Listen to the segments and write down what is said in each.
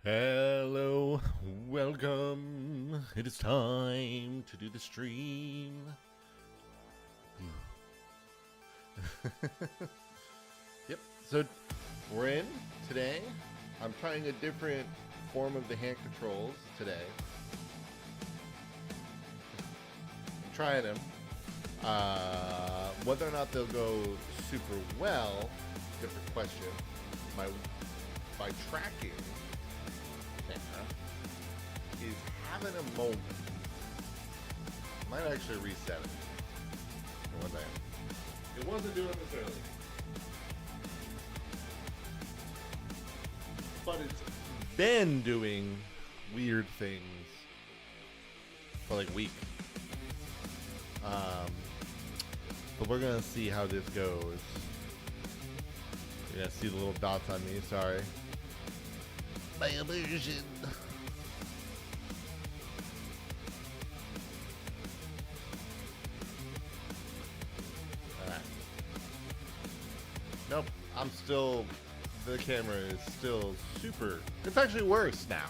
Hello, welcome. It is time to do the stream. Yep, so we're in today. I'm trying a different form of the hand controls today. I'm trying them. Whether or not they'll go super well, different question. My tracking camera is having a moment. Might actually reset it. One day. It wasn't doing this earlier. But it's been doing weird things for like a week. But we're gonna see how this goes. You're gonna see the little dots on me, sorry. My immersion. Alright. Nope, I'm still, the camera is still super, it's actually worse now.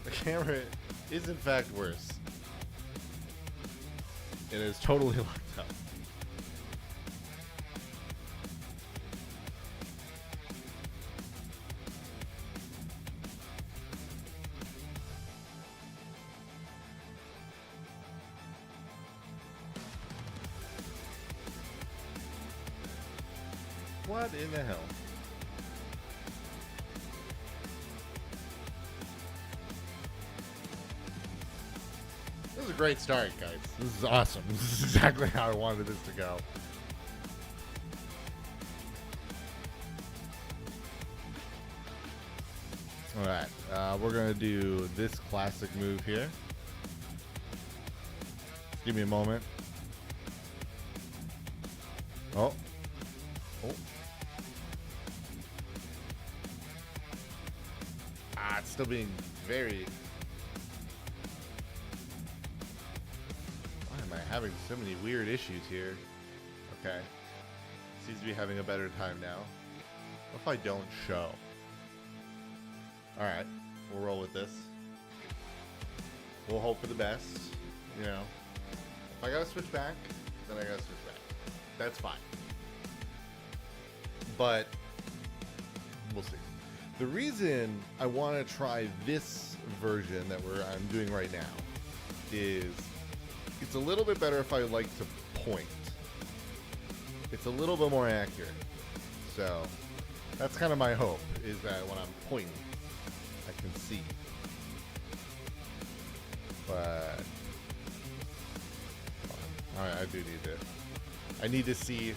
The camera is in fact worse. It is totally locked up. What in the hell? This is a great start, guys. This is awesome. This is exactly how I wanted this to go. Alright, we're going to do this classic move here. Give me a moment. Oh. Oh. It's still being very... Why am I having so many weird issues here? Okay. Seems to be having a better time now. What if I don't show? Alright, we'll roll with this. We'll hope for the best. You know. If I gotta switch back, then I gotta switch back. That's fine. But we'll see. The reason I want to try this version that I'm doing right now is it's a little bit better if I like to point. It's a little bit more accurate. So that's kind of my hope, is that when I'm pointing, I can see. But alright, I do need to. I need to see.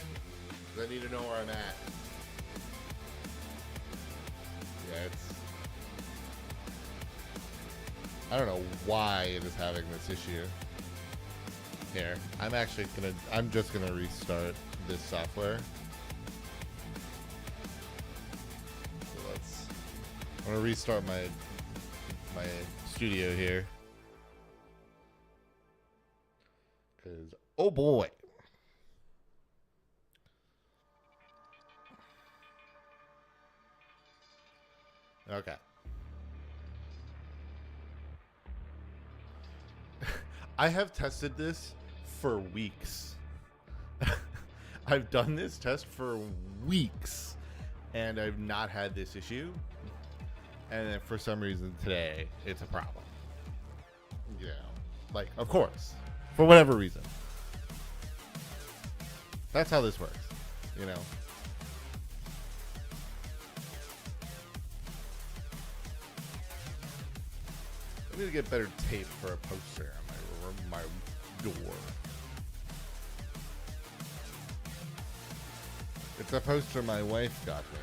I need to know where I'm at. Yeah, I don't know why it is having this issue. Here, I'm just gonna restart this software. So I'm gonna restart my studio here. Cause, oh boy. Okay. I have tested this for weeks. I've done this test for weeks, and I've not had this issue. And then for some reason today, it's a problem. You know, like, of course, for whatever reason. That's how this works, you know. I need to get better tape for a poster on my door. It's a poster my wife got me.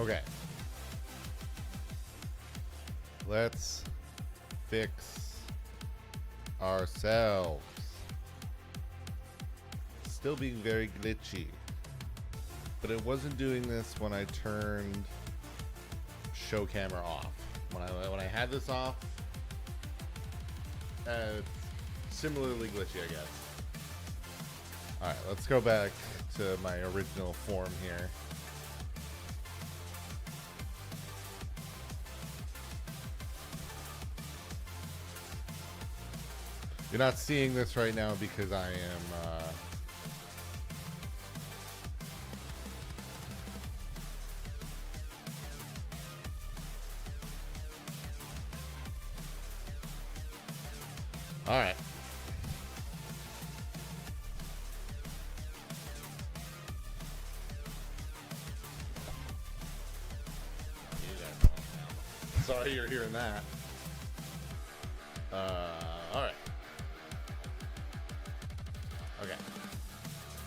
Okay. Let's fix ourselves. Still being very glitchy. But it wasn't doing this when I turned show camera off. When I had this off, it's similarly glitchy, I guess. Alright, let's go back to my original form here. You're not seeing this right now because I am all right. Sorry you're hearing that. All right. Okay.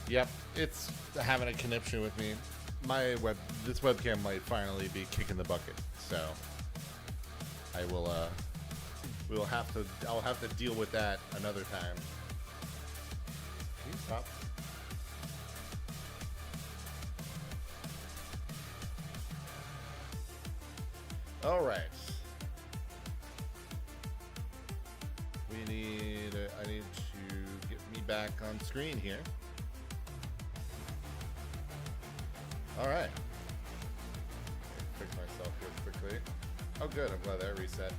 Yep, it's having a conniption with me. This webcam might finally be kicking the bucket, so I will I'll have to deal with that another time. Can you stop? All right. I need to get me back on screen here. All right. Fix myself here quickly. Oh, good. I'm glad that reset.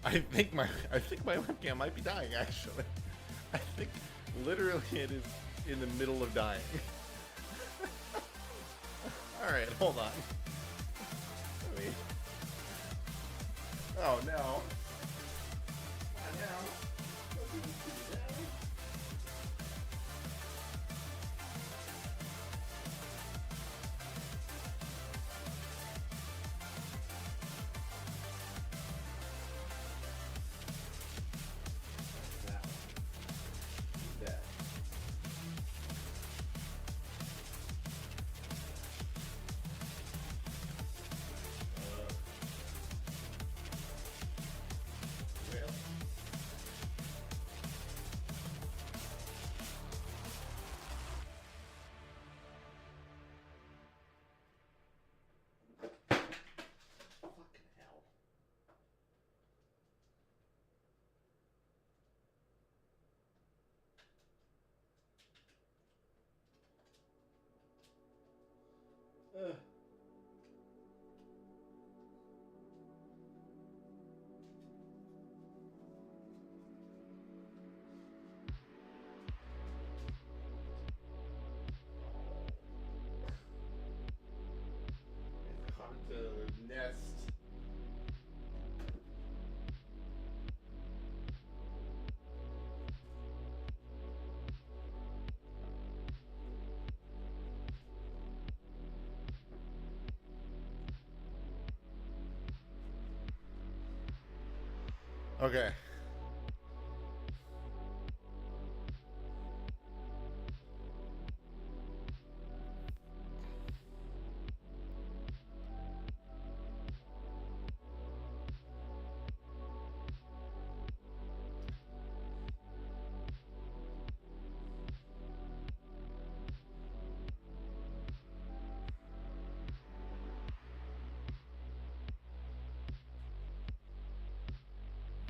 I think my webcam might be dying, actually. I think literally it is in the middle of dying. All right, hold on. Oh no. Not now. Nest. Okay.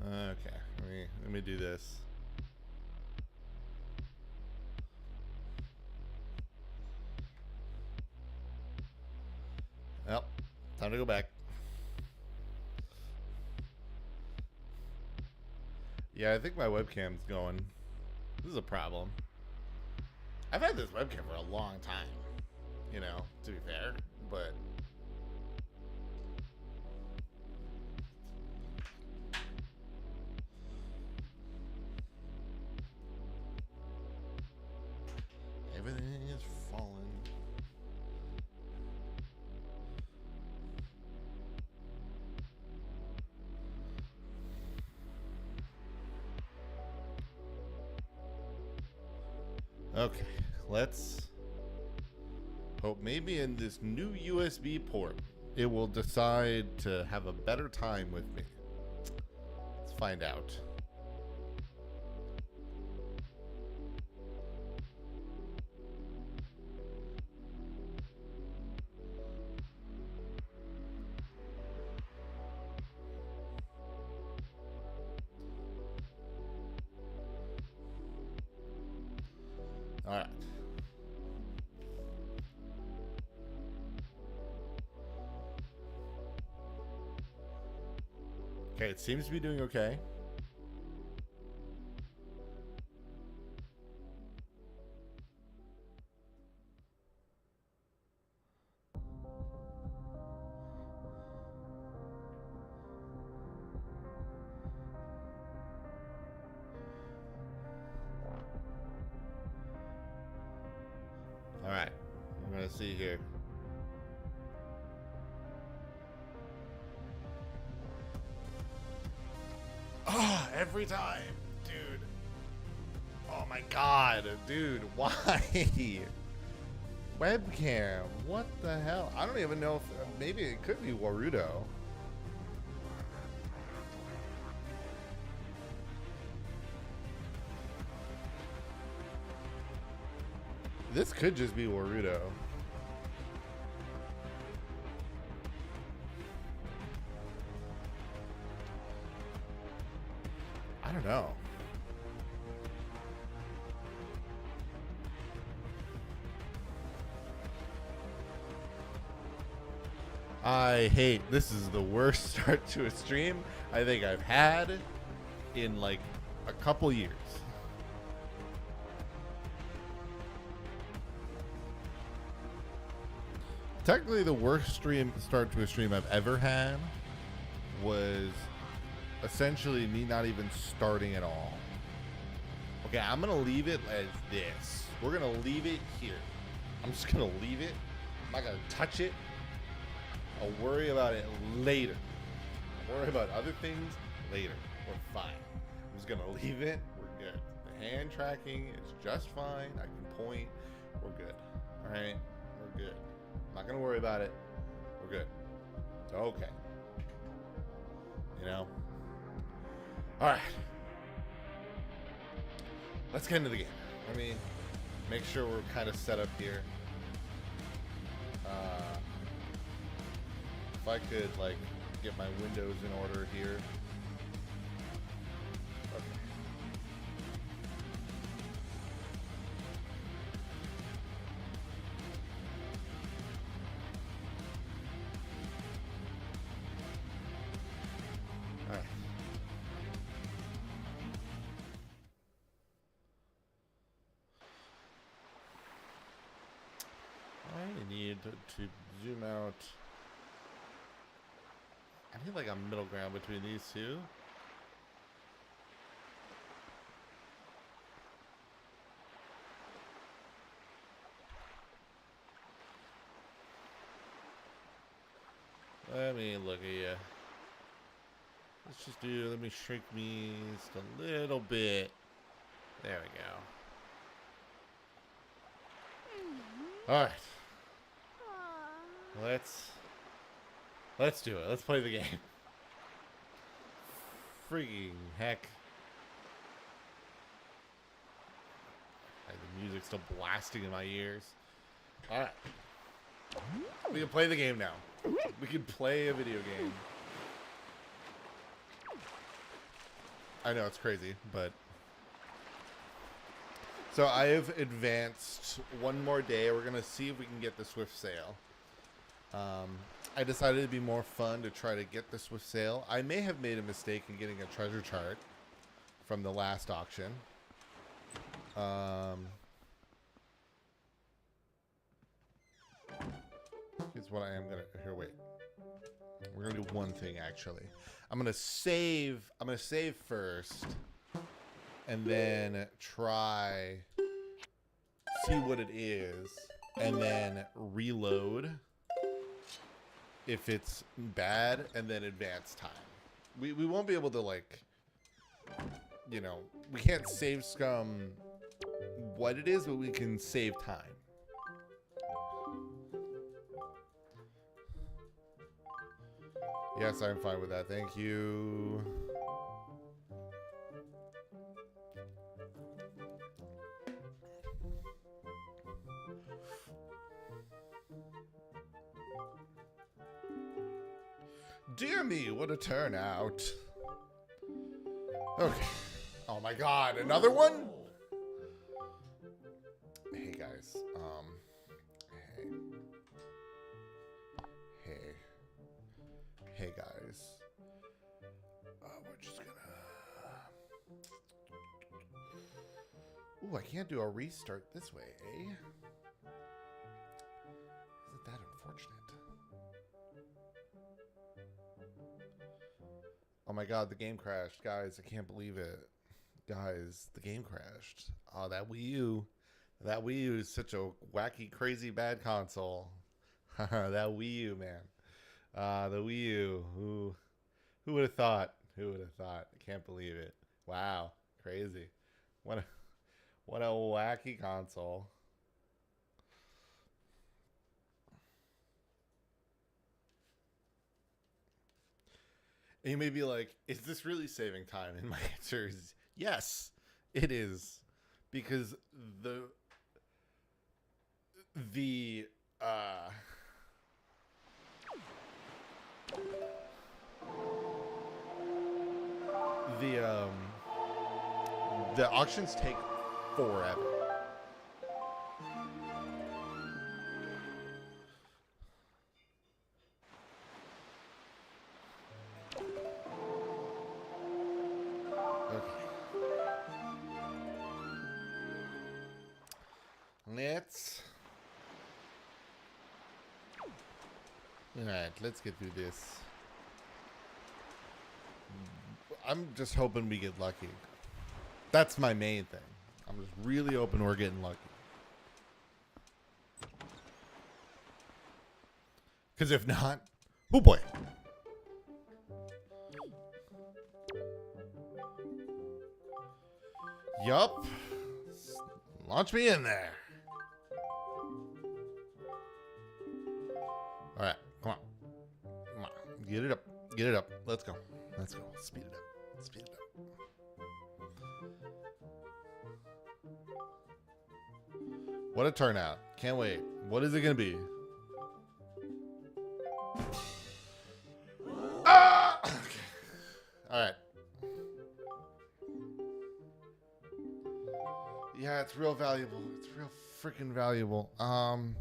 Okay. Let me do this. Well, time to go back. Yeah, I think my webcam's going. This is a problem. I've had this webcam for a long time, you know, to be fair, but everything is falling. Okay, let's hope maybe in this new USB port it will decide to have a better time with me. Let's find out. All right. Okay, it seems to be doing okay. All right, I'm gonna see here. Oh, every time, dude. Oh my god, dude, why? Webcam, what the hell? I don't even know if maybe it could be Warudo. This could just be Warudo. I don't know. I hate, this is the worst start to a stream I think I've had in like a couple years. Technically the worst start to a stream I've ever had was essentially me not even starting at all. Okay, I'm gonna leave it as this. We're gonna leave it here. I'm just gonna leave it. I'm not gonna touch it. I'll worry about it later. I'll worry about other things later. We're fine. I'm just gonna leave it. We're good. The hand tracking is just fine. I can point. We're good. All right, we're good. I'm not gonna worry about it. We're good. It's okay. You know? All right. Let's get into the game. I mean, make sure we're kind of set up here. If I could, like, get my windows in order here. Okay. All right. I need to zoom out. I need like a middle ground between these two. Let me look at you. Let's just do, let me shrink me just a little bit. There we go. All right. Let's do it. Let's play the game. Freaking heck. The music's still blasting in my ears. All right. We can play the game now. We can play a video game. I know it's crazy, but... So I have advanced one more day. We're going to see if we can get the Swift Sale. I decided it'd be more fun to try to get the Swift Sale. I may have made a mistake in getting a treasure chart from the last auction. Here's what I am gonna here. Wait, we're gonna do one thing actually. I'm gonna save first, and then try see what it is, and then reload if it's bad, and then advance time. We won't be able to, like, you know, we can't save scum what it is, but we can save time. Yes, I'm fine with that. Thank you. Dear me, what a turnout. Okay. Oh my god, another one? Hey guys, hey guys. We're just gonna... Ooh, I can't do a restart this way, eh? Isn't that unfortunate? Oh my god, the game crashed. Guys, I can't believe it. Guys, the game crashed. Oh, that Wii U. That Wii U is such a wacky, crazy, bad console. That Wii U, man. The Wii U. Who would have thought? Who would have thought? I can't believe it. Wow. Crazy. What a wacky console. And you may be like, is this really saving time? And my answer is yes, it is. Because the auctions take forever. Let's get through this. I'm just hoping we get lucky. That's my main thing. I'm just really hoping we're getting lucky. Because if not, oh boy. Yup. Launch me in there. All right, come on. Come on. Get it up. Get it up. Let's go. Let's go. Speed it up. Speed it up. What a turnout. Can't wait. What is it going to be? Ah! Okay. All right. Yeah, it's real valuable. It's real freaking valuable. God,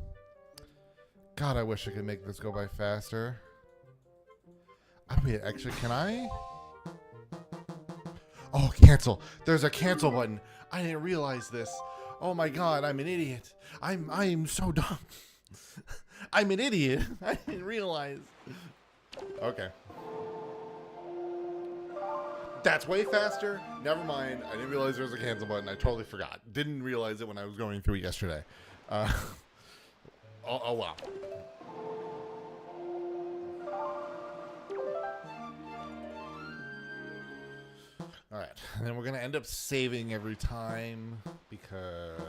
I wish I could make this go by faster. I mean, actually, can I? Oh, cancel. There's a cancel button. I didn't realize this. Oh my god, I'm an idiot. I'm so dumb. I'm an idiot. I didn't realize. Okay. That's way faster. Never mind. I didn't realize there was a cancel button. I totally forgot. Didn't realize it when I was going through it yesterday. Oh wow. All right, and then we're gonna end up saving every time because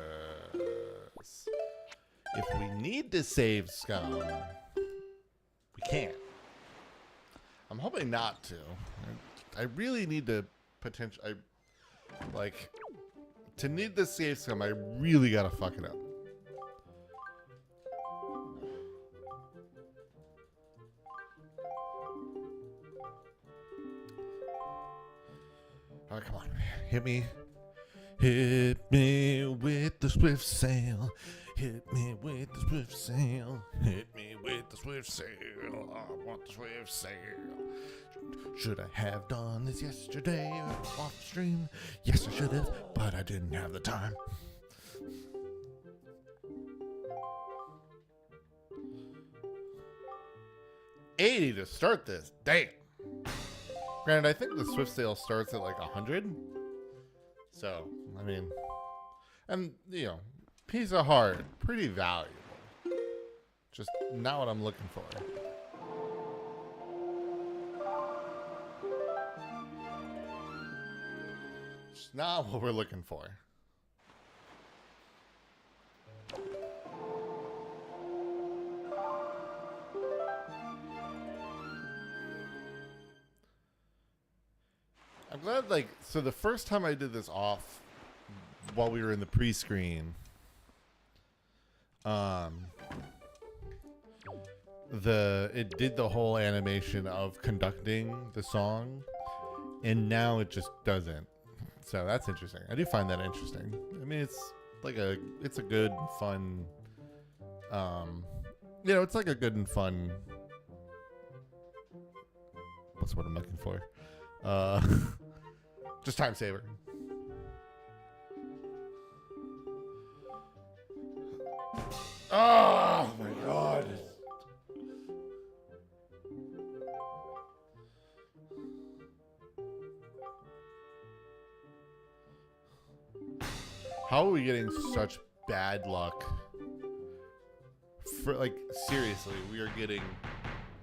if we need to save scum, we can't. I'm hoping not to. I really need to to need the save scum. I really gotta fuck it up. All right, come on. Hit me. Hit me with the swift sail. Hit me with the swift sail. Hit me with the swift sail. I want the swift sail. Should I have done this yesterday off stream? Yes, I should have, but I didn't have the time. $80 to start this. Damn. Granted, I think the Swift Sail starts at like 100. So, I mean, and, you know, piece of heart, pretty valuable. Just not what I'm looking for. Just not what we're looking for. I'm glad, like, so the first time I did this off while we were in the pre-screen, it did the whole animation of conducting the song, and now it just doesn't. So that's interesting. I do find that interesting. I mean, it's a good, fun, it's like a good and fun. What's what I'm looking for? Just time saver. Oh my god. How are we getting such bad luck? For, like, seriously, we are getting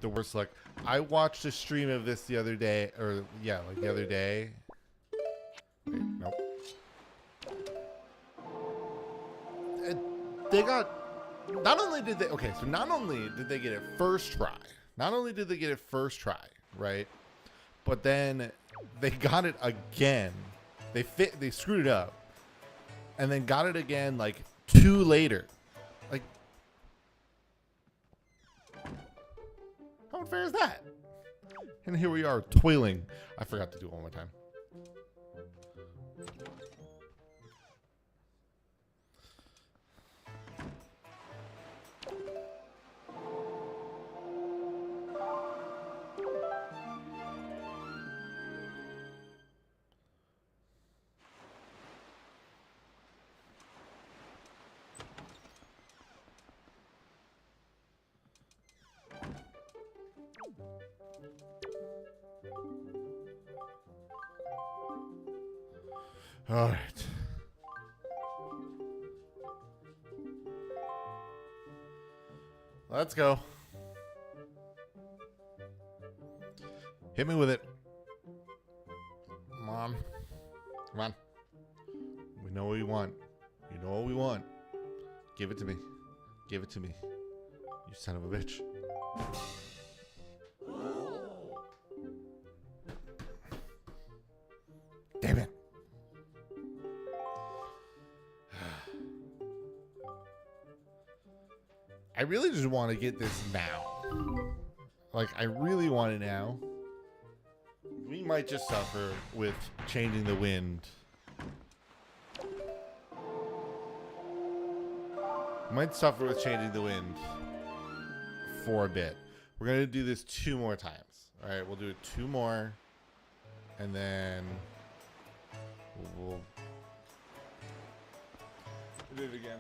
the worst luck. I watched a stream of this the other day, the other day. Wait, nope. They got, not only did they get it first try, right? But then they got it again. They screwed it up. And then got it again like 2 later. Like, how unfair is that? And here we are toiling. I forgot to do it one more time. All right. Let's go. Hit me with it. Mom. Come on. We know what we want. You know what we want. Give it to me. Give it to me. You son of a bitch. Damn it. I really just want to get this now. Like, I really want it now. We might just suffer with changing the wind. Might suffer with changing the wind for a bit. We're going to do this 2 more times. All right, we'll do it 2 more. And then we'll do it again.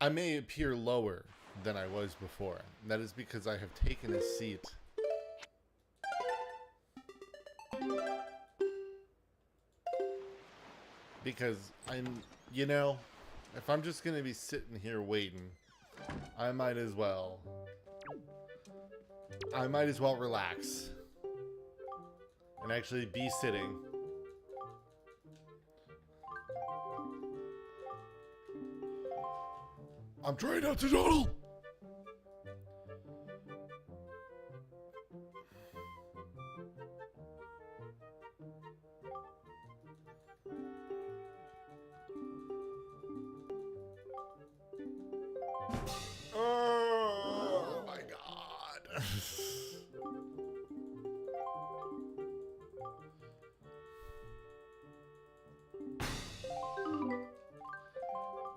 I may appear lower than I was before. That is because I have taken a seat. Because if I'm just going to be sitting here waiting, I might as well relax and actually be sitting. I'm trying not to dawdle. Oh my god.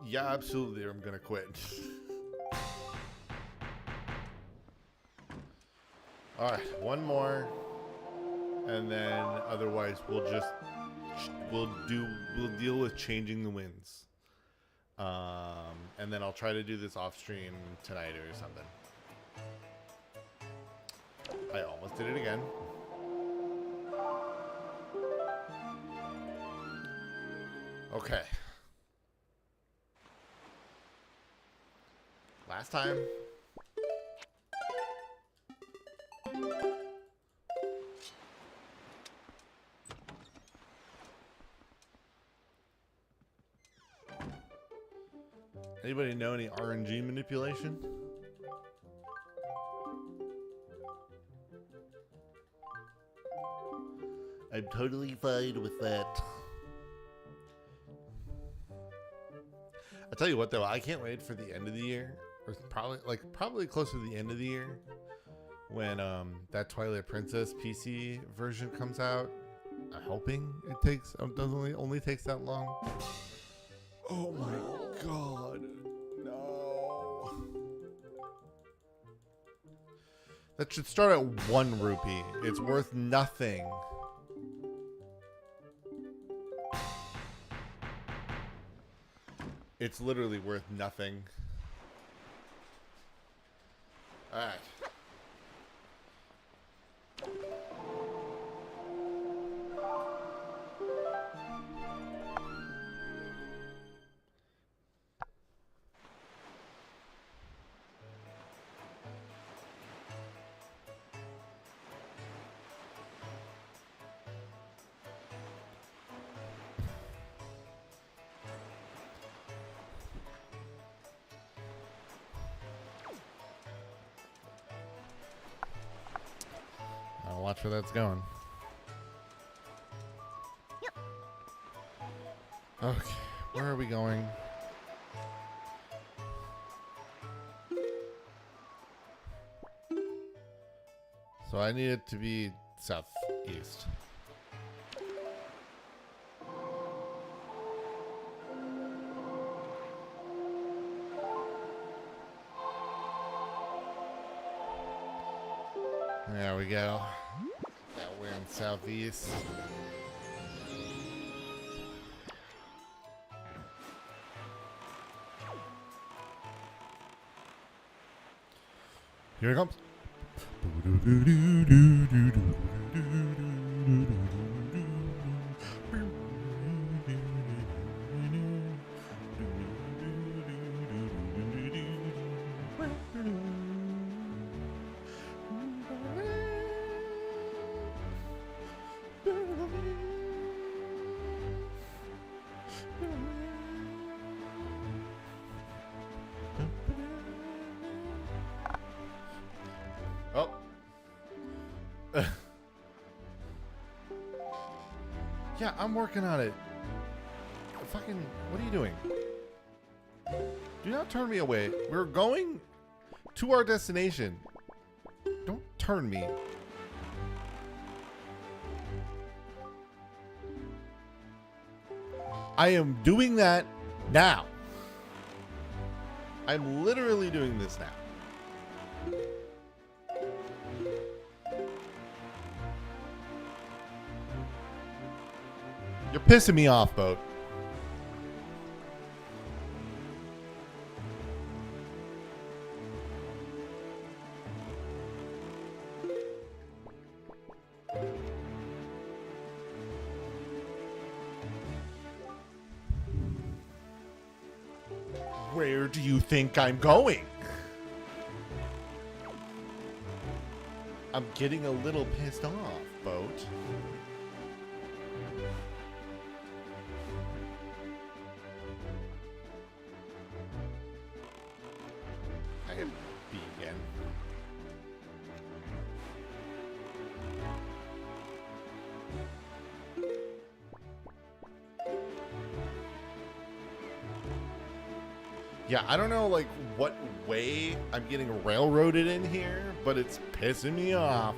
Yeah, absolutely. I'm gonna quit. All right, 1 more, and then otherwise we'll deal with changing the winds. And then I'll try to do this off stream tonight or something. I almost did it again. Okay. last time. Anybody know any RNG manipulation? I'm totally fine with that. I tell you what, though, I can't wait for the end of the year, or probably closer to the end of the year, when that Twilight Princess PC version comes out. I'm hoping it doesn't only takes that long. Oh my god, no! That should start at 1 rupee. It's worth nothing. It's literally worth nothing. All right. I'll watch where that's going. Okay, where are we going? So I need it to be southeast. There we go. Now we're in southeast. Here it comes. Oh. Yeah, I'm working on it. Fucking, what are you doing? Do not turn me away. We're going to our destination. Don't turn me. I am doing that now. I'm literally doing this now. You're pissing me off, boat. Where do you think I'm going? I'm getting a little pissed off, boat. I hit B again. Yeah, I don't know, like, what way I'm getting railroaded in here, but it's pissing me off.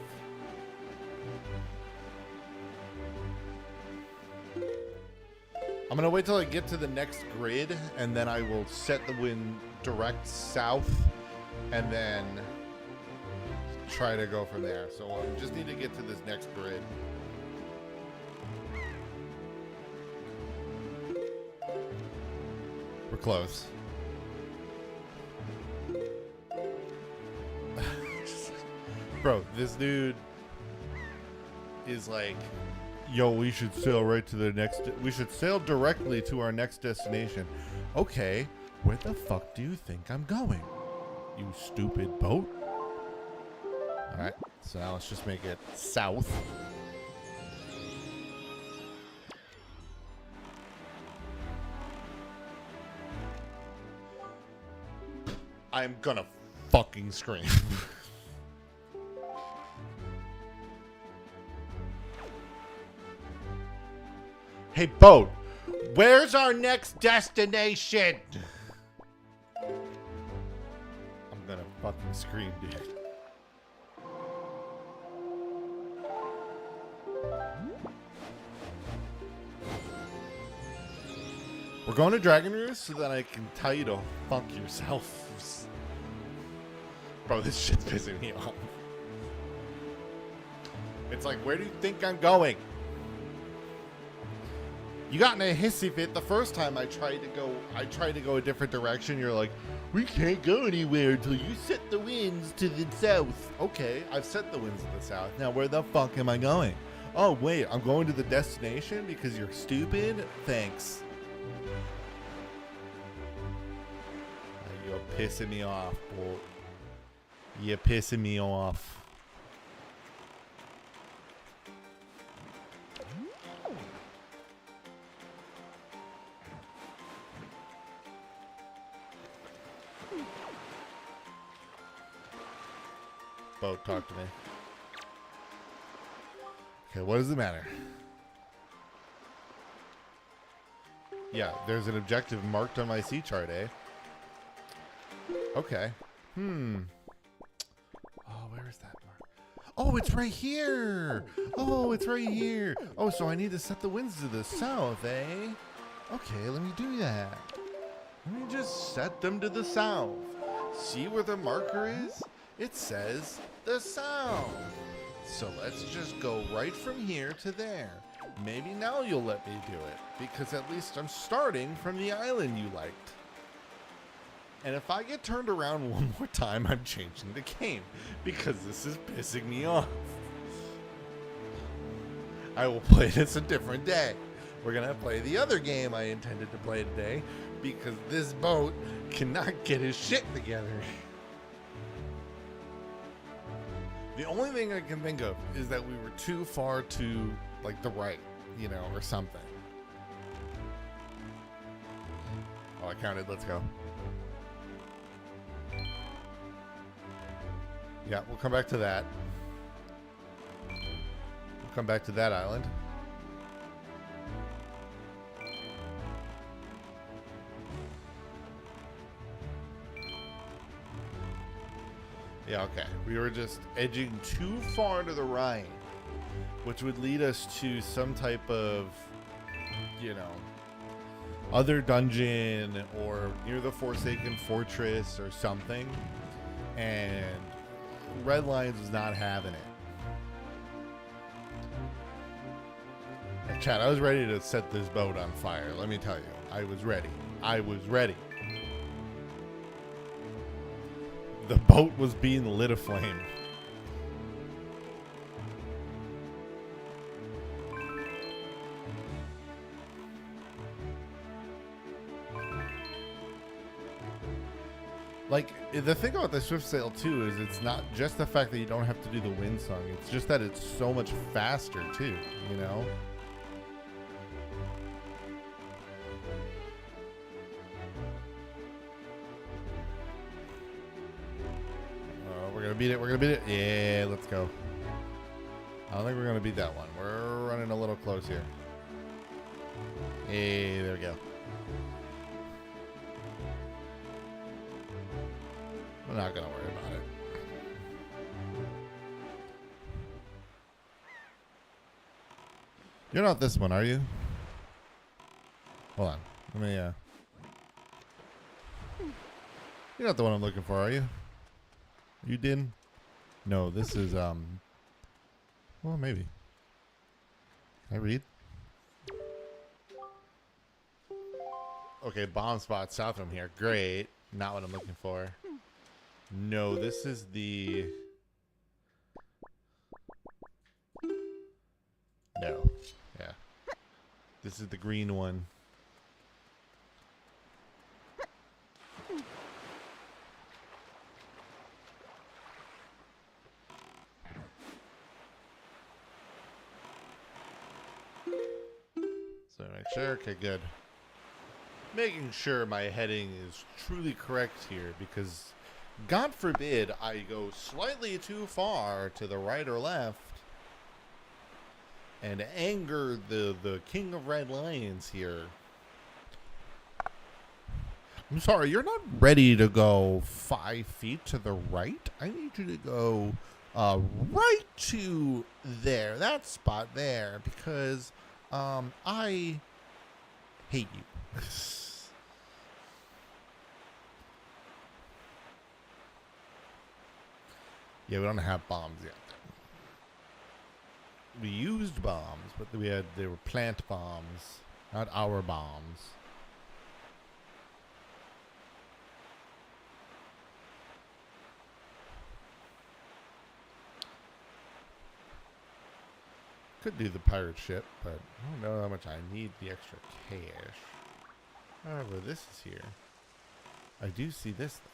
I'm gonna wait till I get to the next grid, and then I will set the wind direct south, and then try to go from there. So I just need to get to this next grid. We're close. Bro, this dude is like, yo, we should sail right to the next, we should sail directly to our next destination. Okay, where the fuck do you think I'm going? you stupid boat. Alright, so now let's just make it south. I'm gonna fucking scream. Hey, boat, where's our next destination? I'm gonna fucking scream, dude. We're going to Dragon Roost so that I can tell you to fuck yourself. Bro, this shit's pissing me off. It's like, where do you think I'm going? You got in a hissy fit the first time I tried to go a different direction. You're like, we can't go anywhere until you set the winds to the south. Okay, I've set the winds to the south. Now where the fuck am I going? Oh wait, I'm going to the destination because you're stupid? Thanks. You're pissing me off, boy. You're pissing me off. Boat, talk to me. Okay, what does it matter? Yeah, there's an objective marked on my sea chart, eh? Okay. Oh, where is that mark? Oh, it's right here. Oh, it's right here. Oh, so I need to set the winds to the south, eh? Okay, let me do that. Let me just set them to the south. See where the marker is? It says the south. So let's just go right from here to there. Maybe now you'll let me do it, because at least I'm starting from the island you liked. And if I get turned around one more time, I'm changing the game, because this is pissing me off. I will play this a different day. We're going to play the other game I intended to play today, because this boat cannot get his shit together. The only thing I can think of is that we were too far to, like, the right, you know, or something. Oh, I counted. Let's go. Yeah, we'll come back to that. We'll come back to that island. Yeah, okay. We were just edging too far to the right, which would lead us to some type of, you know, other dungeon or near the Forsaken Fortress or something. And Red Lions was not having it. And Chad, I was ready to set this boat on fire. Let me tell you, I was ready. I was ready. The boat was being lit aflame. Like, the thing about the Swift Sail too is it's not just the fact that you don't have to do the wind song. It's just that it's so much faster too, you know? We're gonna beat it. We're gonna beat it. Yeah, let's go. I don't think we're gonna beat that one. We're running a little close here. Hey, there we go. We're not gonna worry about it. You're not this one, are you? Hold on. Let me, You're not the one I'm looking for, are you? You did? No, this is, well, maybe. Can I read? Okay, bomb spot south from here. Great. Not what I'm looking for. No, this is the... No. Yeah. This is the green one. sure. Okay, good. Making sure my heading is truly correct here, because God forbid I go slightly too far to the right or left and anger the king of red lions here. I'm sorry, you're not ready to go 5 feet to the right. I need you to go right to there, that spot there, because I hate you. Yeah, we don't have bombs yet. We used bombs, but they were plant bombs, not our bombs. Could do the pirate ship, but I don't know how much I need the extra cash. However, this is here. I do see this thing.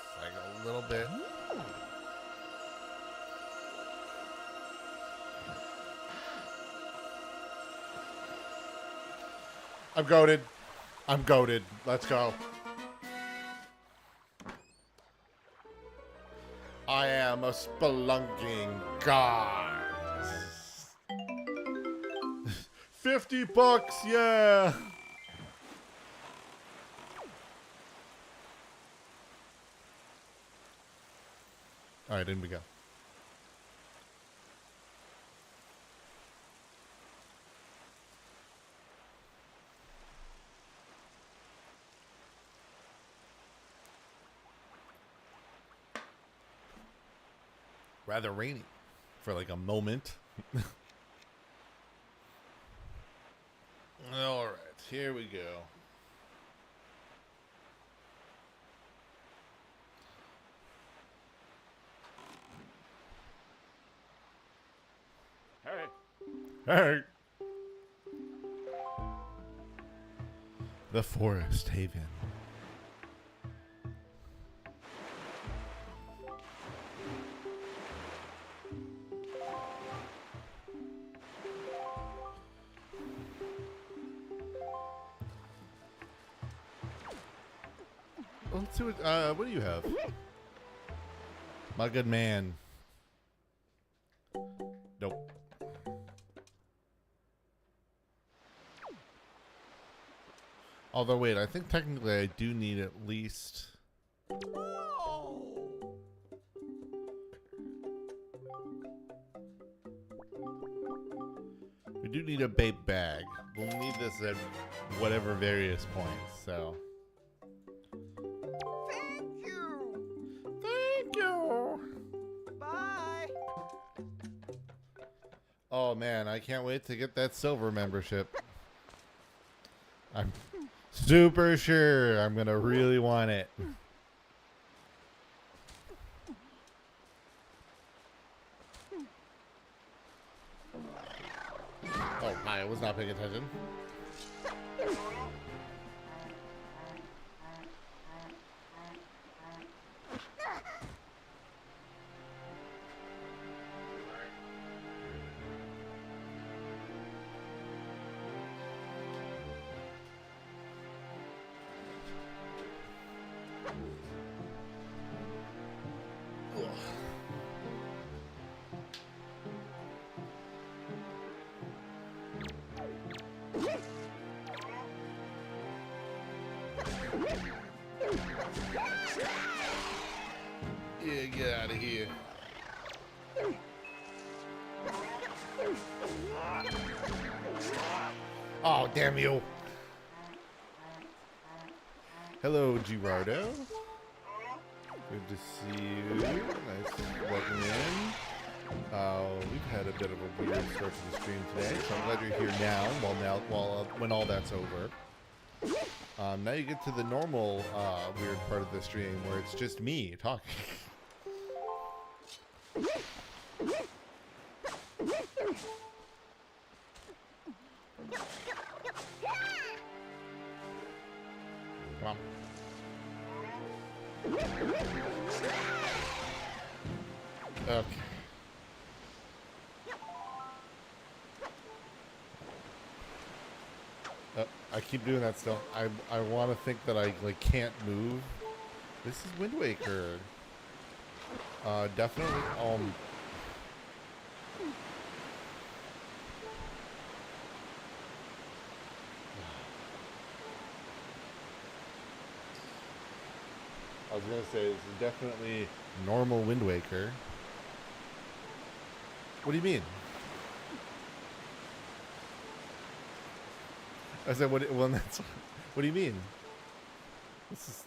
It's like a little bit. I'm goated. I'm goated. Let's go. I am a spelunking god. $50, yeah. All right, in we go. Rather rainy for like a moment. All right, here we go. Hey. Hey. The Forest Haven. Let's see what do you have? My good man. Nope. Although, wait, I think technically I do need at least... We do need a bait bag. We'll need this at whatever various points, so... Thank you. Thank you! Bye. Oh man, I can't wait to get that silver membership. I'm super sure I'm gonna really want it. Oh my, I was not paying attention. Yeah, get out of here. Oh, damn you. Hello, Gerardo. Good to see you. Nice. Welcome in. We've had a bit of a weird start to the stream today, so I'm glad you're here now. When all that's over. Now you get to the normal weird part of the stream where it's just me talking. Come on. Okay. I keep doing that still. I want to think that I like can't move. This is Wind Waker. Definitely. I was gonna say this is definitely normal Wind Waker. What do you mean? I said, well, that's. What do you mean? This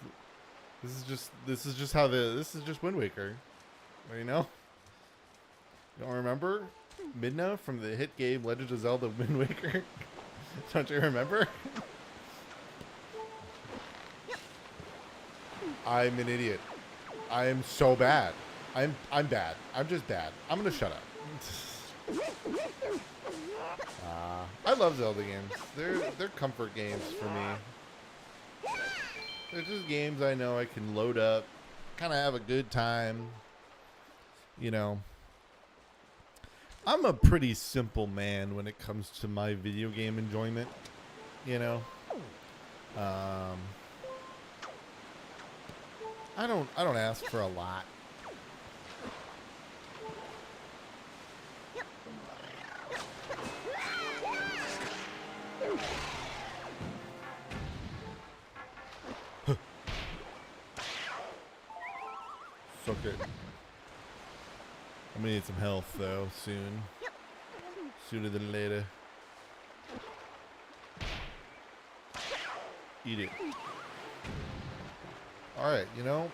is just Wind Waker. You know? You don't remember Midna from the hit game Legend of Zelda Wind Waker? Don't you remember? I'm an idiot. I am so bad. I'm bad. I'm just bad. I'm gonna shut up. I love Zelda games. They're comfort games for me. They're just games I know I can load up, kind of have a good time. You know, I'm a pretty simple man when it comes to my video game enjoyment. You know, I don't ask for a lot. Suck it. I'm gonna need some health though soon. Sooner than later. Eat it. Alright, you know,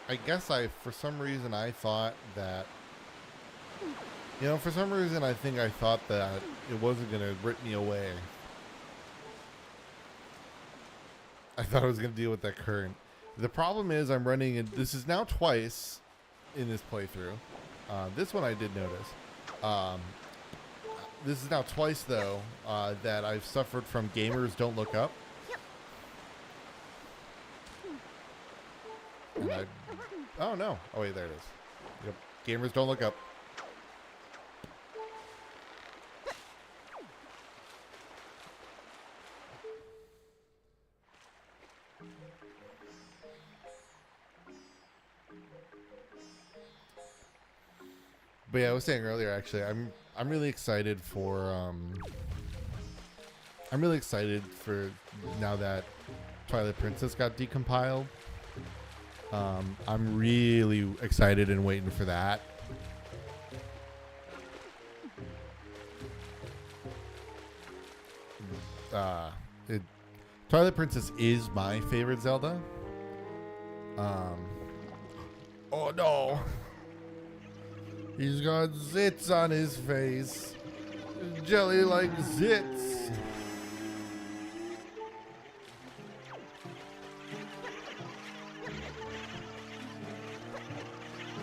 I guess for some reason I thought that, I thought that it wasn't gonna rip me away. I thought I was gonna deal with that current. The problem is I'm running, this is now twice in this playthrough. This one I did notice. This is now twice, though, that I've suffered from Gamers Don't Look Up. And oh, no. Oh, wait, there it is. Yep. Gamers Don't Look Up. But yeah, I was saying earlier, actually, I'm really excited for now that Twilight Princess got decompiled. I'm really excited and waiting for that. Twilight Princess is my favorite Zelda. Oh no. He's got zits on his face. Jelly like zits.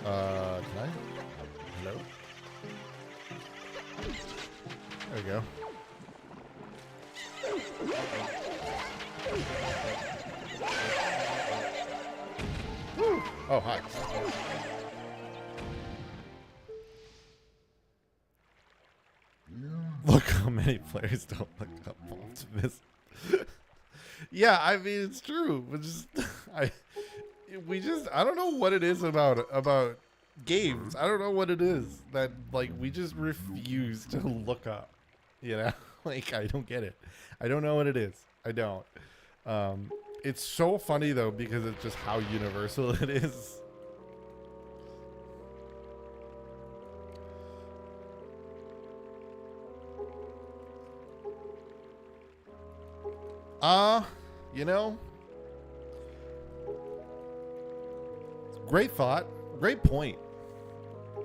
Can I? Hello? There we go. Woo. Oh, hi. Look how many players don't look up Optimus. Yeah, I mean it's true. I don't know what it is about games. I don't know what it is that like we just refuse to look up. You know? Like I don't get it. I don't know what it is. I don't. It's so funny though because it's just how universal it is. You know, great thought, great point.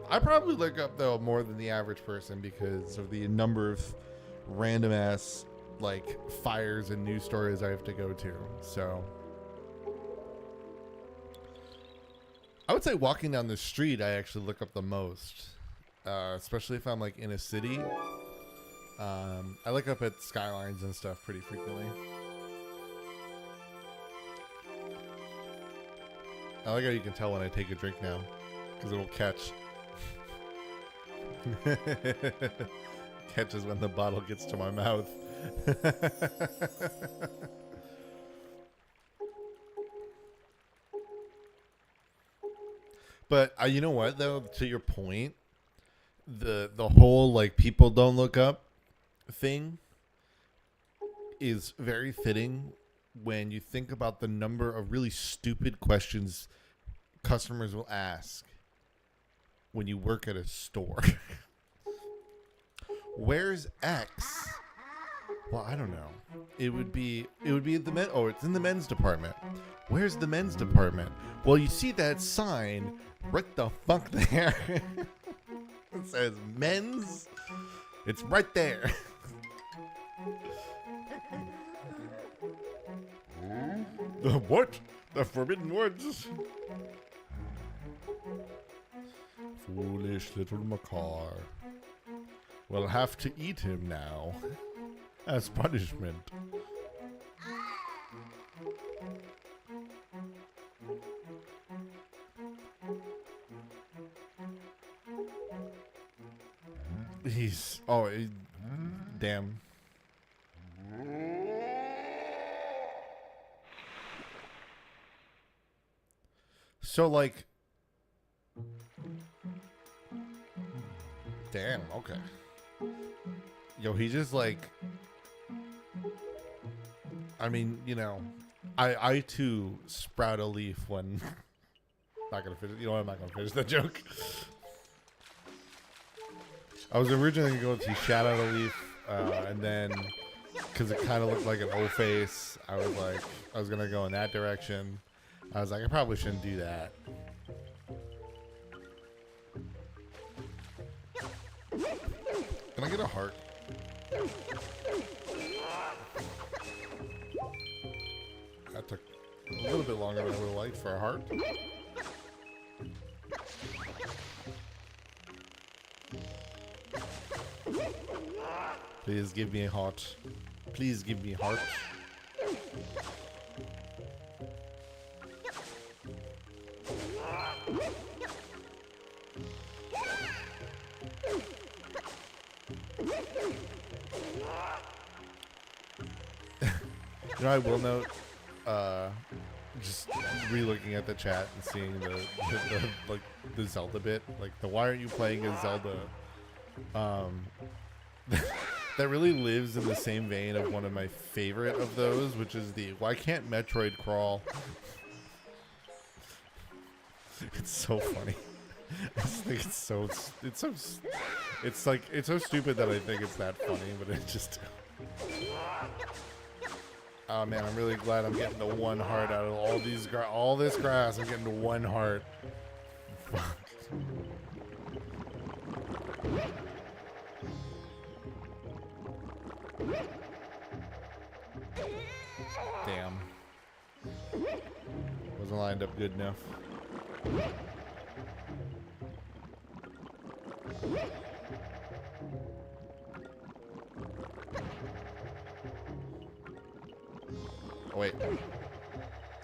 I probably look up though more than the average person because of the number of random ass like fires and news stories I have to go to. So I would say walking down the street, I actually look up the most, especially if I'm like in a city. I look up at skylines and stuff pretty frequently. I like how you can tell when I take a drink now, because it'll catch. catches when the bottle gets to my mouth. But you know what though? To your point, the whole like people don't look up thing is very fitting when you think about the number of really stupid questions customers will ask when you work at a store. Where's X? Well, I don't know. It would be at the men. Oh, it's in the men's department. Where's the men's department? Well, you see that sign right the fuck there. It says men's. It's right there. The what? The forbidden words. Foolish little macaw. We'll have to eat him now as punishment. He's damn. So like, damn. Okay. Yo, he just like. I mean, you know, I too sprout a leaf when. Not gonna finish. You know what? I'm not gonna finish that joke. I was originally going to shout out a leaf, and then because it kind of looked like an O face, I was gonna go in that direction. I was like, I probably shouldn't do that. Can I get a heart? That took a little bit longer than I would have liked for a heart. Please give me a heart. Please give me a heart. You know, I will note, just re-looking at the chat and seeing the Zelda bit, like the why aren't you playing as Zelda? That really lives in the same vein of one of my favorite of those, which is the why can't Metroid crawl? It's so funny. I just think it's so stupid that I think it's that funny, but it just. Oh man, I'm really glad I'm getting the one heart out of all this grass. I'm getting the one heart. Fuck. Damn. Wasn't lined up good enough. Oh, wait.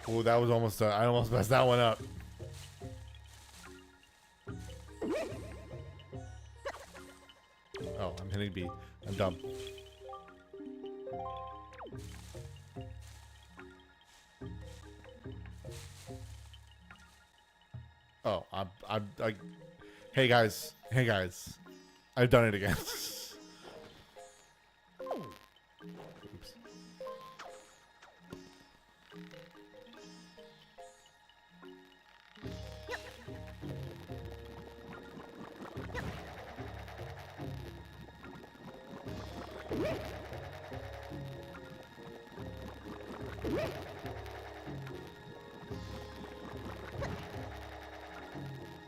Oh, that was almost I almost messed that one up. Oh, I'm hitting B. I'm dumb. Oh, hey guys, I've done it again. Oops.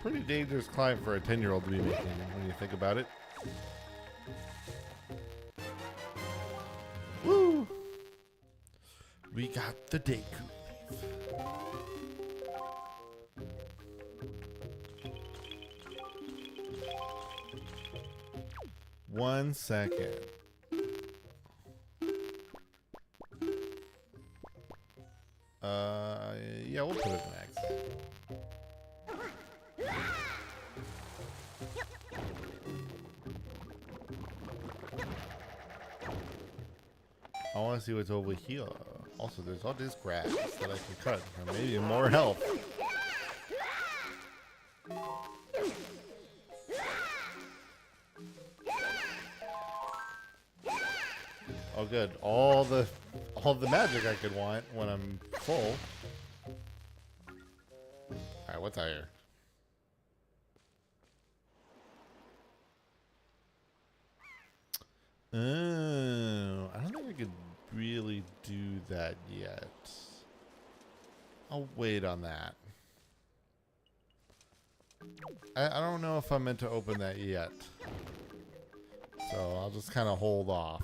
Pretty dangerous climb for a 10-year-old to be making when you think about it. Woo! We got the Deku leaf. One second. Yeah, we'll put it next. I want to see what's over here. Also, there's all this grass that I can cut for maybe more health. Oh, good. All the magic I could want when I'm full. All right, what's out here? Oh, I don't think I could really do that yet. I'll wait on that. I don't know if I'm meant to open that yet. So I'll just kind of hold off.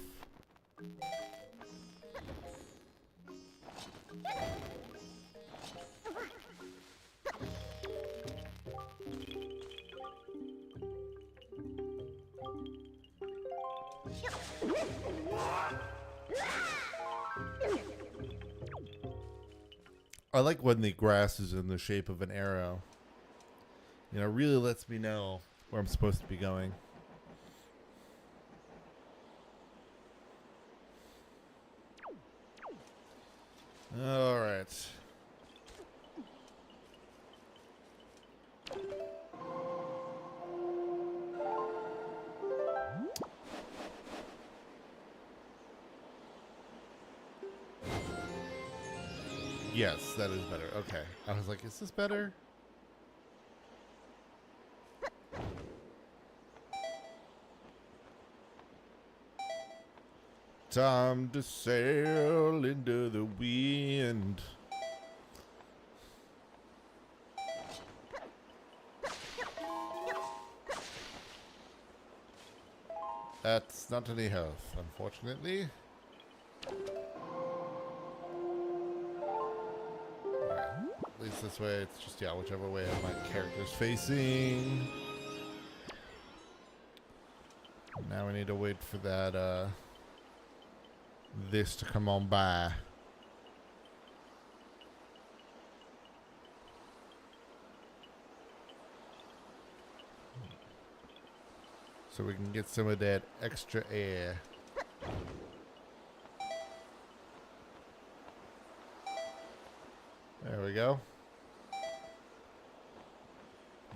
I like when the grass is in the shape of an arrow. You know, really lets me know where I'm supposed to be going. All right. Yes, that is better. Okay. I was like, is this better? Time to sail into the wind. That's not any health, unfortunately. At least this way, it's just, yeah, whichever way my character's facing. Now we need to wait for that, this to come on by. So we can get some of that extra air. There we go.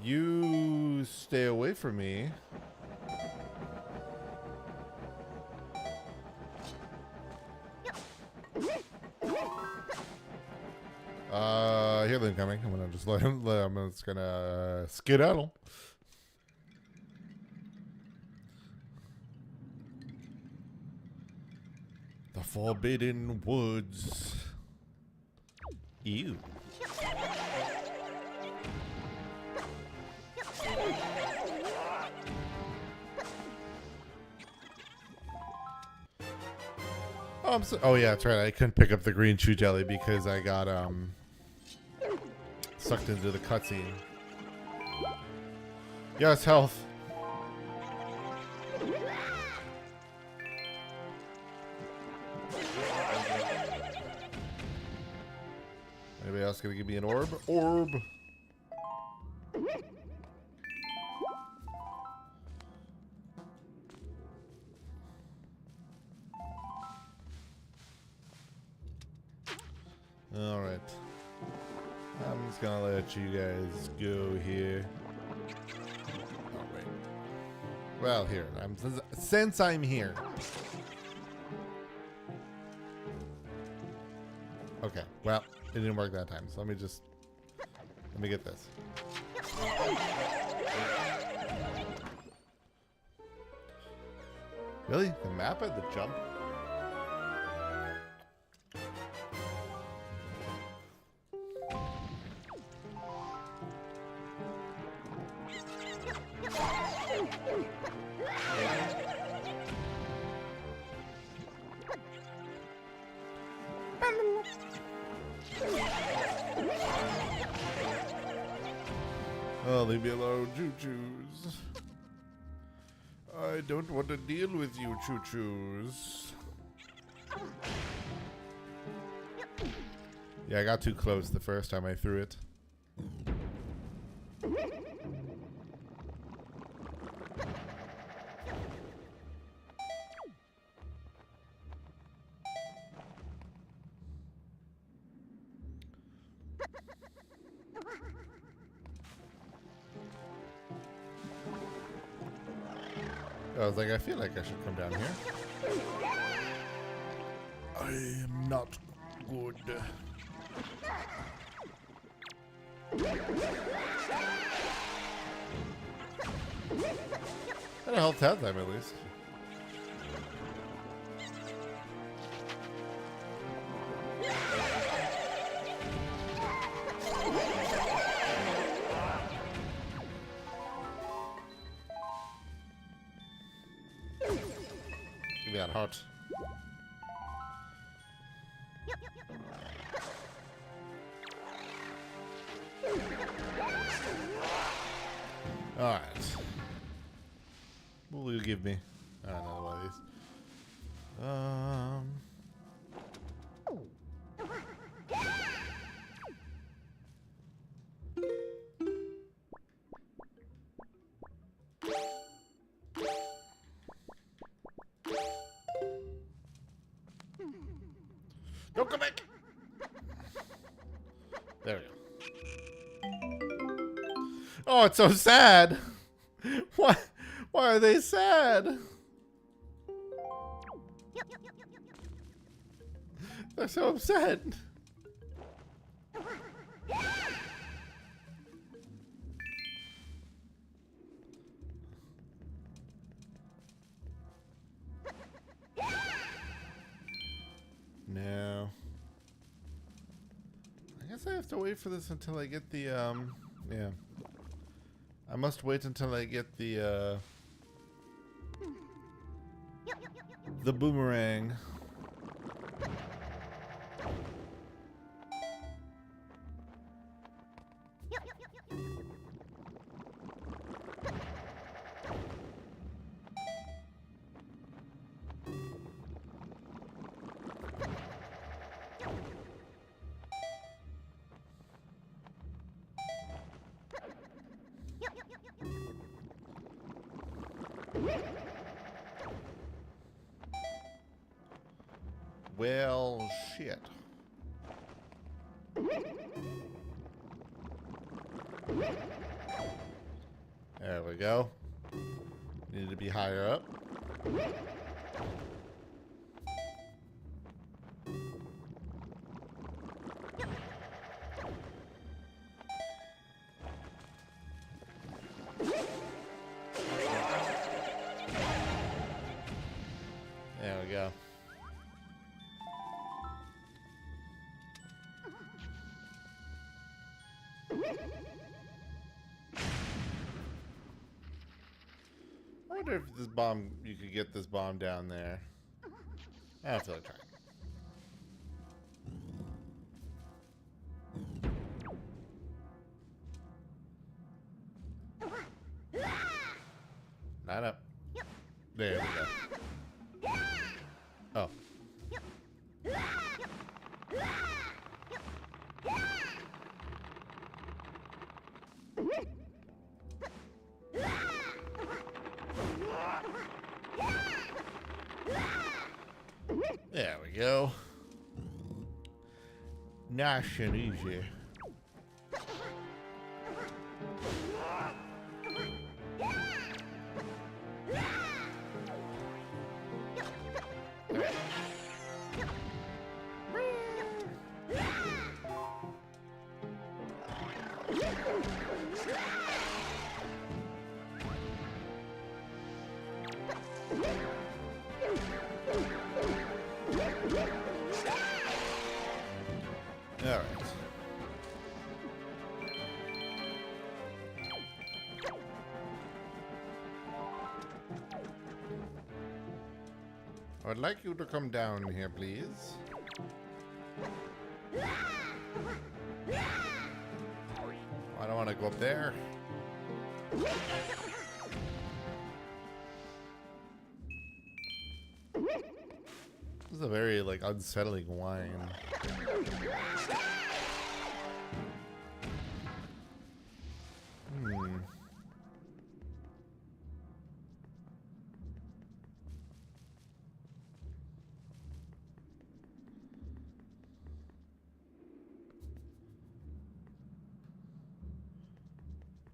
You stay away from me. I hear them coming. I'm gonna just let him. I'm just gonna skedaddle. The Forbidden Woods. Ew. Oh yeah, that's right. I couldn't pick up the green chew jelly because I got sucked into the cutscene. Yes, health. Anybody else gonna give me an orb? Orb. All right. I'm just gonna let you guys go here. Oh wait. Well, here. Since I'm here. Okay. Well, it didn't work that time. So let me get this. Really? The map had the jump? Oh, leave me alone, choo-choos. I don't want to deal with you, choo-choos. Yeah, I got too close the first time I threw it. I was like, I feel like I should come down here. I am not good. Got a health tab time at least. Give me that heart. Alright. What will you give me? Another one of these. Don't come back! There we go. Oh, it's so sad! Why are they sad? They're so upset. No. I guess I have to wait for this until I get the, yeah. I must wait until I get the boomerang. Well, shit. There we go. Need to be higher up. There we go. I wonder if this bomb, you could get this bomb down there. I don't feel like trying. Not up. There we go. Oh. There we go. Nice and easy. All right. I would like you to come down here, please. I don't want to go up there. This is a very, like, unsettling whine.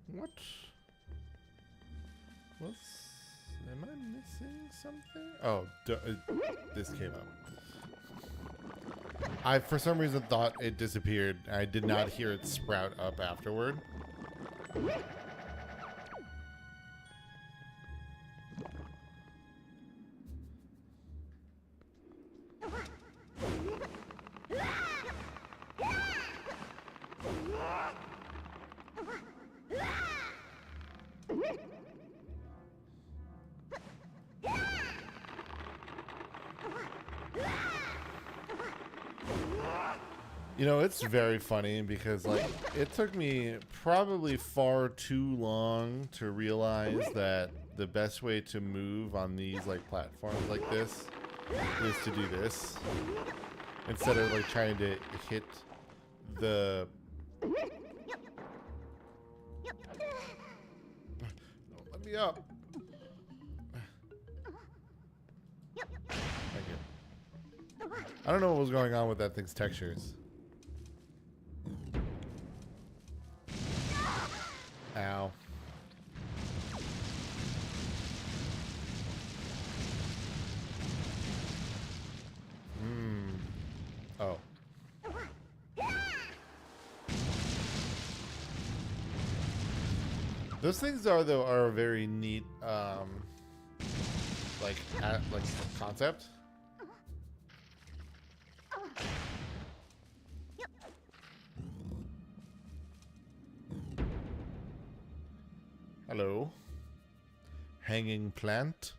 What? What's Am I missing something? Oh, this came up. I, for some reason, thought it disappeared. I did not hear it sprout up afterward. You know, it's very funny because, like, it took me probably far too long to realize that the best way to move on these, like, platforms like this is to do this. Instead of, like, trying to hit the... Don't let me up. Thank you. I don't know what was going on with that thing's textures. Ow. Oh. Those things are a very neat like concept. Hello. Hanging plant.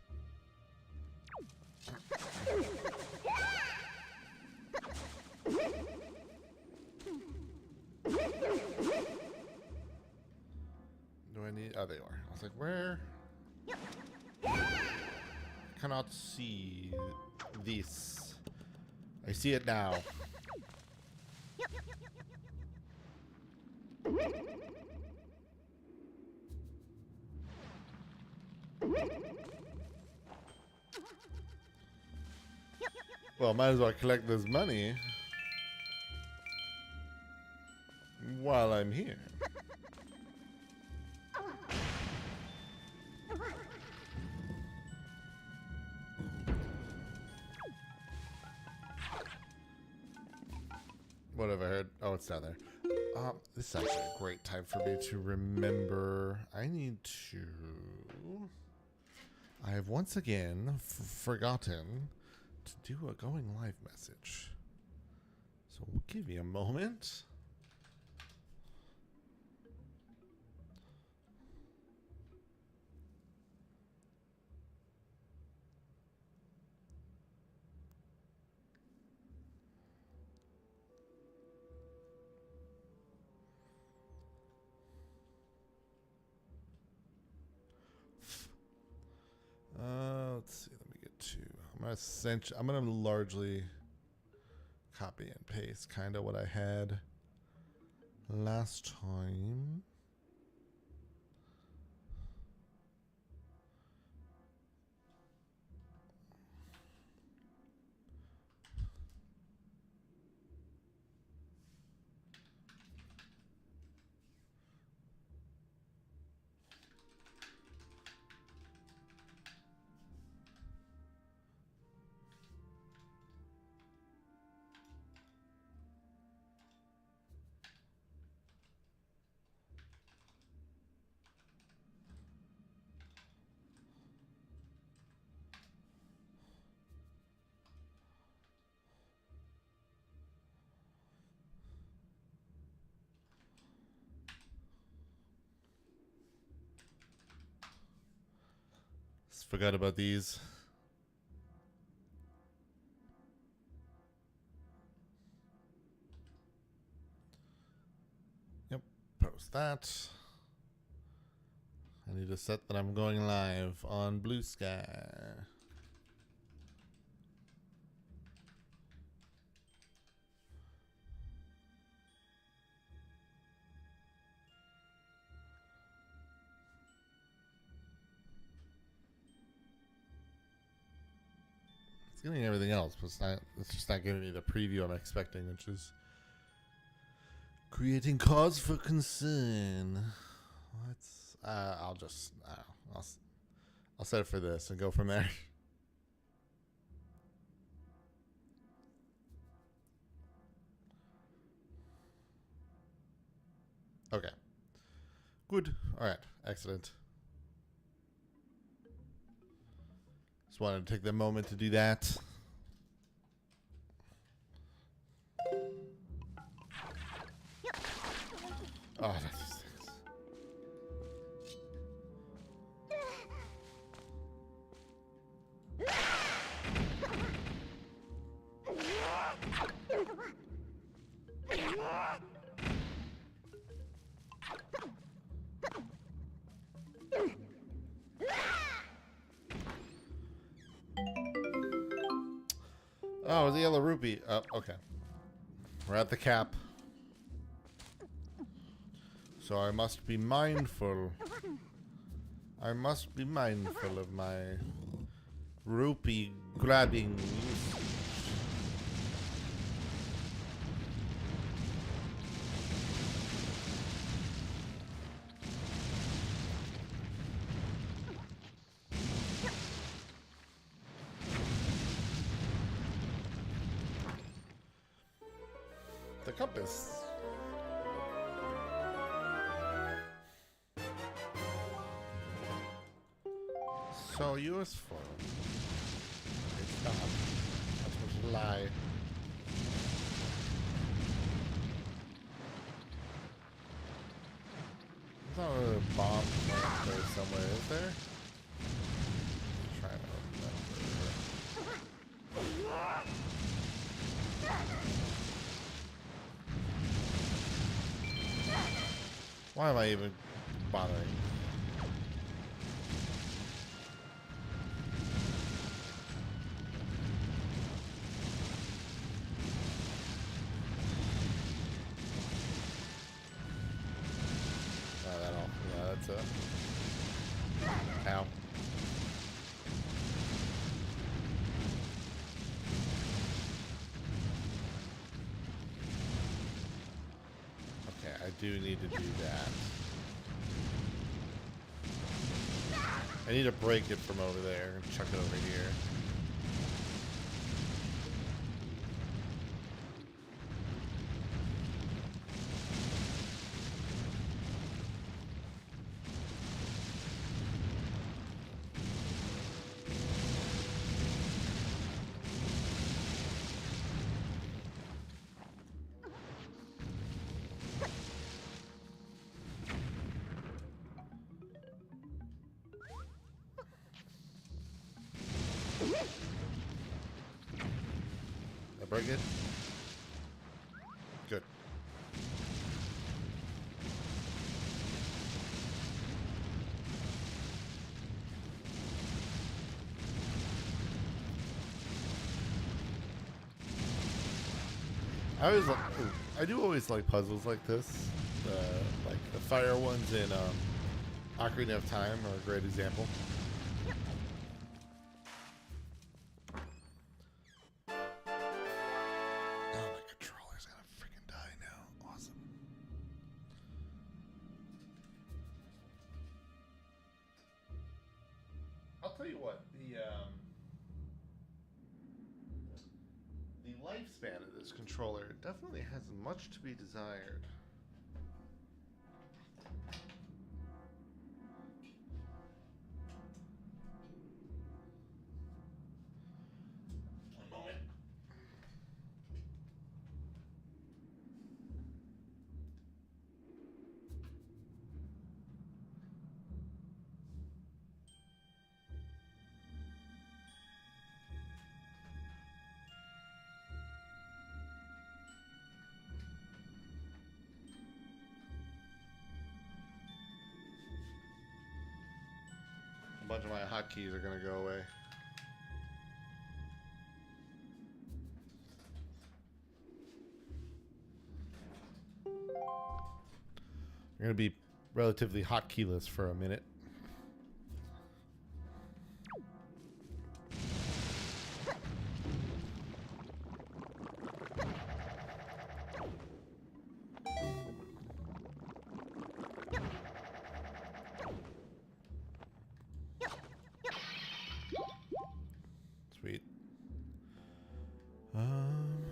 Do I need... Oh, they are. I was like, where? Cannot see this. I see it now. Well, might as well collect this money while I'm here. What have I heard? Oh, it's down there. This is actually a great time for me to remember. I need to... I have once again forgotten to do a going live message. So we'll give you a moment. Let's see. Let me get to. I'm gonna largely copy and paste kind of what I had last time. Forgot about these. Yep, post that. I need to set that I'm going live on Blue Sky. It's getting everything else, but it's just not giving me the preview I'm expecting, which is creating cause for concern. I'll I'll set it for this and go from there. Okay. Good. All right. Excellent. Just wanted to take the moment to do that. Oh, that's just six. Oh, the yellow rupee. Oh, okay. We're at the cap. So I must be mindful. I must be mindful of my rupee grabbing. The compass. So useful. It's not. That was a lie. There's not really a bomb plant there somewhere, is there? Trying to remember. Why am I even bothering? Oh, that all. Yeah, that's a. Ow. Okay, I do need to do that. I need to break it from over there and chuck it over here. Did I break it? Good. I do always like puzzles like this. Like the fire ones in Ocarina of Time are a great example. Oh, my controller's gonna freaking die now. Awesome. I'll tell you what, the lifespan of this controller definitely has much to be desired. One moment. A bunch of my hotkeys are gonna go away. You're gonna be relatively hotkeyless for a minute. Um.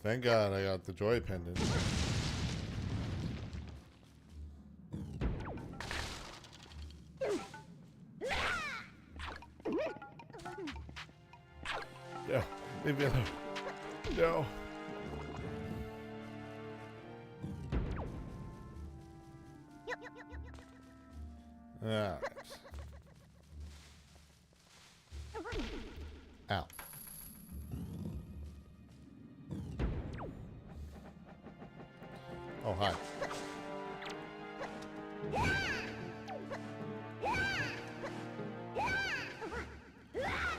Thank God I got the joy pendant. No, leave me alone. No. Alright. Ow. Oh, hi.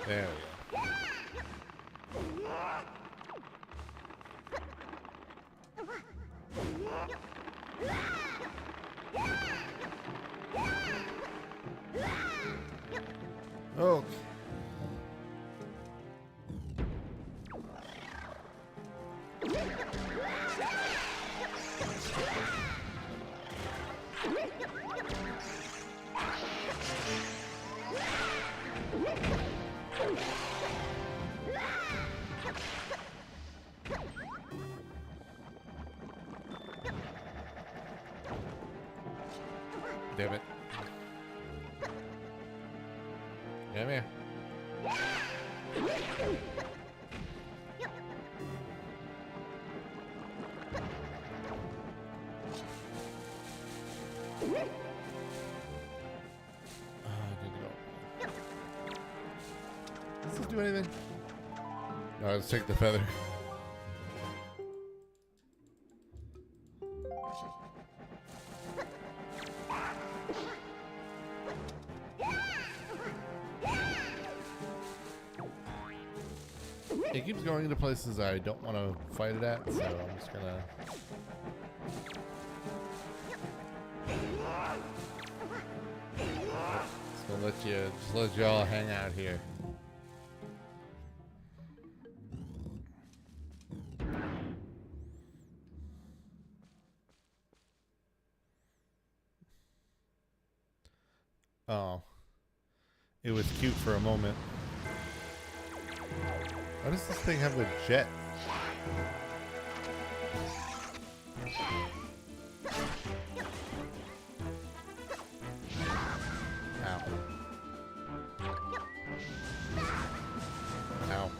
There we go. Okay. Damn it. Come here. Does this do anything? No, let's take the feather. It keeps going into places I don't want to fight it at, so I'm just gonna... Just let you all hang out here. Oh. It was cute for a moment. Why does this thing have a jet? Ow. Ow.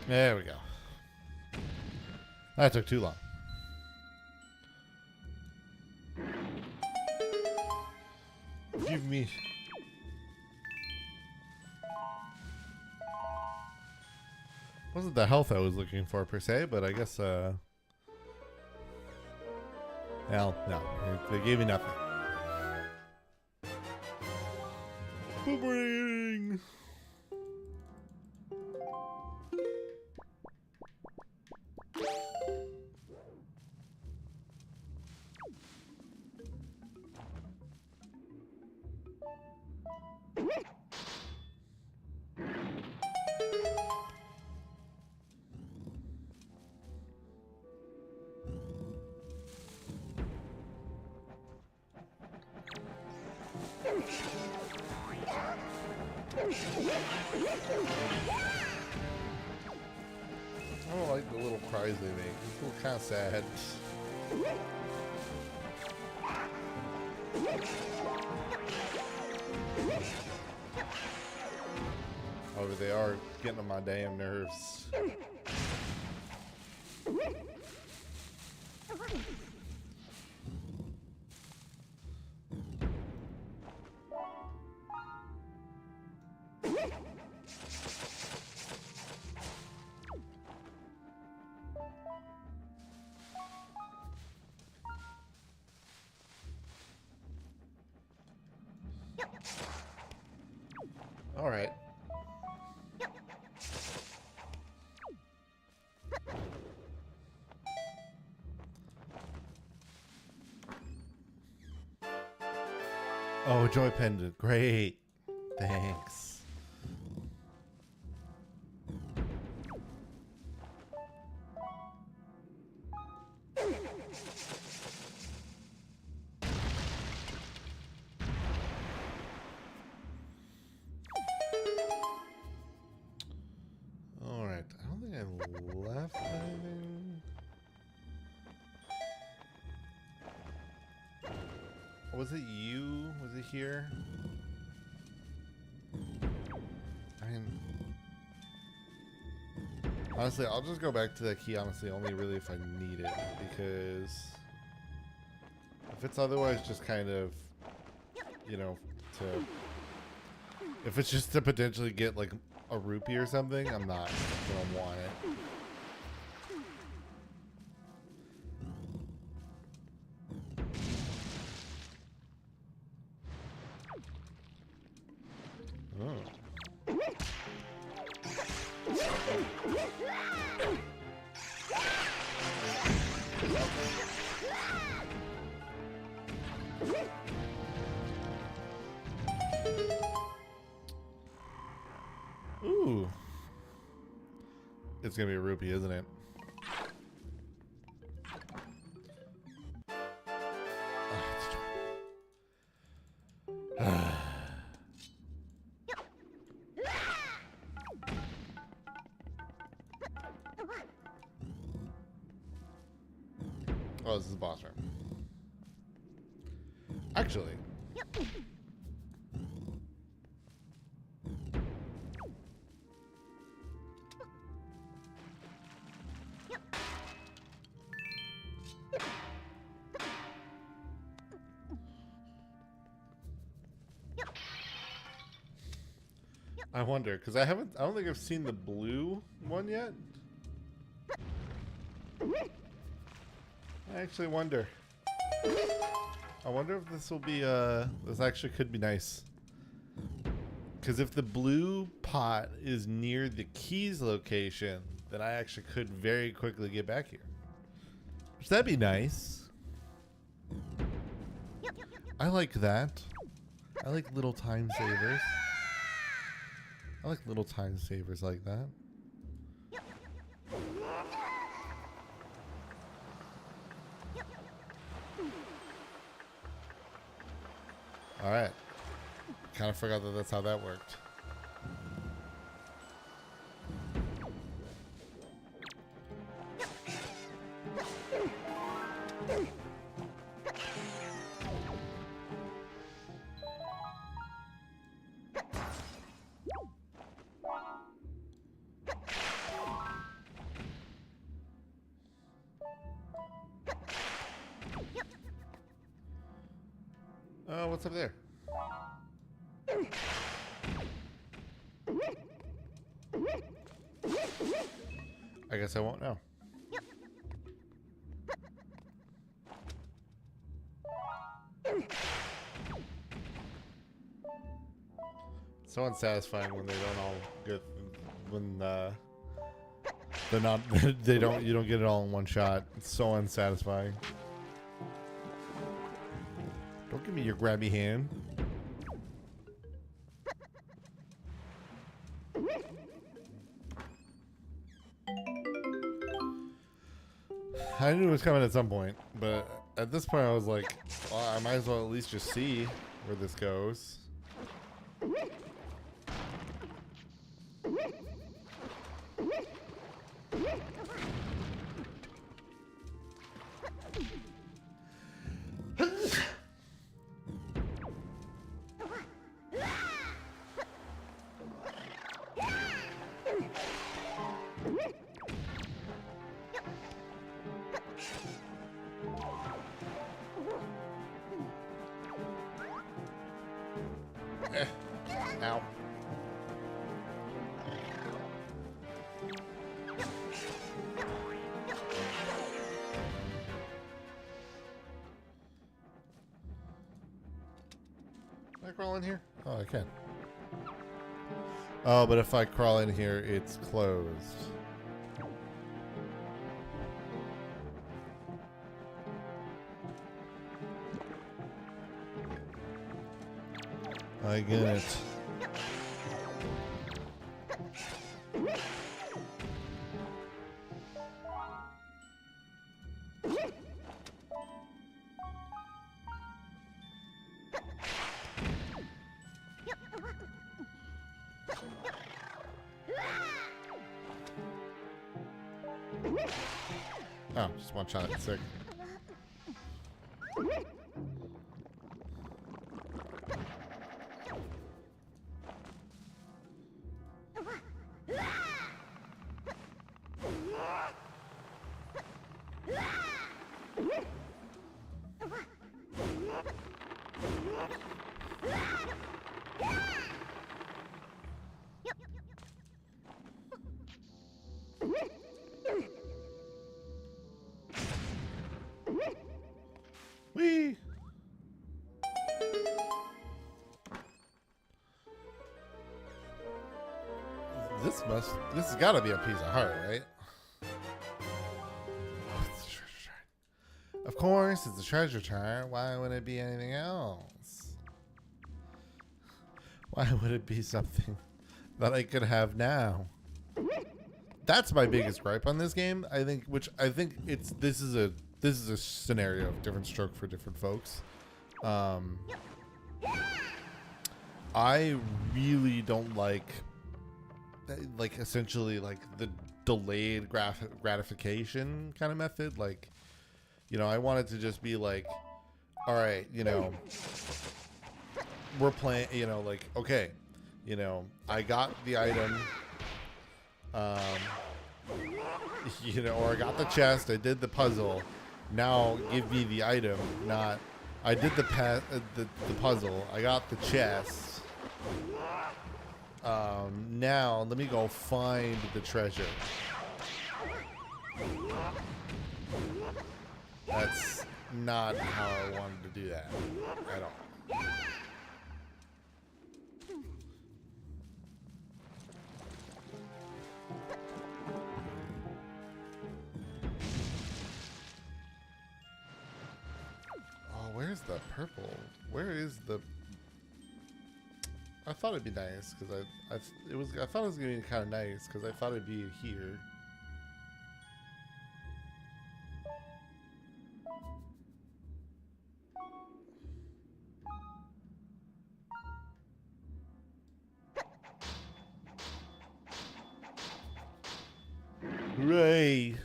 There we go. That took too long. Give me... Wasn't the health I was looking for per se, but I guess, well, no. They gave me nothing. Boomerang! I don't like the little cries they make. It's a little kind of sad. they are getting on my damn nerves. All right. Oh, joy pendant. Great. Thanks. All right. I don't think I left anything. Was it you? Was it here? I mean, honestly, I'll just go back to that key, honestly, only really if I need it, because if it's otherwise just kind of, you know, if it's just to potentially get like a rupee or something, I'm not gonna want it. Ooh. It's gonna be a rupee, isn't it? Oh, this is the boss room. Actually. I wonder, because I don't think I've seen the blue one yet. I actually wonder. I wonder if this will be, this actually could be nice. Because if the blue pot is near the keys location, then I actually could very quickly get back here. Which that'd be nice. I like that. I like little time savers. I like little time savers like that. Alright. Kind of forgot that that's how that worked. Oh, what's up there? I guess I won't know. So unsatisfying when they don't all get when they're not you don't get it all in one shot. It's so unsatisfying. Don't give me your grabby hand. I knew it was coming at some point, but at this point I was like, well, I might as well at least just see where this goes. Ow. Can I crawl in here? Oh, I can. Oh, but if I crawl in here, it's closed. I get it. Oh, just one shot. Sick. Whee! This has got to be a piece of heart, right? Of course, it's a treasure chart. Why would it be anything else? Why would it be something that I could have now? That's my biggest gripe on this game. I think this is a scenario of different stroke for different folks. I really don't like essentially like the delayed gratification kind of method. Like, you know, I want it to just be like, all right, you know, we're playing, you know, like, okay, you know, I got the item, you know, or I got the chest, I did the puzzle, now give me the item, not, I did the puzzle, I got the chest, now let me go find the treasure. That's not how I wanted to do that at all. Oh, where's the purple? Where is the? I thought it'd be nice because I thought it was gonna be kind of nice because I thought it'd be here. Hooray!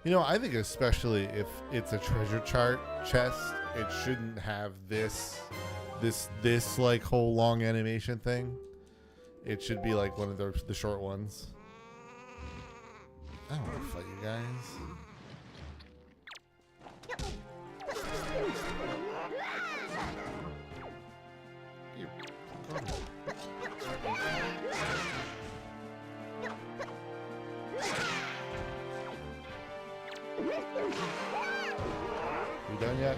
You know, I think especially if it's a treasure chart chest, it shouldn't have this like whole long animation thing. It should be like one of the short ones. I don't want to fight you guys. You done yet?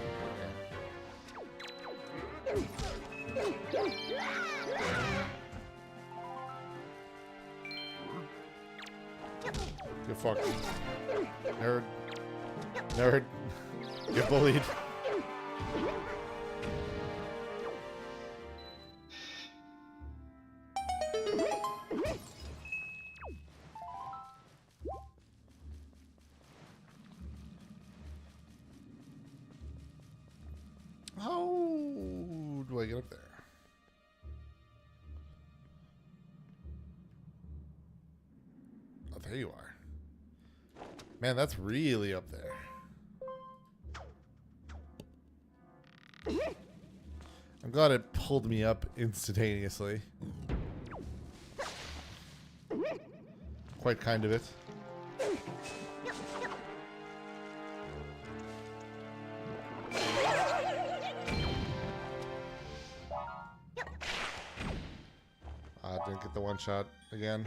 Good fuck. Nerd. Nerd. Get bullied. How do I get up there? Oh, there you are. Man, that's really up there. I'm glad it pulled me up instantaneously. Quite kind of it. didn't get the one shot again.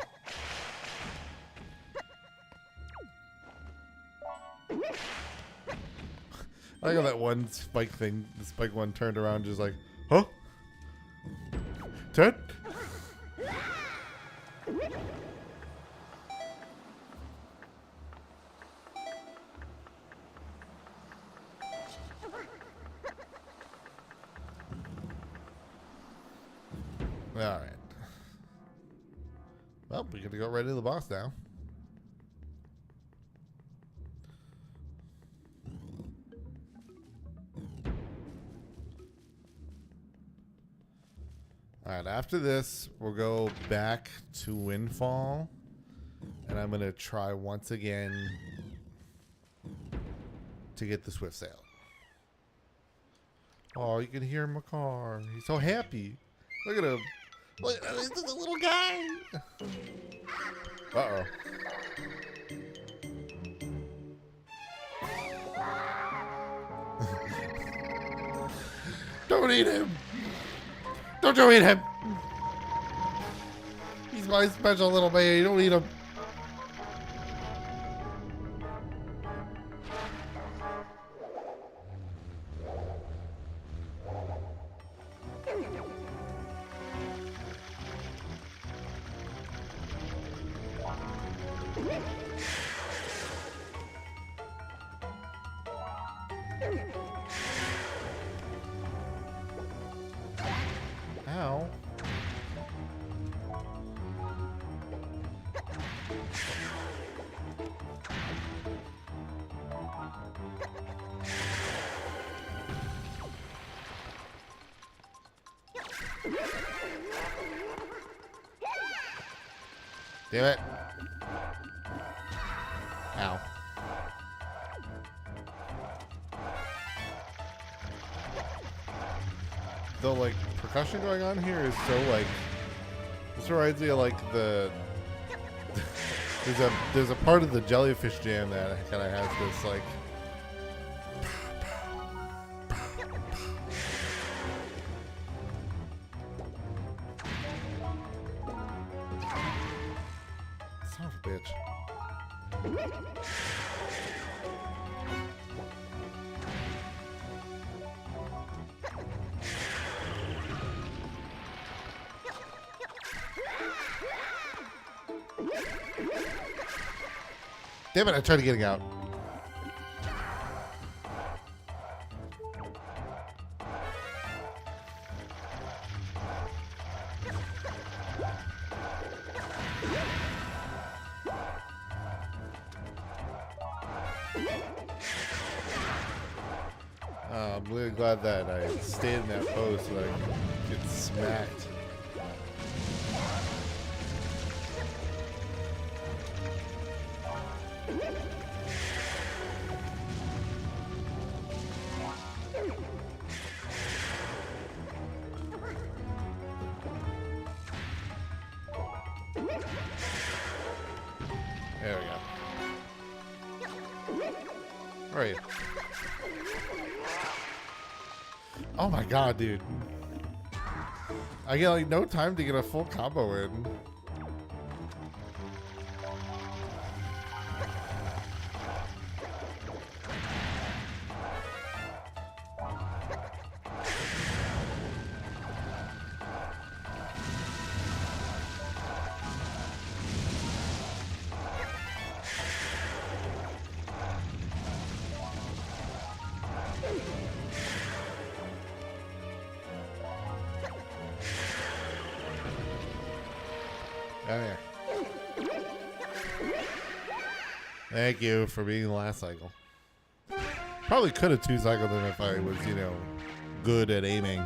I like how that one spike thing, the spike one turned around just like, huh? Ted? Alright. Well, we're gonna go right into the boss now. Alright, after this, we'll go back to Windfall. And I'm gonna try once again to get the Swift Sail. Oh, you can hear Makar. He's so happy. Look at him. Look, this is a little guy. Uh-oh. Don't eat him. Don't you eat him. He's my special little baby. Don't eat him. Ow. Damn it. Ow. The like percussion going on here is so like, this reminds me of like the there's a part of the Jellyfish Jam that kind of has this like son of a bitch. Damn it, I tried to get it out. I'm really glad that I stayed in that pose so that I could get smacked. There we go. Right. Oh my god, dude. I get like no time to get a full combo in. Oh, yeah. Thank you for being the last cycle. Probably could have two-cycled him if I was, you know, good at aiming.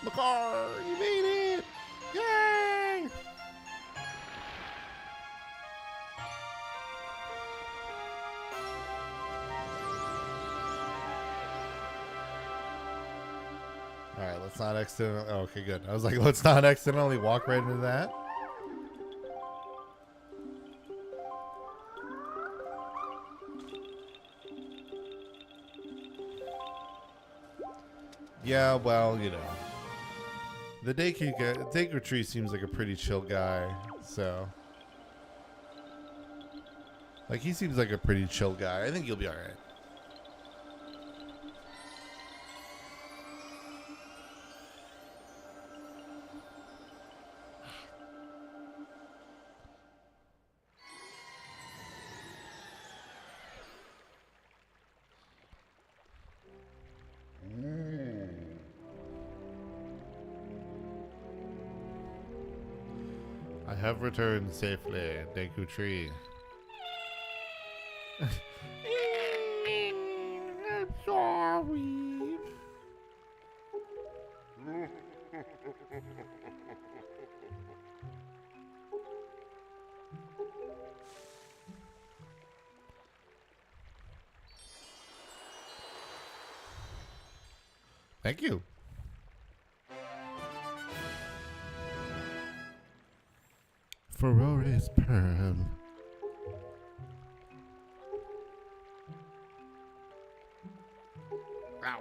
Makar, you made it! Yay! Alright, let's not accidentally... Oh, okay, good. I was like, let's not accidentally walk right into that. Yeah, well, you know. The Deku Tree seems like a pretty chill guy, so. Like, he seems like a pretty chill guy. I think he'll be alright. I have returned safely, Deku Tree. I'm sorry. Thank you. Ferore's Pearl. Ow.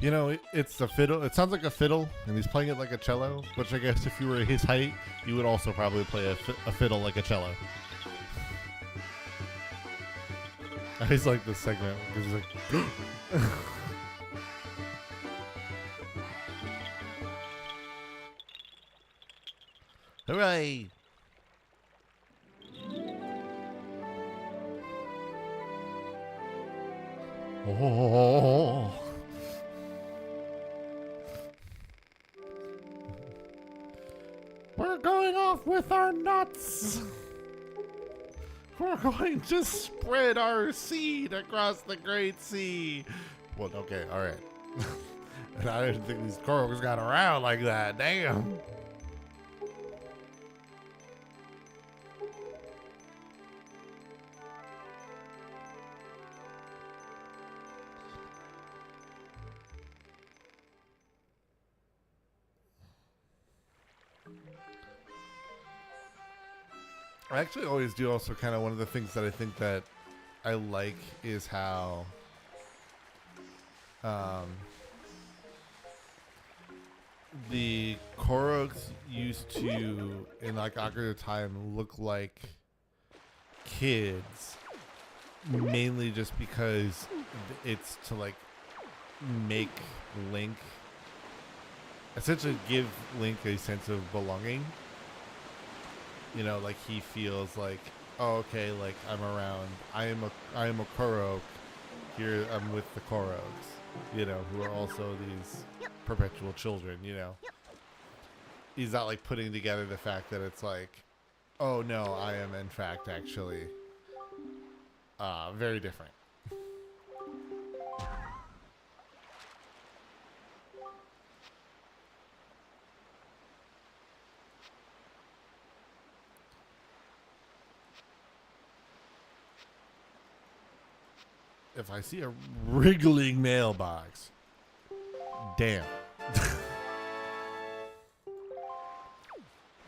You know, it's the fiddle. It sounds like a fiddle, and he's playing it like a cello, which I guess if you were his height, you would also probably play a fiddle like a cello. I always like this segment because he's like... Hooray! Oh. We're going off with our nuts. We're going to spread our seed across the great sea. Well, okay, all right. And I didn't think these corals got around like that. Damn. I actually always do also kind of one of the things that I think that I like is how the Koroks used to, in like Ocarina of Time, look like kids, mainly just because it's to like make Link, essentially give Link a sense of belonging. You know, like he feels like, oh, okay, like I'm around. I am a Korok. Here I'm with the Koroks, you know, who are also these perpetual children, you know. He's not like putting together the fact that it's like, oh no, I am in fact actually very different. If I see a wriggling mailbox, damn.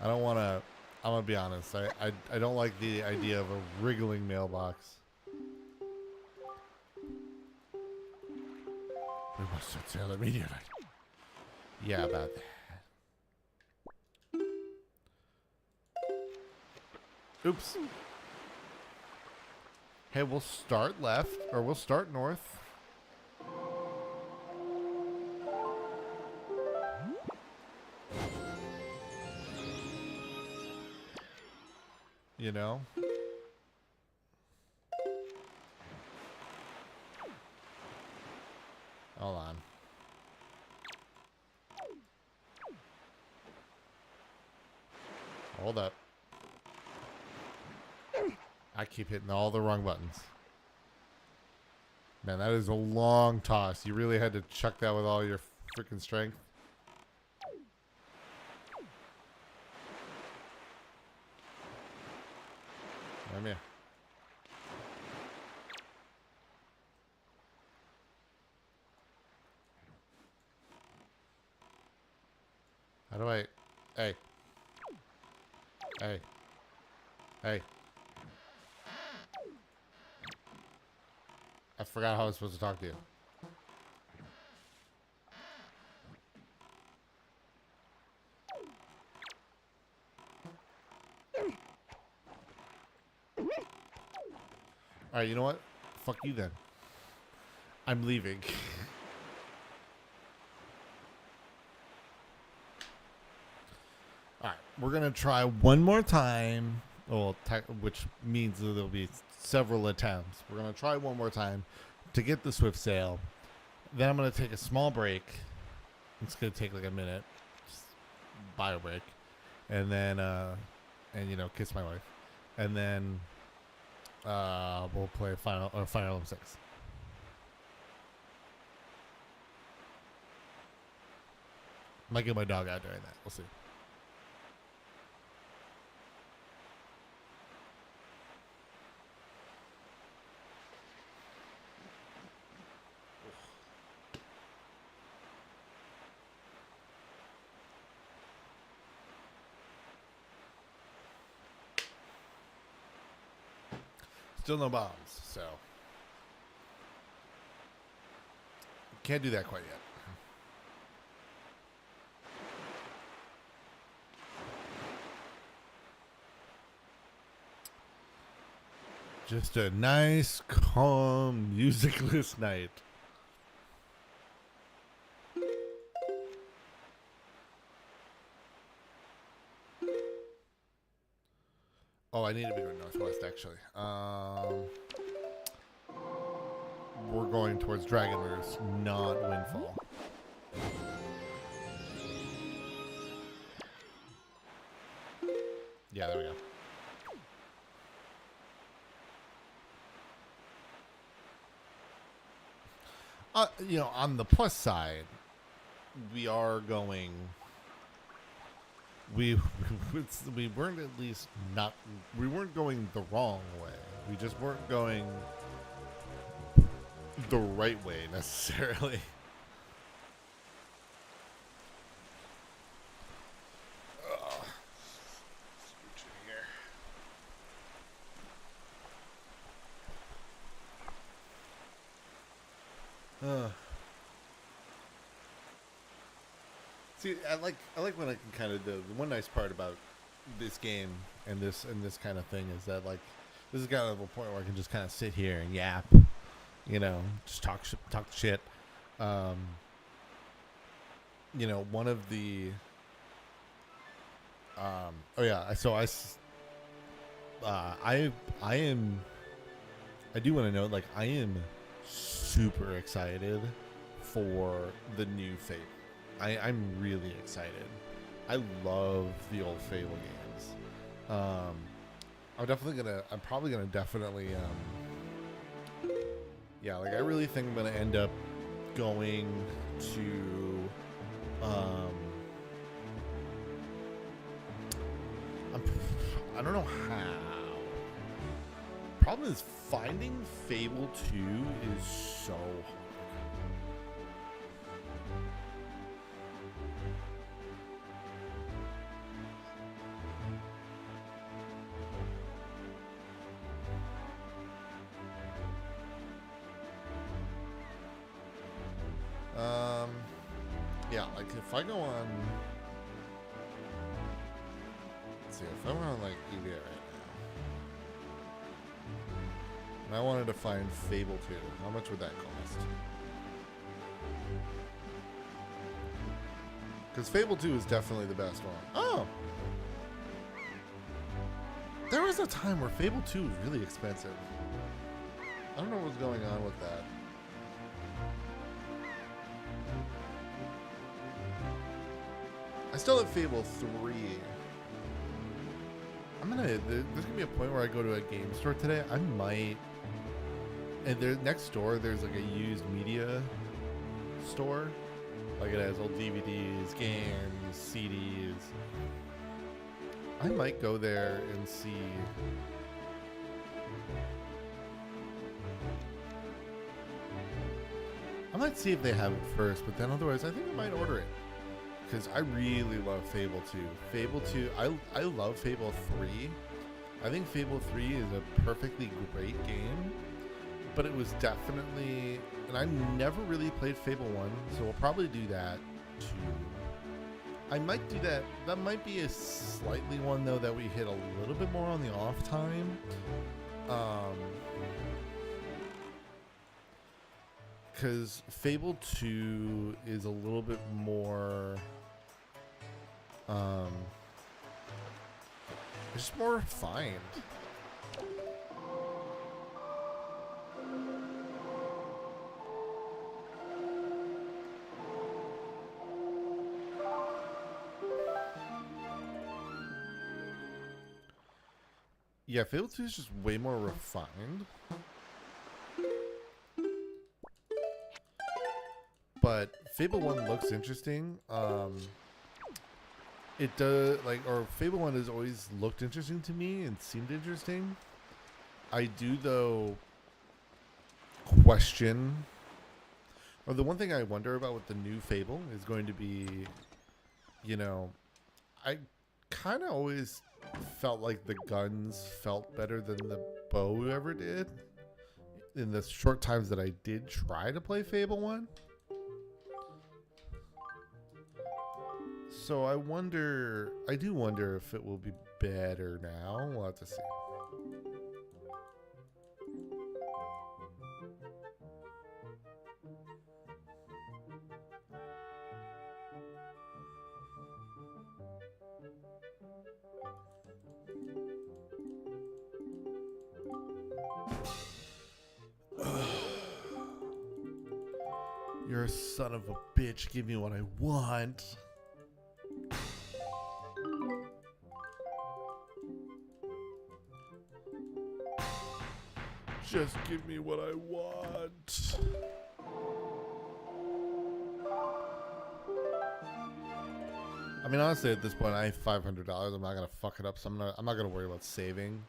I don't want to, I'm going to be honest. I don't like the idea of a wriggling mailbox. We must set sail immediately. Yeah, about that. Oops. Hey, we'll start left, or we'll start north. You know? Hold on. Hold up. I keep hitting all the wrong buttons. Man, that is a long toss. You really had to chuck that with all your freaking strength. Come here. Hey. Hey. Hey. I forgot how I was supposed to talk to you. Alright, you know what? Fuck you then. I'm leaving. Alright, we're gonna try one more time. Well, which means that there'll be several attempts. We're gonna try one more time to get the Swift Sail. Then I'm gonna take a small break. It's gonna take like a minute. Just bio break. And then kiss my wife. And then we'll play Fire Emblem 6. Might get my dog out during that. We'll see. Still no bombs, so can't do that quite yet. Just a nice, calm, musicless night. Oh, I need to be going northwest, actually. We're going towards Dragonverse, not Windfall. Yeah, there we go. On the plus side, we are going. We weren't at least not. We weren't going the wrong way. We just weren't going the right way necessarily. See, I like when I can kind of the one nice part about this game and this kind of thing is that like this is kind of a point where I can just kind of sit here and yap, just talk shit. One of the I do want to note, like, I am super excited for the new Fable. I'm really excited. I love the old Fable games. I'm probably gonna definitely, I really think I'm gonna end up going to, I don't know how. Problem is finding Fable 2 is so hard. If I go on, let's see, if I went on like eBay right now, and I wanted to find Fable 2, how much would that cost? Because Fable 2 is definitely the best one. Oh! There was a time where Fable 2 was really expensive. I don't know what's going on with that. I still have Fable 3. There's gonna be a point where I go to a game store today. I might, and there next door there's like a used media store. Like it has old DVDs, games, CDs. I might go there and see. I might see if they have it first, but then otherwise I think I might order it. because I really love Fable 2. Fable 2, I love Fable 3. I think Fable 3 is a perfectly great game, but it was definitely, and I never really played Fable 1, so we'll probably do that too. I might do that. That might be a slightly one though that we hit a little bit more on the off time. Because Fable 2 is a little bit more, it's just more refined. Yeah, Fable 2 is just way more refined. But Fable 1 looks interesting. It does, like, or Fable 1 has always looked interesting to me and seemed interesting. I do, though, question, or the one thing I wonder about with the new Fable is going to be, you know, I kind of always felt like the guns felt better than the bow ever did in the short times that I did try to play Fable 1. So I do wonder if it will be better now. We'll have to see. You're a son of a bitch. Give me what I want. Just give me what I want. I mean, honestly, at this point, I have $500. I'm not gonna fuck it up, so I'm not gonna worry about saving.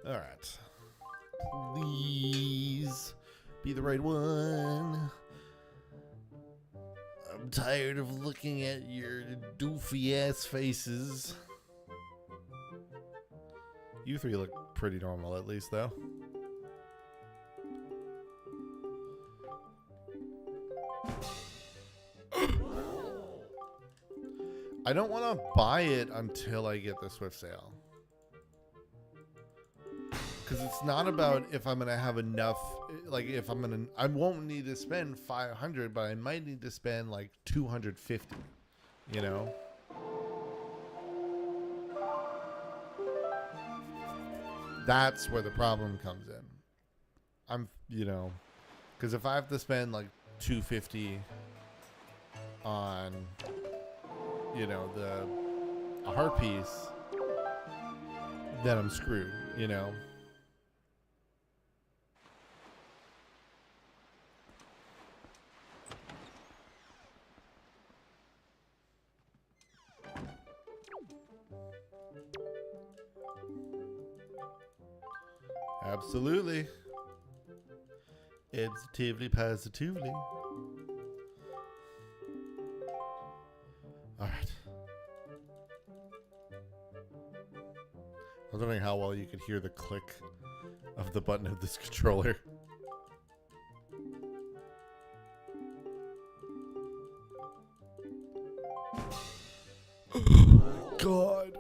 All right. Please be the right one. I'm tired of looking at your doofy ass faces. You three look pretty normal, at least, though. I don't want to buy it until I get the Swift sale. Because it's not about if I'm going to have enough, like if I'm going to, I won't need to spend 500, but I might need to spend like 250, you know? That's where the problem comes in. You know, because if I have to spend like 250 on, you know, a heart piece, then I'm screwed, you know? Absolutely. Positively. All right. I was wondering how well you could hear the click of the button of this controller. God.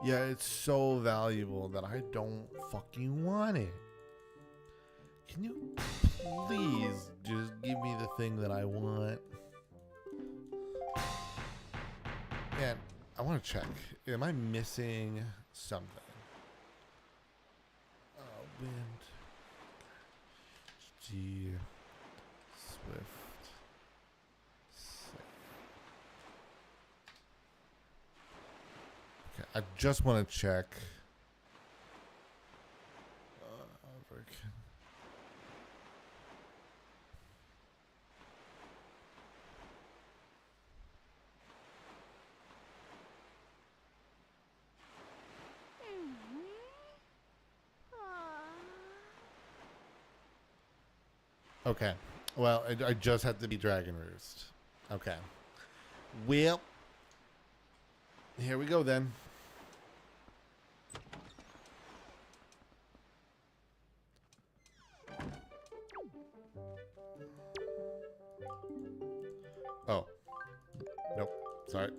Yeah, it's so valuable that I don't fucking want it. Can you please just give me the thing that I want? Man, I want to check. Am I missing something? Wind. G. Swift. Save. Okay, I just want to check. Okay. Well, I just had to be Dragon Roost. Okay. Well, here we go then. Oh. Nope. Sorry.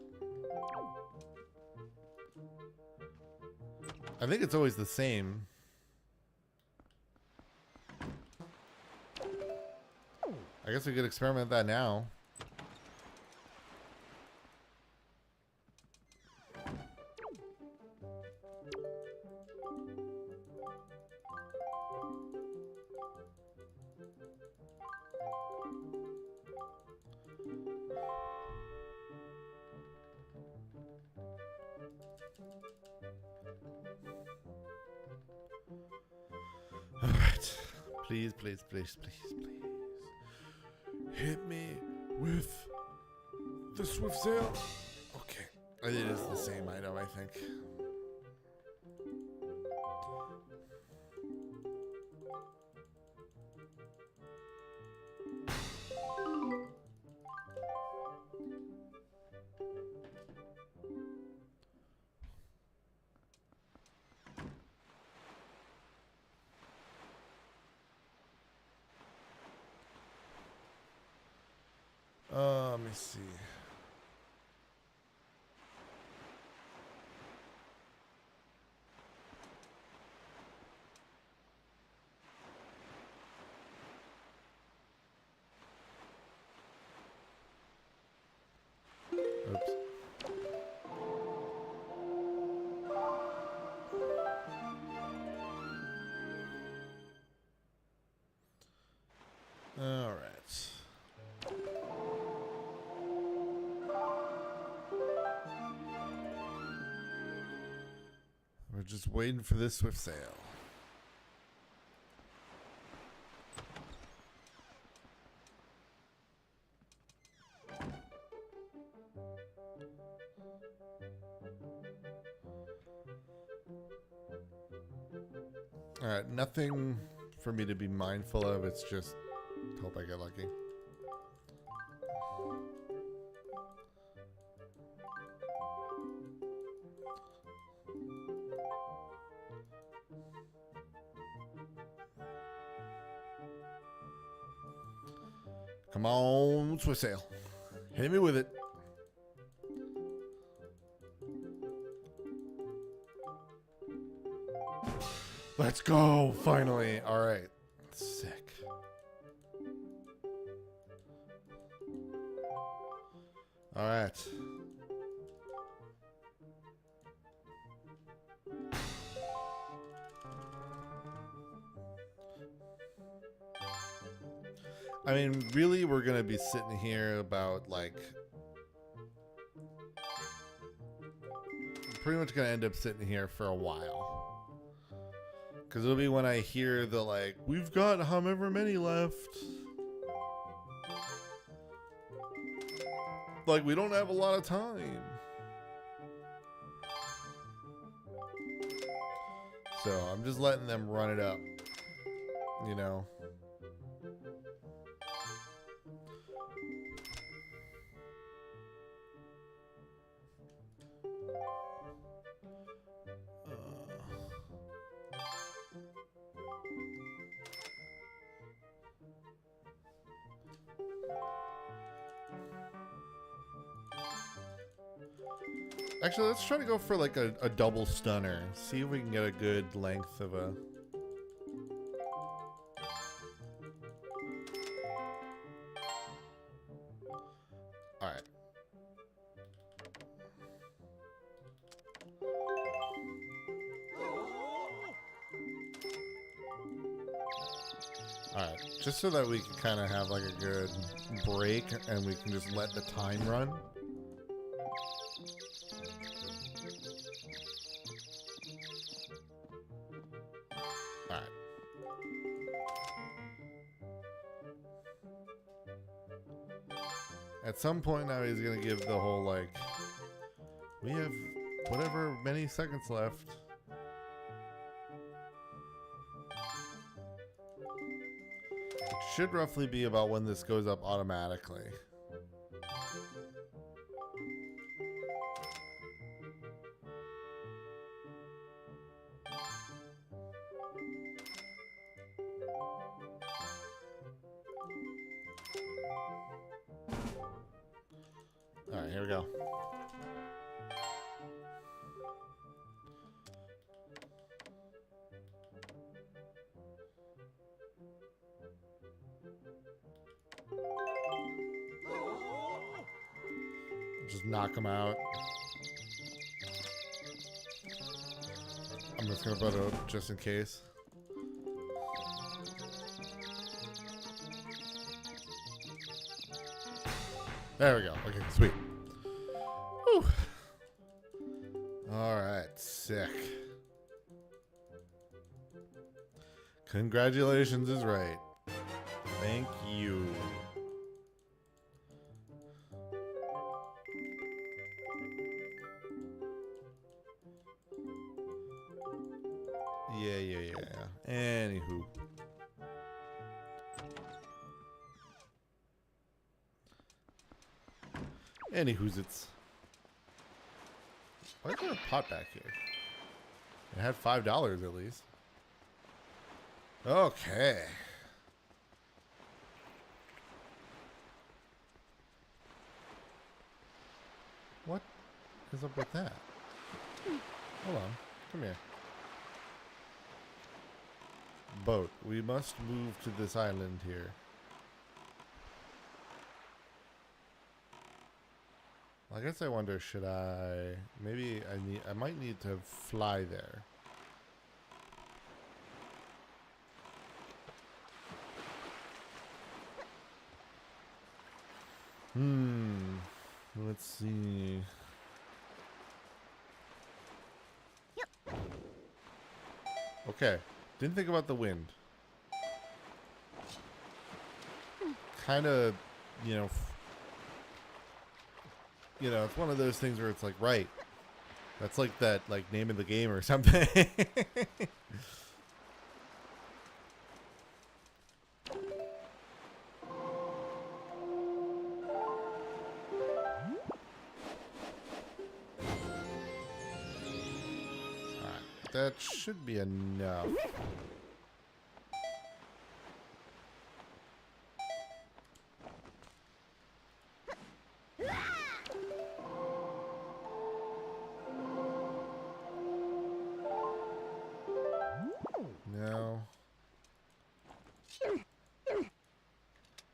I think it's always the same. I guess we could experiment that now. All right. Please, please, please, please, please. Hit me with the swift sail. Okay. It is the same item, I think. Let me see. Oops. All right. We're just waiting for this swift sail. All right, nothing for me to be mindful of. It's just hope I get lucky. Come on, swift sail. Hit me with it. Let's go, finally. All right. Sick. All right. I mean, really, we're going to be sitting here about, like... pretty much going to end up sitting here for a while. Because it'll be when I hear the, like, we've got however many left. Like, we don't have a lot of time. So, I'm just letting them run it up. You know? Actually, let's try to go for like a double stunner. See if we can get a good length of a... Alright. Alright, just so that we can kind of have like a good break and we can just let the time run. At some point now, he's gonna give the whole like, we have whatever many seconds left. It should roughly be about when this goes up automatically. All right, here we go. Just knock him out. I'm just gonna put it up just in case. There we go. Okay, sweet. Whew. All right, sick. Congratulations is right. Thank you. Yeah. Anywho. Anywho's it's. Why is there a pot back here? It had $5 at least. Okay. What is up with that? Hold on. Come here. Boat. We must move to this island here. I guess I wonder, should I... Maybe I might need to fly there. Let's see. Okay. Didn't think about the wind. Kind of, it's one of those things where it's like, right. That's like that, like, name of the game or something. That should be enough. No.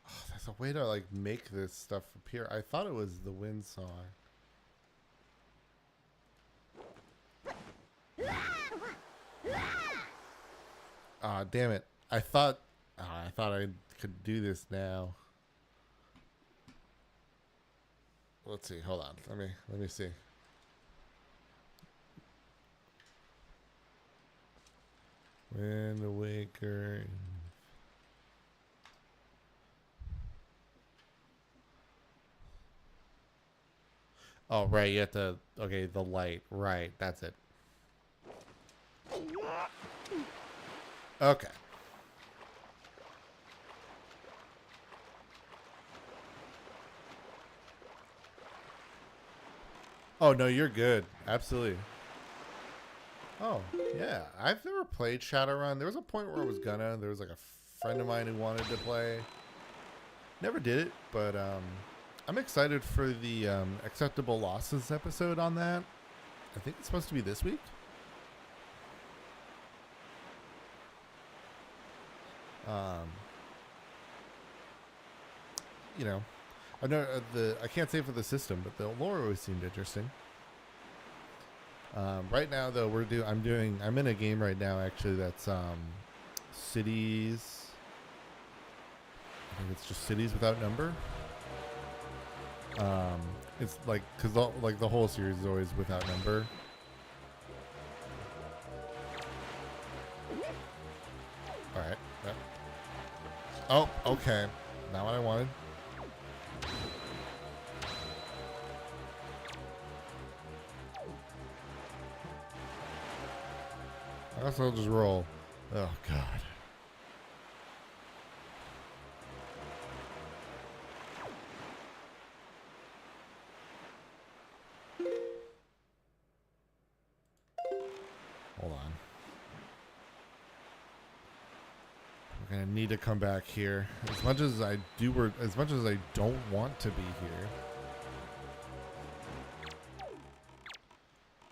Oh, there's a way to like make this stuff appear. I thought it was the windsaw. Ah, damn it. I thought I could do this now. Let's see. Hold on. Let me see. Wind Waker. Oh, right. You have to. Okay, the light. Right. That's it. Okay. Oh, no, you're good. Absolutely. Oh, yeah. I've never played Shadowrun. There was a point where I was gonna. There was like a friend of mine who wanted to play. Never did it, but I'm excited for the acceptable losses episode on that. I think it's supposed to be this week. I know I can't say for the system, but the lore always seemed interesting. Right now, though, I'm in a game right now actually that's cities. I think it's just cities without number. It's like because the whole series is always without number. All right. Yep. Oh, okay. Not what I wanted. I guess I'll just roll. Oh, God. Hold on. We're gonna need to come back here. As much as I do, or as much as I don't want to be here.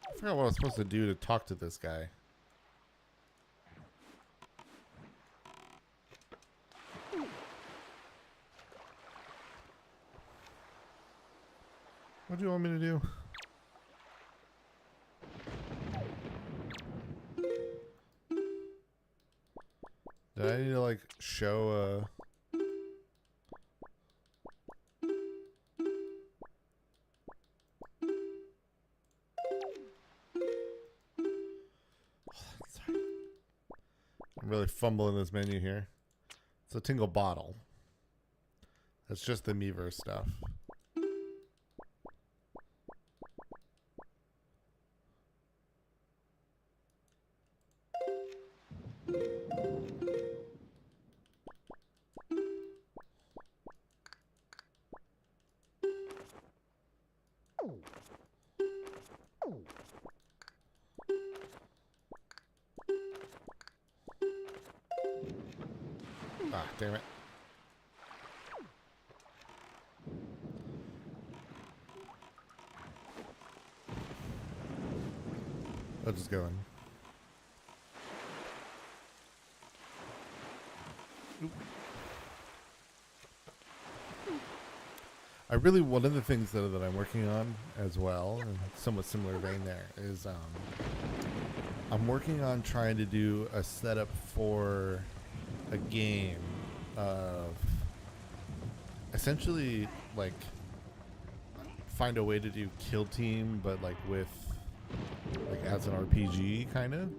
I forgot what I was supposed to do to talk to this guy. What do you want me to do? Did I need to like show sorry. I'm really fumbling this menu here. It's a tingle bottle. That's just the Miiverse stuff. Ah, damn it. I'll just go in. Oop. One of the things that I'm working on as well, and somewhat similar vein there, is I'm working on trying to do a setup for a game of essentially like find a way to do kill team, but like with like as an RPG kind of.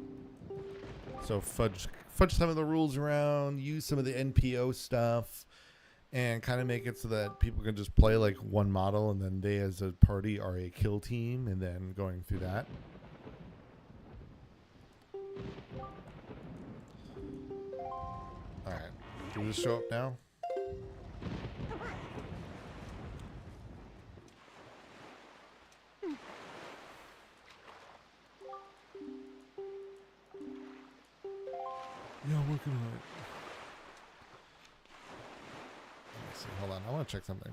So fudge some of the rules around, use some of the NPO stuff, and kind of make it so that people can just play like one model, and then they as a party are a kill team, and then going through that. All right, do this show up now? Yeah, I'm working on it. Let me see. Hold on. I want to check something.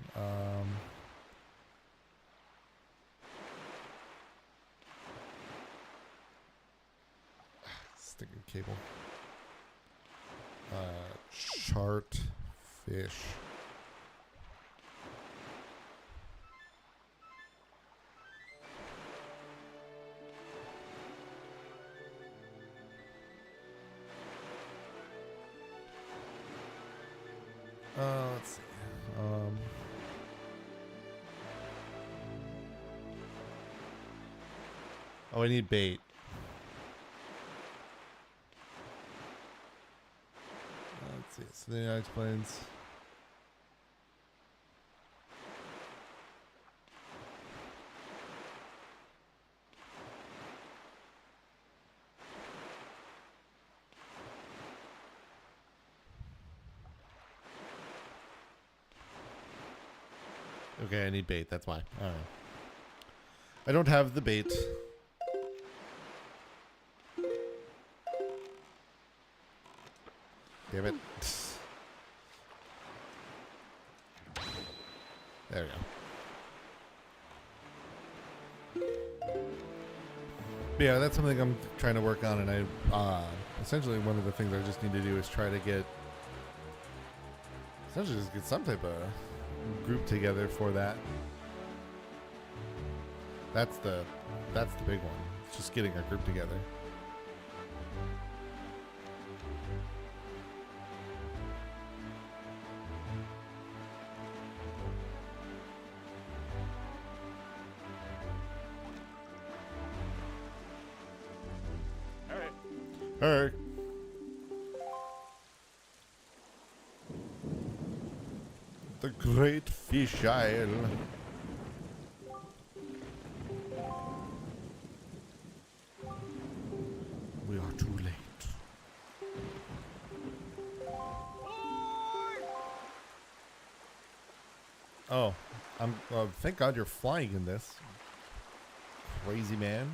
Sticking cable. Chart fish. Let's see. Oh, I need bait. Let's see. So then that explains. Okay, I need bait. That's why. All right. I don't have the bait. Damn it. There we go. But yeah, that's something I'm trying to work on, and I essentially one of the things I just need to do is try to get essentially just get some type of group together for that. That's the big one. It's just getting a group together. Hey. The Great Fish Isle. We are too late. Oh, thank God you're flying in this, crazy man.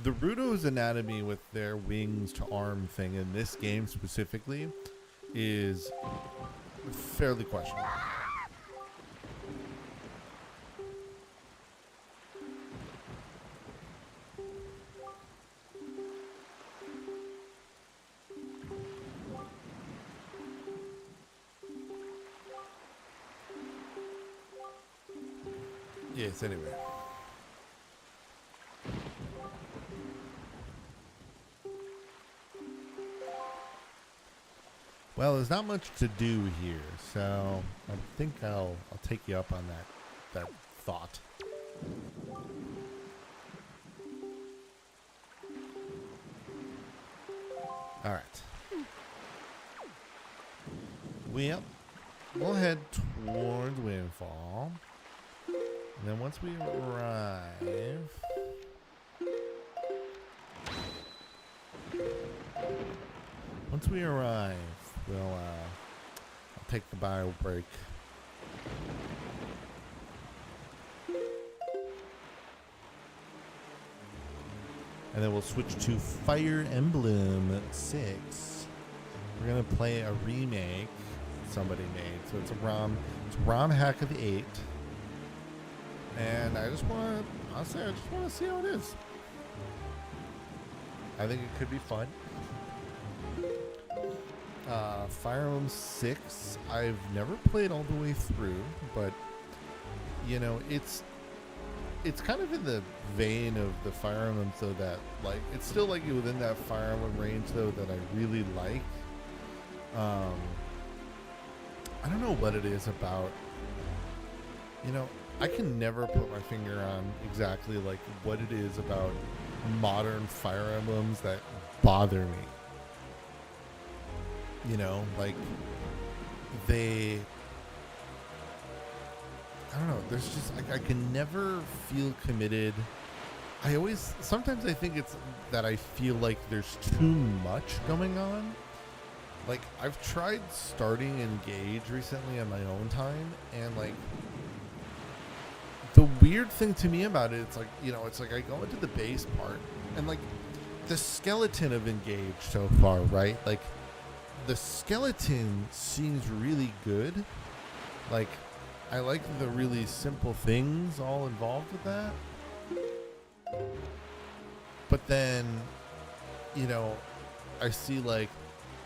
The Rudo's anatomy with their wings to arm thing in this game specifically is fairly questionable. Yes, anyway. Well, there's not much to do here, so I think I'll take you up on that thought. All right. We'll head towards Windfall. And then once we arrive, I'll take the bio break. And then we'll switch to Fire Emblem 6. We're gonna play a remake somebody made. So it's a ROM hack of the 8. And I just want to see how it is. I think it could be fun. Fire Emblem 6, I've never played all the way through, but you know, it's kind of in the vein of the Fire Emblem, so that like it's still like within that Fire Emblem range though that I really like. I don't know what it is about, you know, I can never put my finger on exactly like what it is about modern Fire Emblems that bother me. You know, like I don't know, there's just, I can never feel committed. Sometimes I think it's that I feel like there's too much going on. Like, I've tried starting Engage recently on my own time, and like, the weird thing to me about it, it's like, you know, it's like I go into the base part, and like, the skeleton of Engage so far, right? Like, the skeleton seems really good. Like, I like the really simple things all involved with that. But then, you know, I see like,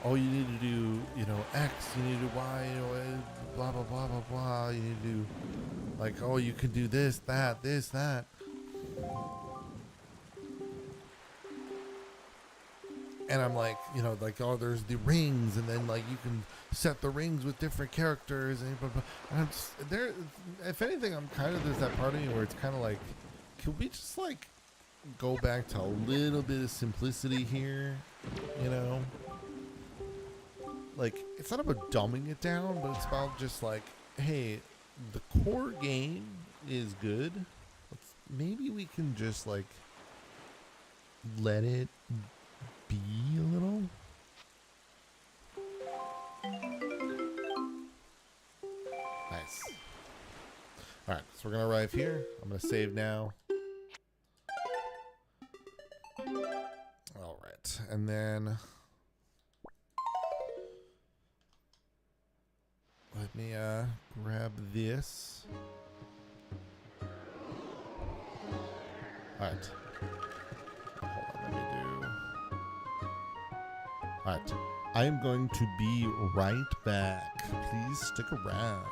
oh, you need to do, you know, X, you need to do Y, you know, blah, blah, blah, blah, blah. You need to do, like, oh, you can do this, that, this, that. And I'm like, you know, like, oh, there's the rings, and then, like, you can set the rings with different characters. And I'm just, there, if anything, I'm kind of, there's that part of me where it's kind of like, can we just, like, go back to a little bit of simplicity here, you know? Like, it's not about dumbing it down, but it's about just like, hey, the core game is good. Maybe we can just like let it be a little. Nice. All right, so we're gonna arrive here. I'm gonna save now. All right, and then let me grab this. All right. Hold on, let me do. All right. I am going to be right back. Please stick around.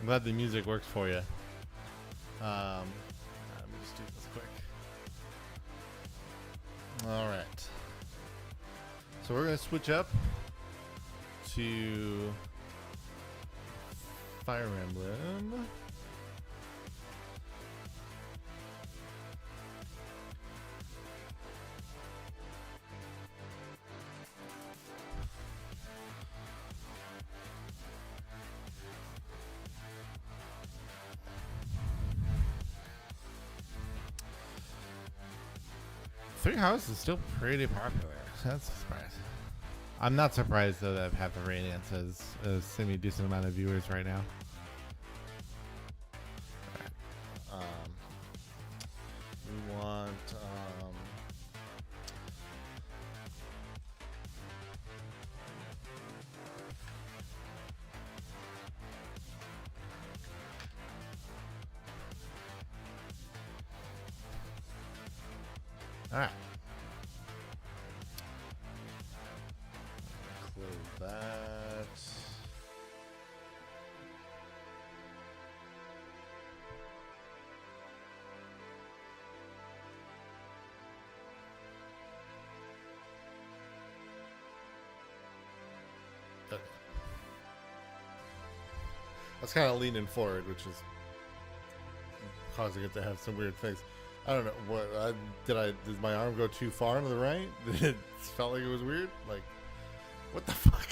I'm glad the music works for you. Let me just do this quick. All right. So we're going to switch up to Fire Emblem. Three Houses is still pretty popular. That's a surprise. I'm not surprised though that Path of Radiance has a semi-decent amount of viewers right now. Alright. We want all right. Close that. Okay. I was kind of leaning forward, which is causing it to have some weird things. I don't know what did my arm go too far to the right? It felt like it was weird. Like, what the fuck?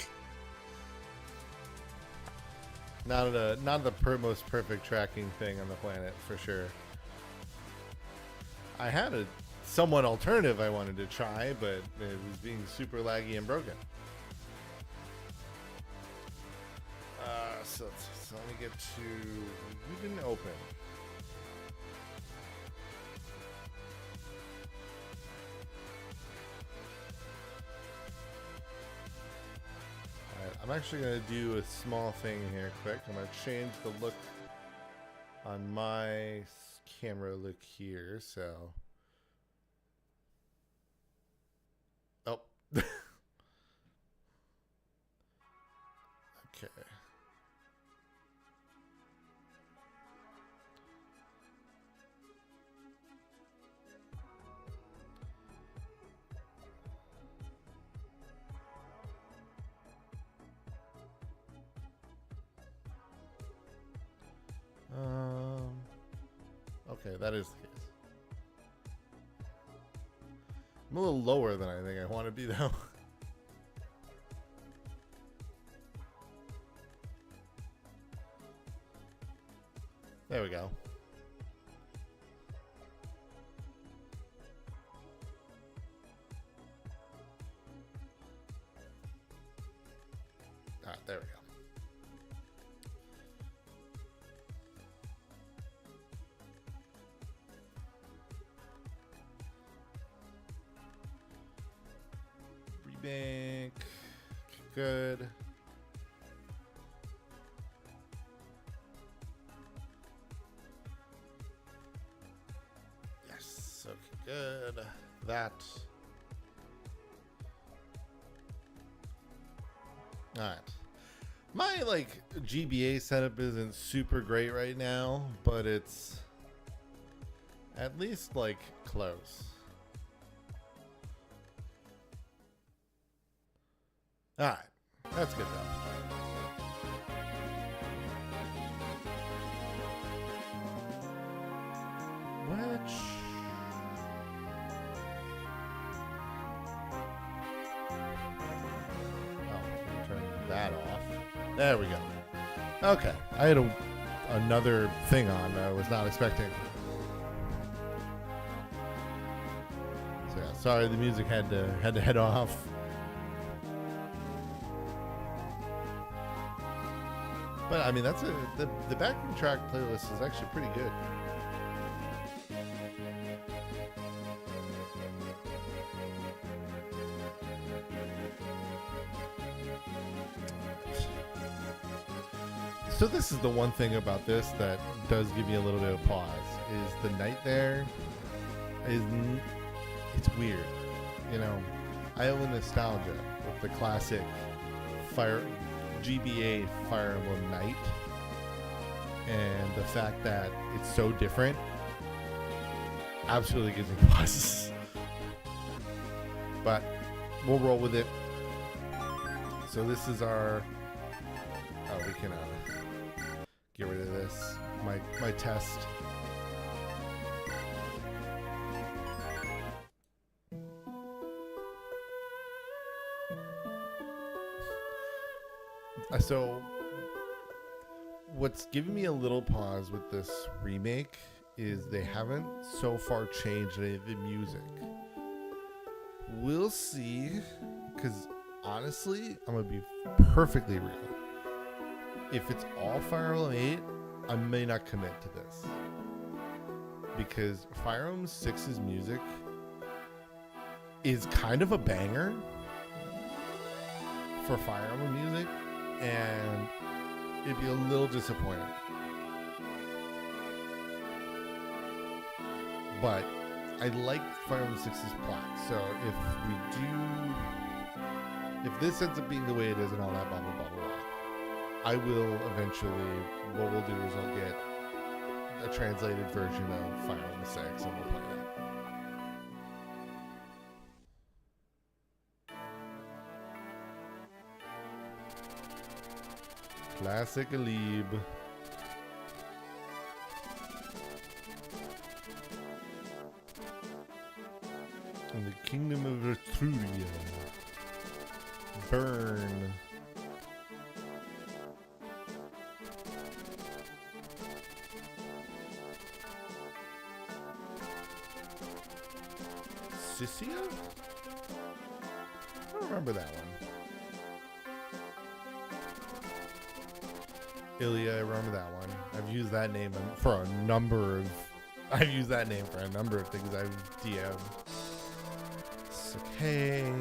Not the most perfect tracking thing on the planet for sure. I had a somewhat alternative I wanted to try, but it was being super laggy and broken. So let me get to. We didn't open. I'm actually going to do a small thing here quick. I'm going to change the look on my camera look here. So, oh, okay. Okay, that is the case. I'm a little lower than I think I want to be, though. There we go. Ah, there we go. Bank. Good. Yes. Okay, good. That. All right. My GBA setup isn't super great right now, but it's at least close. All right, that's good though. Which turn that off. There we go. Okay, I had another thing on that I was not expecting. So yeah, sorry, the music had to head off. But I mean, the backing track playlist is actually pretty good. So this is the one thing about this that does give me a little bit of pause, is the night there it's weird. You know, I have a nostalgia with the classic GBA Fire Emblem Night. and the fact that it's so different absolutely gives me pause. But we'll roll with it. So this is our. Oh, we can get rid of this. My test. So what's giving me a little pause with this remake is they haven't so far changed any of the music. We'll see, because honestly, I'm gonna be perfectly real. If it's all Fire Emblem 8, I may not commit to this, because Fire Emblem 6's music is kind of a banger for Fire Emblem music, and it'd be a little disappointing. But I like Fire Emblem 6's plot, so if this ends up being the way it is and all that blah blah blah blah, I will eventually, what we'll do is I'll get a translated version of Fire Emblem 6 and we'll play that. Classic Alib. In the Kingdom of Etruria. Burn. Sissia? I don't remember that one. Ilya, I remember that one. I've used that name for a number of things I've DM'd. It's okay.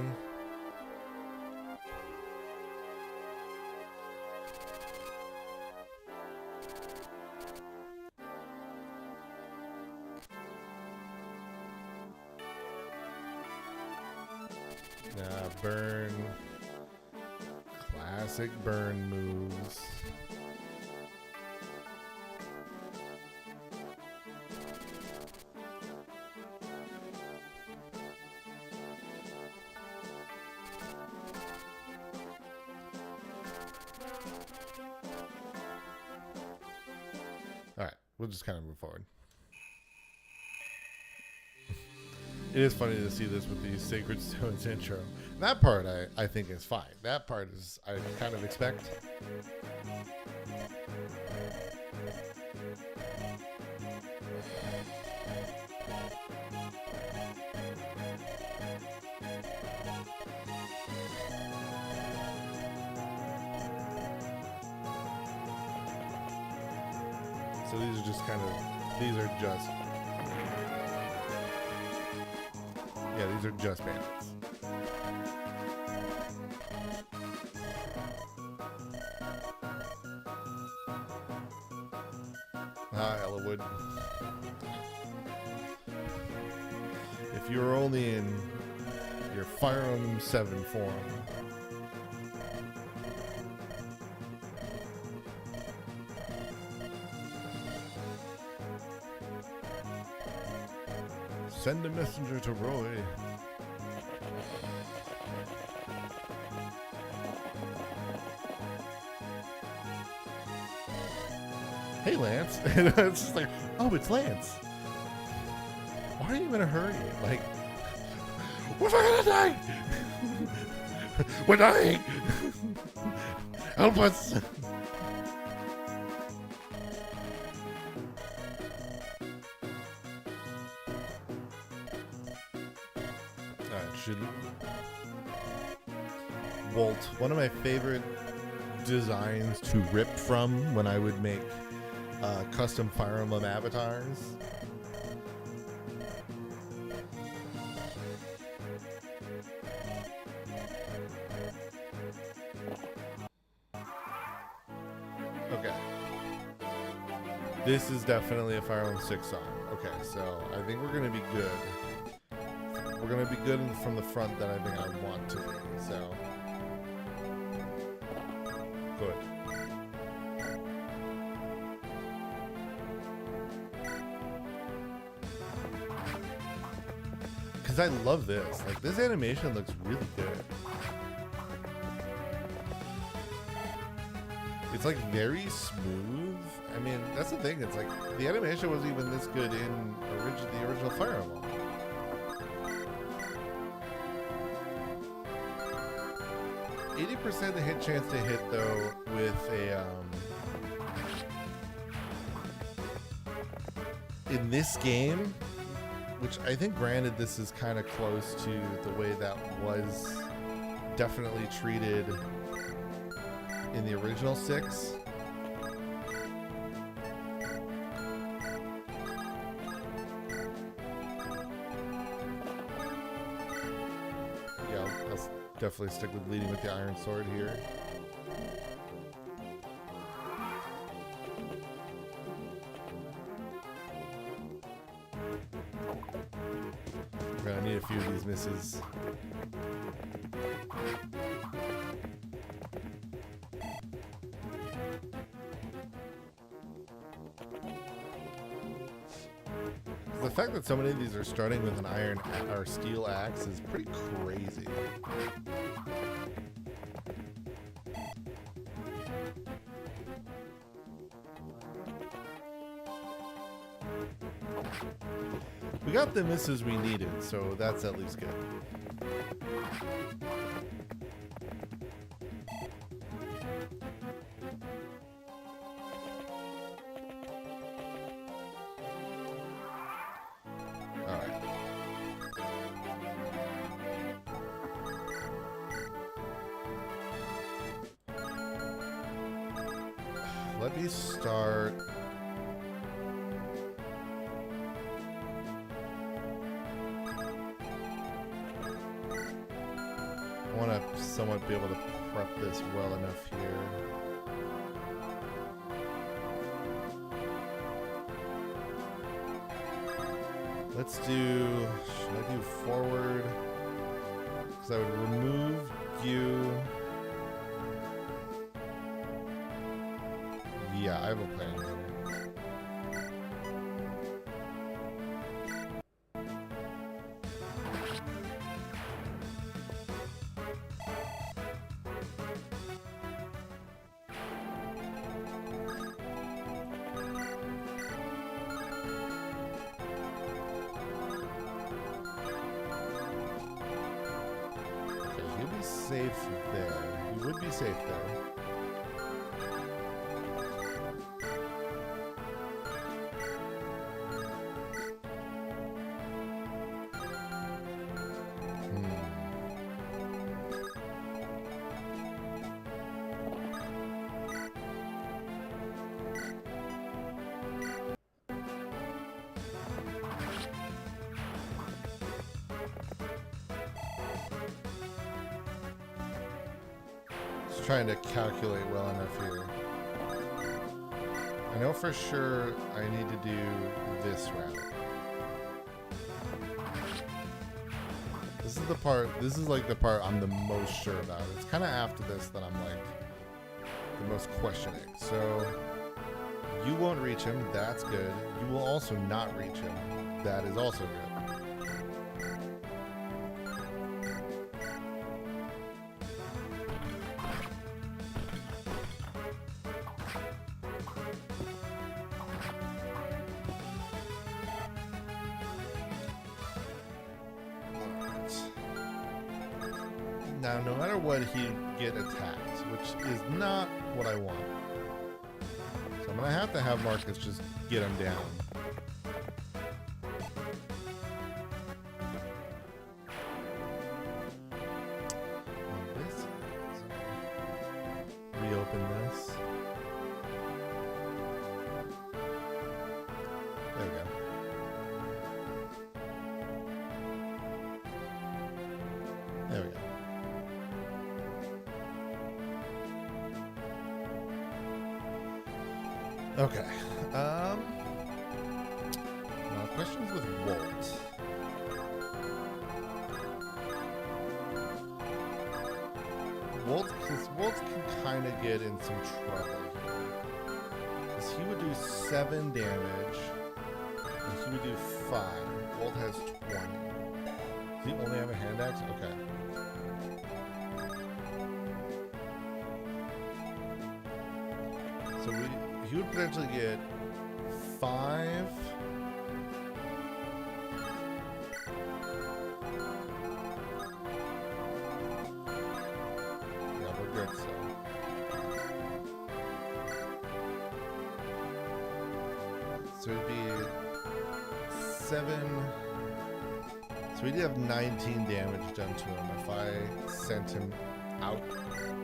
Burn. Classic burn moves. All right, we'll just kind of move forward. It is funny to see this with the Sacred Stones intro. That part I think is fine. That part is I kind of expect. So these are just yeah, these are just bandits. Hi, Ellawood. If you were only in your Fire Emblem 7 form, send a messenger to Roy. Hey, Lance. It's just like, oh, it's Lance. Why are you in a hurry? Like, we're gonna die. We're dying. Help us. Walt, one of my favorite designs to rip from when I would make custom Fire Emblem avatars. Okay. This is definitely a Fire Emblem 6 song. Okay, so I think we're going to be good. We're going to be good from the front that I think I want to be, so. Good. because I love this. Like, this animation looks really good. It's like very smooth. I mean, that's the thing. It's like the animation wasn't even this good in the original Fire Emblem. %, the hit chance to hit though with a in this game, which I think, granted, this is kind of close to the way that was definitely treated in the original 6. Yeah, I'll definitely stick with leading with the Iron Sword here. We're gonna need a few of these misses. The fact that so many of these are starting with an iron or steel axe is pretty crazy. We got the misses we needed, so that's at least good. Alright. Let me start. I want to somewhat be able to prep this well enough here. Let's do, should I do forward? Because I would remove you. Yeah, I have a plan here. Safe there. You would be safe there. Trying to calculate well enough here. I know for sure I need to do this route. This is the part, this is like the part I'm the most sure about. It's kind of after this that I'm like the most questioning. So you won't reach him, that's good. You will also not reach him, that is also good. Now, no matter what, he'd get attacked, which is not what I want. So I'm going to have Marcus just get him down. This is, reopen this. There we go. There we go. Okay. Now questions with Walt. Walt can kind of get in some trouble here. Because he would do 7 damage, and he would do 5. Walt has 20. Does he only have a hand axe? Okay. So he would potentially get 5. Yeah, we're good, so. So it'd be 7. So we did have 19 damage done to him. If I sent him out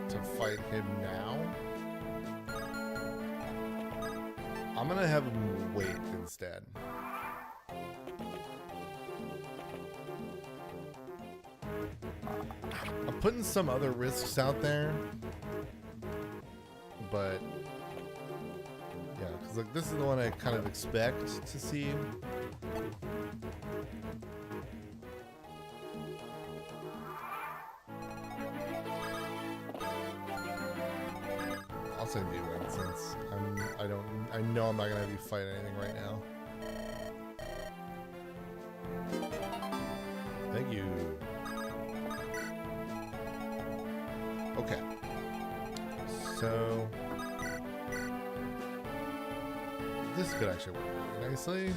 to fight him now, I'm gonna have him wait instead. I'm putting some other risks out there, but yeah, because like this is the one I kind of expect to see. I'll send you in since I know I'm not gonna have you fight anything right now. Thank you. Okay. So this could actually work really nicely.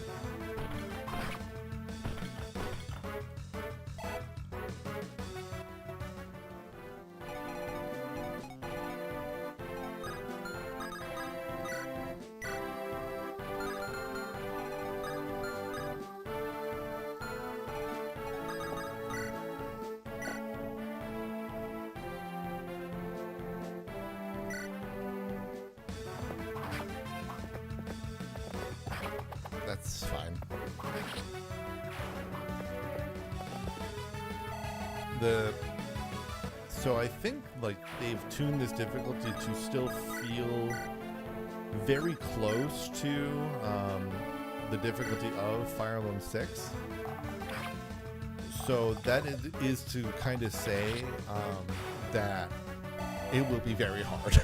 That's fine. So I think like they've tuned this difficulty to still feel very close to the difficulty of Fire Emblem 6. So that is to kind of say that it will be very hard.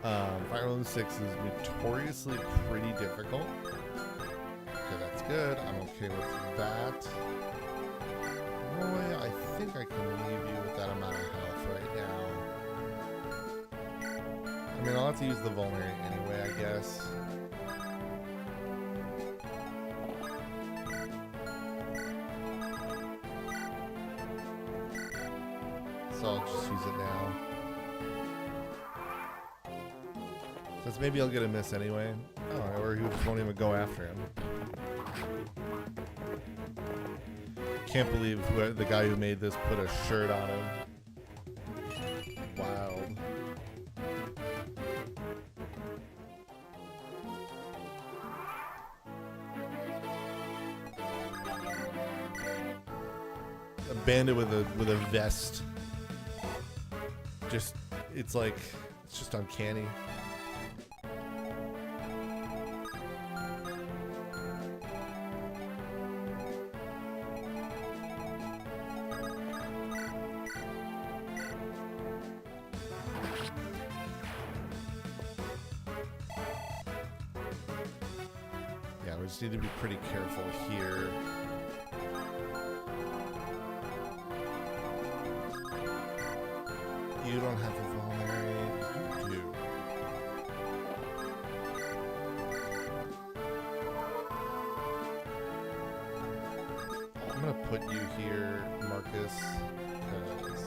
Fire Emblem 6 is notoriously pretty difficult. Okay, that's good. I'm okay with that. Roy, I think I can leave you with that amount of health right now. I mean, I'll have to use the vulnerary anyway, I guess. So I'll just use it now. Since maybe I'll get a miss anyway. Oh, or he just won't even go after him. Can't believe the guy who made this put a shirt on him. Wild. A bandit with a vest. Just it's just uncanny. Yeah, we just need to be pretty careful here. You don't have a vulnerary. You do. I'm gonna put you here, Marcus, because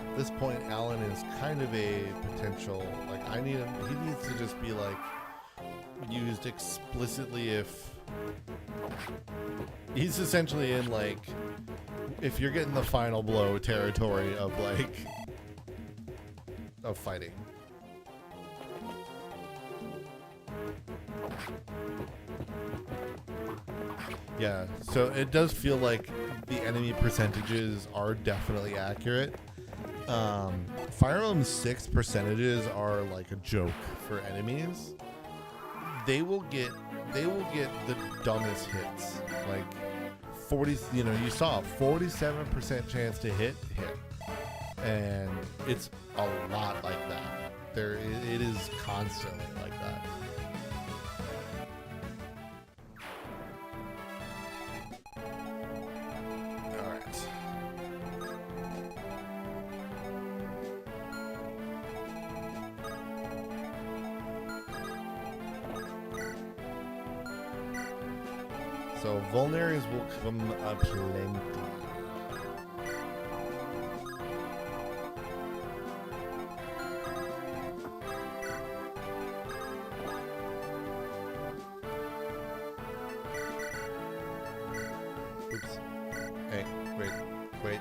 at this point, Alan is kind of a potential. Like, I need him. He needs to just be like used explicitly if he's essentially in like if you're getting the final blow territory of like of fighting. Yeah, so it does feel like the enemy percentages are definitely accurate. Fire Emblem 6 percentages are like a joke for enemies. They will get the dumbest hits. Like 40, you saw a 47% chance to hit. And it's a lot like that. It is constantly like that. So vulneraries will come aplenty. Oops. Hey, wait.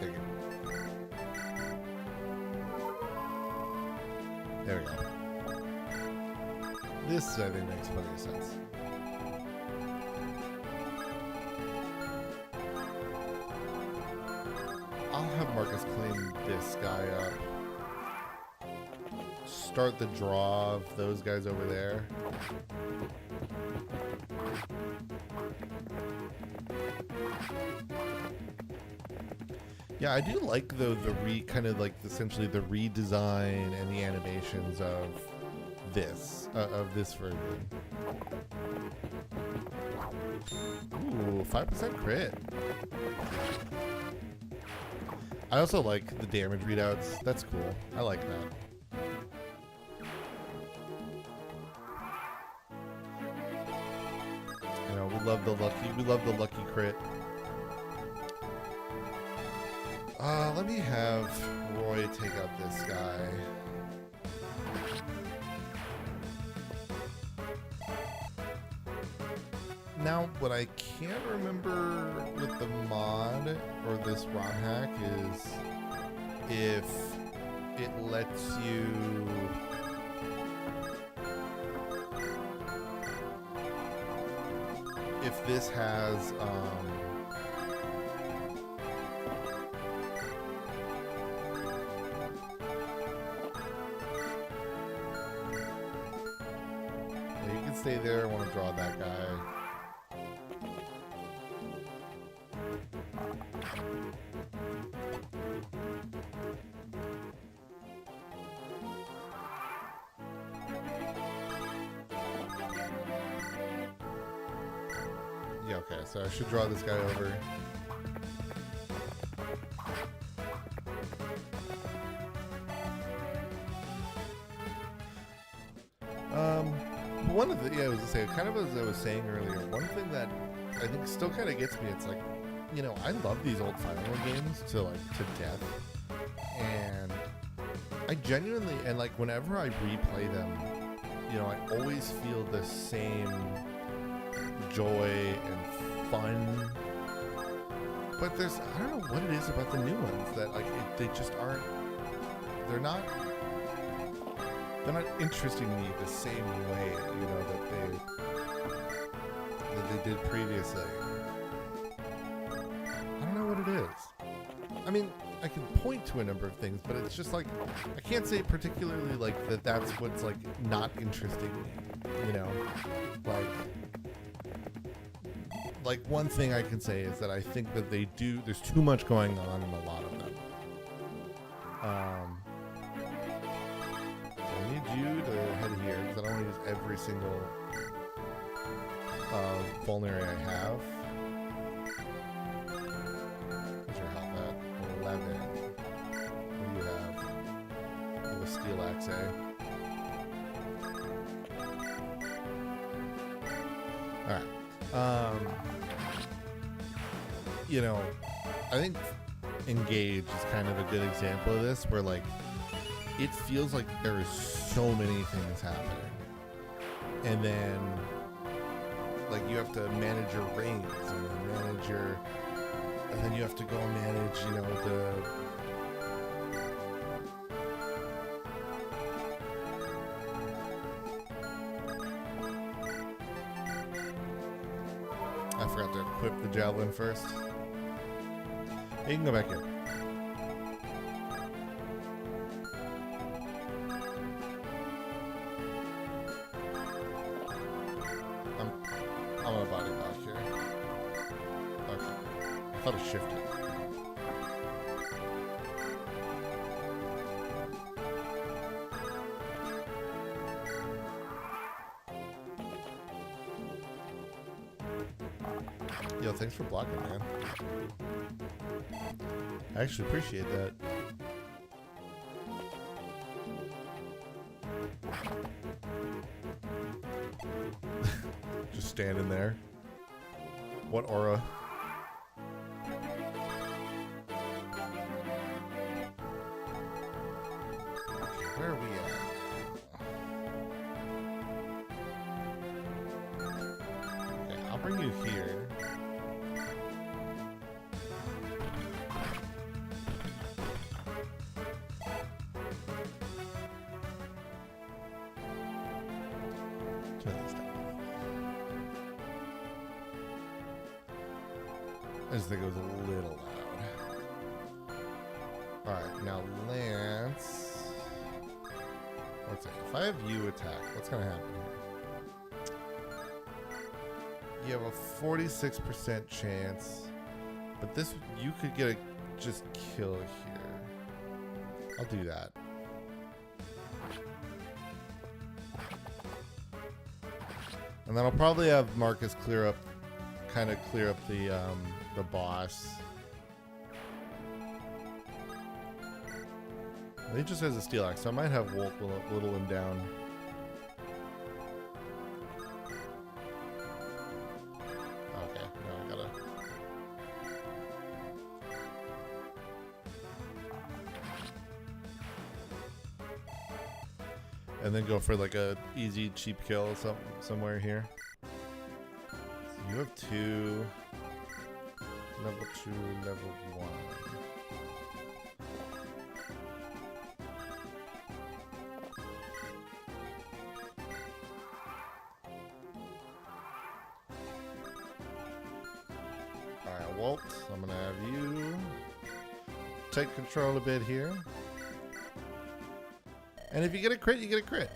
Take it. There we go. This, I think, makes plenty of sense. I'll have Marcus clean this guy up. Start the draw of those guys over there. Yeah, I do like the kind of like essentially the redesign and the animations of this version. Ooh, 5% crit. I also like the damage readouts. That's cool. I like that. You know, we love the lucky crit. Let me have Roy take out this guy. Now, what I can't remember with the mod or this ROM hack is if it lets you if this has yeah, you can stay there. I want to draw that guy. Yeah, okay, so I should draw this guy over. One of the, yeah, I was gonna say, kind of as I was saying earlier, one thing that I think still kind of gets me, it's like, you know, I love these old Fire Emblem games to death, and I genuinely, and like whenever I replay them, you know, I always feel the same joy and fun, but there's, I don't know what it is about the new ones that like they just aren't, they're not interesting me the same way, you know, that they did previously. I don't know what it is. I mean, I can point to a number of things, but it's just like I can't say particularly like that's what's like not interesting me, you know, like one thing I can say is that I think that there's too much going on in a lot of them. I need you to head here because I don't want to use every single vulnerary I have. What's your health at? 11. What do you have? You have a steel axe, eh? Alright. You know, I think Engage is kind of a good example of this, where like it feels like there is so many things happening, and then like you have to manage your reins and then you have to go manage, you know, I forgot to equip the javelin first. You can go back in. I'm on a body block here. Okay. I thought it shifted. Yo, thanks for blocking, man. I actually appreciate that. Just standing there. What aura? Okay, where are we at? Okay, I'll bring you here. Turn this down. I just think it was a little loud. Alright, now Lance. Let's see. If I have you attack, what's going to happen here? You have a 46% chance. But this, you could get a just kill here. I'll do that. And then I'll probably have Marcus clear up the boss. He just has a steel axe, so I might have Wolf whittle him down. Okay, no, I gotta. And then go for like a easy cheap kill somewhere here. So you have 2. Level 2, level 1. Alright, Walt, I'm gonna have you take control a bit here. And if you get a crit, you get a crit.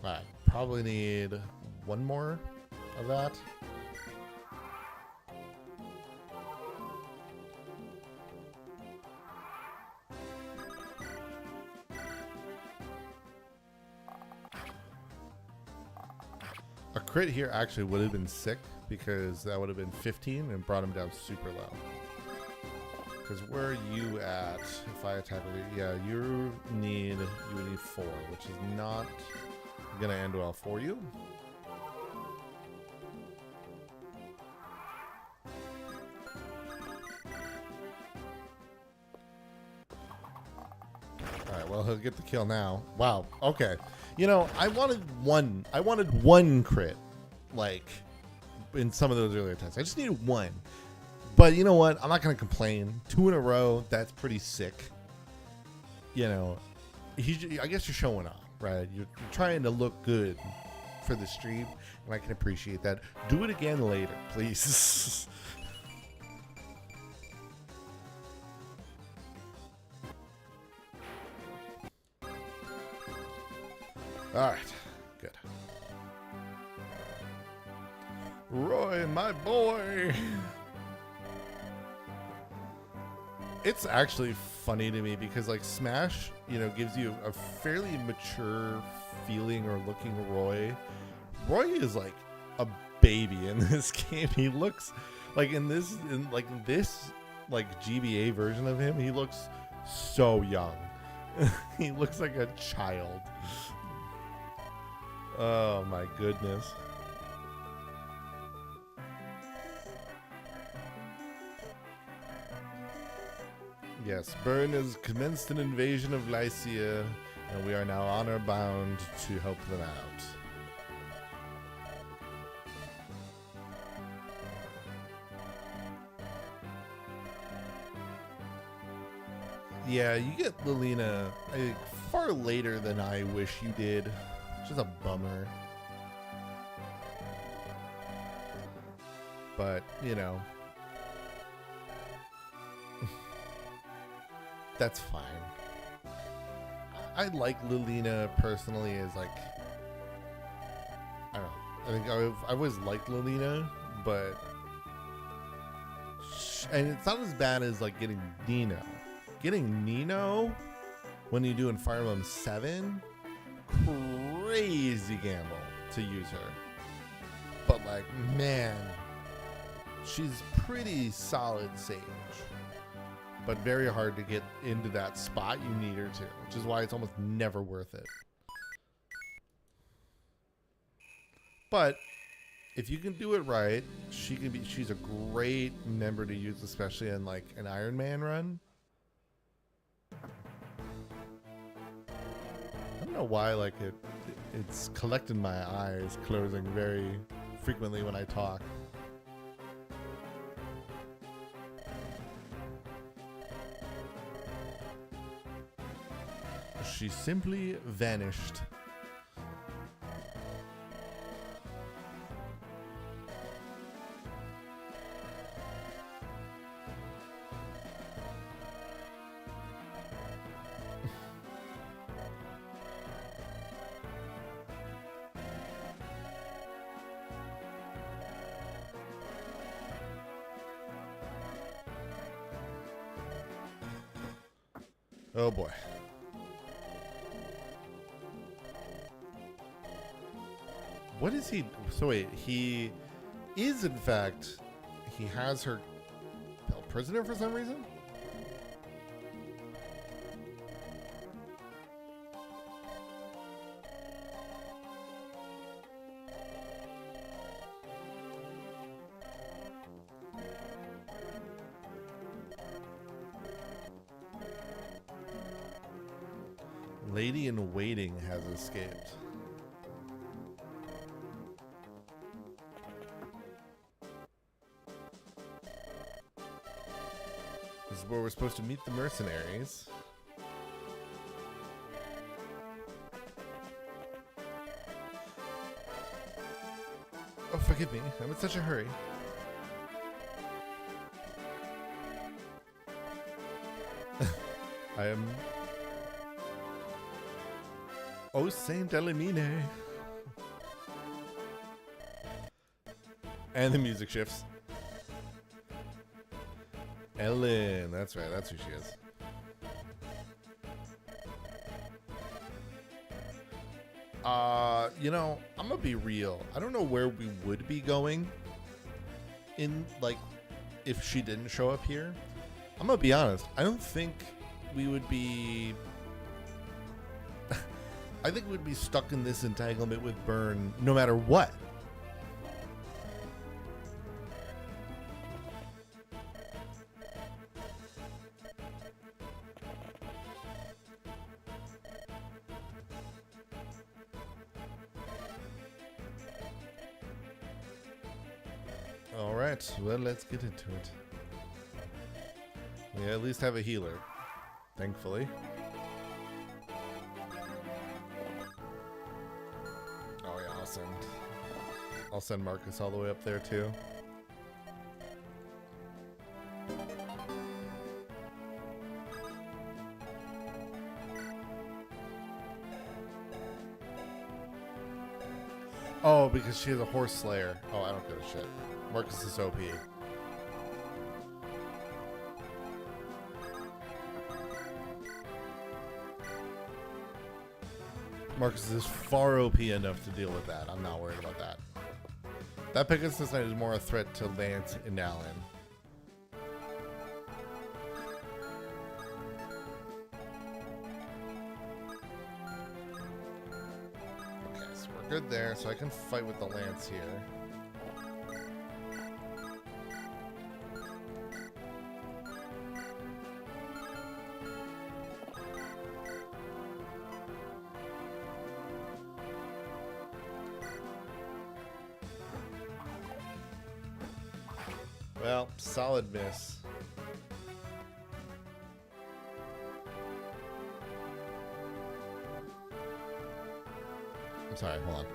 Alright, probably need 1 more of that. A crit here actually would have been sick because that would have been 15 and brought him down super low. Because where are you at? If I attack with you, yeah, you would need 4, which is not gonna end well for you. Alright, well, he'll get the kill now. Wow, okay. You know, I wanted one crit, like, in some of those earlier attacks. I just needed 1. But you know what? I'm not gonna complain. 2 in a row, that's pretty sick. You know, I guess you're showing off, right? You're trying to look good for the stream, and I can appreciate that. Do it again later, please. All right, good. Roy, my boy. It's actually funny to me because like Smash, you know, gives you a fairly mature feeling or looking Roy. Roy is like a baby in this game. He looks like in this GBA version of him, he looks so young. He looks like a child. Oh my goodness. Yes, Byrne has commenced an invasion of Lycia, and we are now honor bound to help them out. Yeah, you get Lilina far later than I wish you did, which is a bummer. But, you know, that's fine. I like Lilina personally as like, I don't know. I think I always liked Lilina, but and it's not as bad as like getting Nino. Getting Nino when you do in Fire Emblem 7, crazy gamble to use her. But like, man, she's pretty solid Sage. But very hard to get into that spot you need her to, which is why it's almost never worth it. But if you can do it right, she's a great member to use, especially in like an Iron Man run. I don't know why like it's collecting my eyes closing very frequently when I talk. She simply vanished. Oh boy. What is he? So wait, he is in fact, he has her held prisoner for some reason? Lady in Waiting has escaped. This is where we're supposed to meet the mercenaries. Oh, forgive me. I'm in such a hurry. I am... Oh, Saint Elimine. And the music shifts. Ellen, that's right, that's who she is. You know, I'm gonna be real. I don't know where we would be going in, like, if she didn't show up here. I'm gonna be honest. I don't think we would be... I think we'd be stuck in this entanglement with Byrne no matter what. All right, well, let's get into it. We at least have a healer, thankfully. Oh yeah, I'll send Marcus all the way up there too. Oh, because she has a horse slayer. Oh, I don't give a shit. Marcus is OP. Marcus is far OP enough to deal with that. I'm not worried about that. That Pegasus Knight is more a threat to Lance and Alan. Okay, so we're good there, so I can fight with the Lance here. Well, solid miss. I'm sorry, hold on.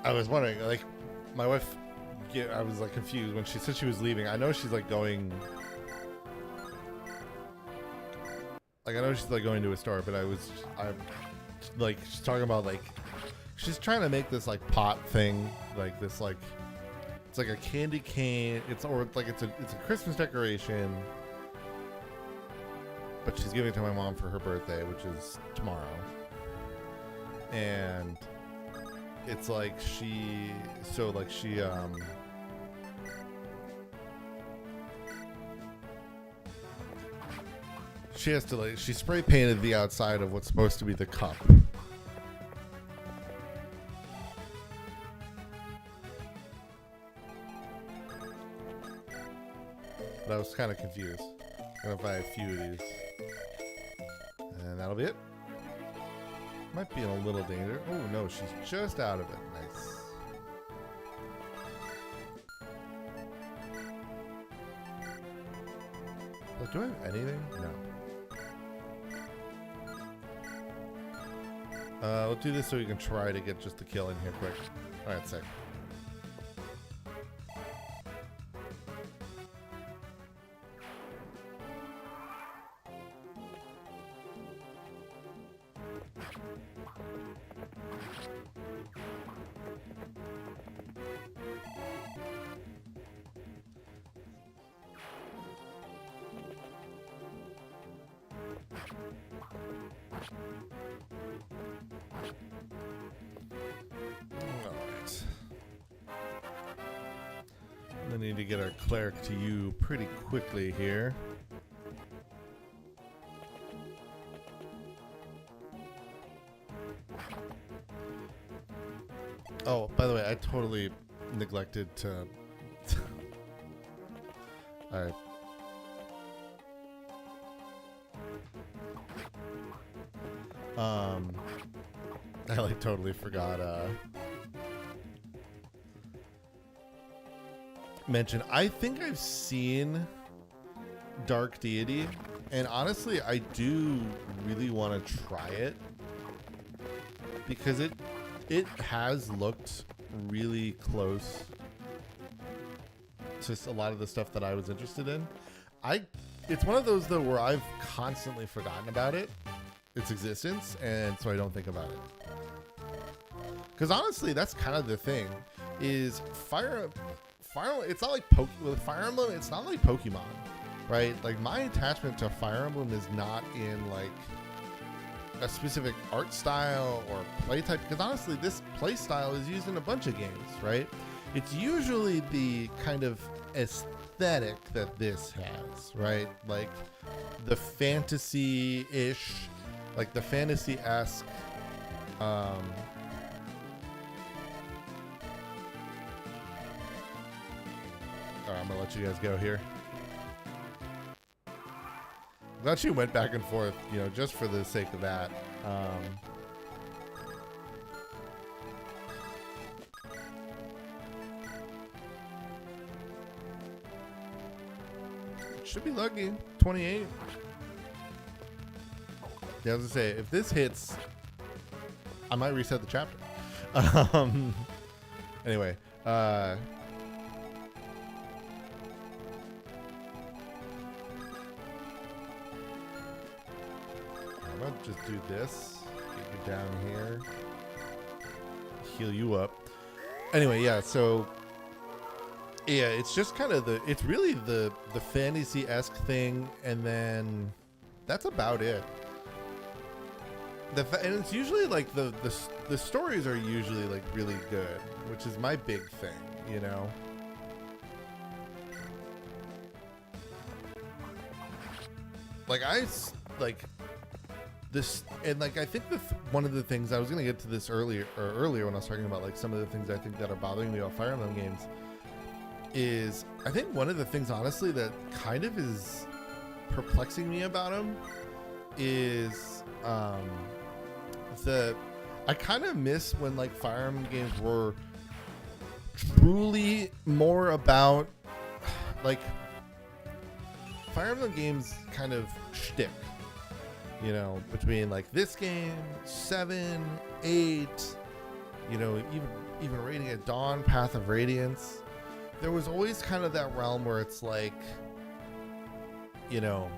I was wondering, like, my wife I was like confused when she said she was leaving. I know she's like going. Like I know she's like going to a store, but I like she's talking about like she's trying to make this like pot thing, like this like it's like a candy cane. It's a Christmas decoration, but she's giving it to my mom for her birthday, which is tomorrow. And it's like she has to like she spray painted the outside of what's supposed to be the cup. But I was kind of confused. I'm gonna buy a few of these, and that'll be it. Might be in a little danger. Oh no, she's just out of it. Nice. Like, do I have anything? No. We'll do this so we can try to get just the kill in here quick. Alright, sick. I need to get our cleric to you pretty quickly here. Oh, by the way, I totally neglected to... Alright. I like totally forgot mention. I think I've seen Dark Deity, and honestly I do really want to try it because it has looked really close to a lot of the stuff that I was interested in. It's one of those though where I've constantly forgotten about its existence, and so I don't think about it. Because honestly, that's kind of the thing. Is Fire it's not like with Fire Emblem, it's not like Pokemon, right? Like my attachment to Fire Emblem is not in like a specific art style or play type, because honestly this play style is used in a bunch of games, right? It's usually the kind of aesthetic that this has, right? Like the fantasy-ish, like the fantasy-esque Alright, I'm gonna let you guys go here. I'm glad she went back and forth, you know, just for the sake of that. Should be lucky. 28. Yeah, I was gonna say, if this hits, I might reset the chapter. Anyway, I'm gonna just do this, get you down here, heal you up. Anyway, yeah, so yeah, it's just kind of it's really the fantasy-esque thing, and then that's about it. And it's usually like the stories are usually like really good, which is my big thing, you know. Like this, and like I think one of the things I was gonna get to this earlier when I was talking about like some of the things I think that are bothering me about Fire Emblem games is I think one of the things honestly that kind of is perplexing me about them is I kind of miss when like Fire Emblem games were truly more about like Fire Emblem games kind of shtick, you know, between like this game, 7, 8, you know, even Radiant Dawn, Path of Radiance. there was always kind of that realm where it's like, you know,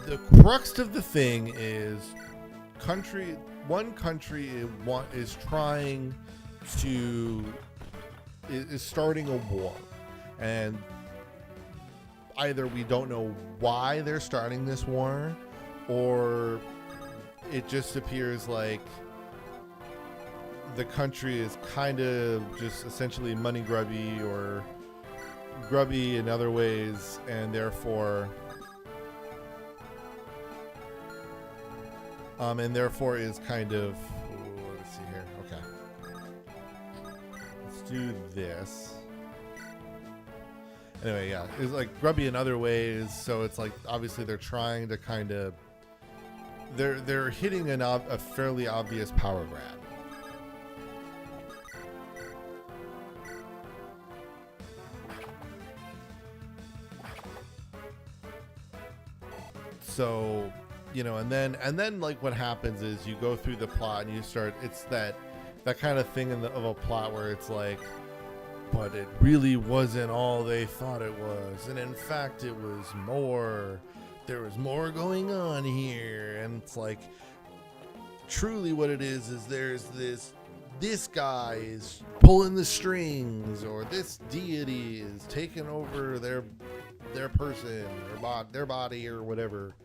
the crux of the thing is one country is trying to is starting a war, and either we don't know why they're starting this war, or it just appears like the country is kind of just essentially money grubby or grubby in other ways, and therefore is kind of, let's see here. Okay, let's do this. Anyway, yeah, it's like grubby in other ways. So it's like obviously they're trying to kind of they're hitting a fairly obvious power grab. So, you know, and then like what happens is you go through the plot and you start. It's that kind of thing of a plot where it's like, but it really wasn't all they thought it was, and in fact, it was more. There was more going on here, and it's like, truly, what it is there's this guy is pulling the strings, or this deity is taking over their person or their body or whatever.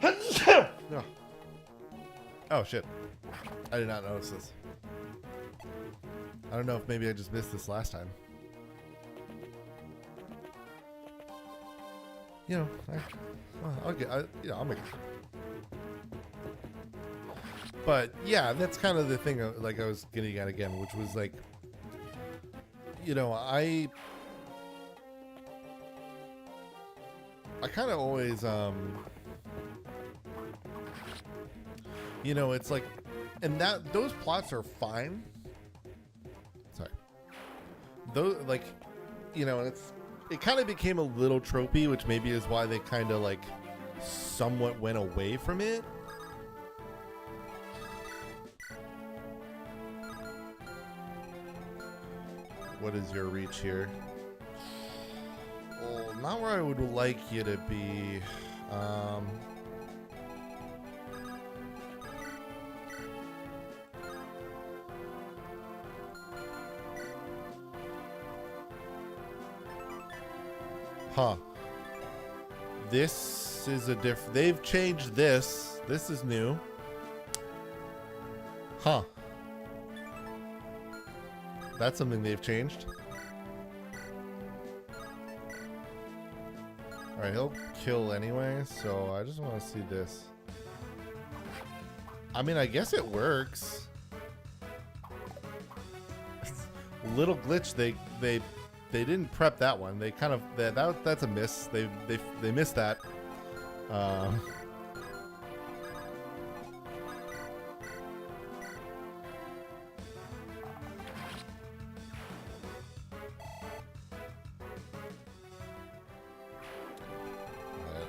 No. Oh shit! I did not notice this. I don't know if maybe I just missed this last time. You know, I'll make it. But yeah, that's kind of the thing. Like I was getting at again, which was like, you know, I kind of always, you know, it's like, and those plots are fine. Sorry. Those, like, you know, it kind of became a little tropey, which maybe is why they kind of like somewhat went away from it. What is your reach here? Well, not where I would like you to be. Huh. This is a different. They've changed this. This is new. Huh. That's something they've changed. Alright, he'll kill anyway, so I just want to see this. I mean, I guess it works. Little glitch, they didn't prep that one. They kind of that's a miss. They missed that.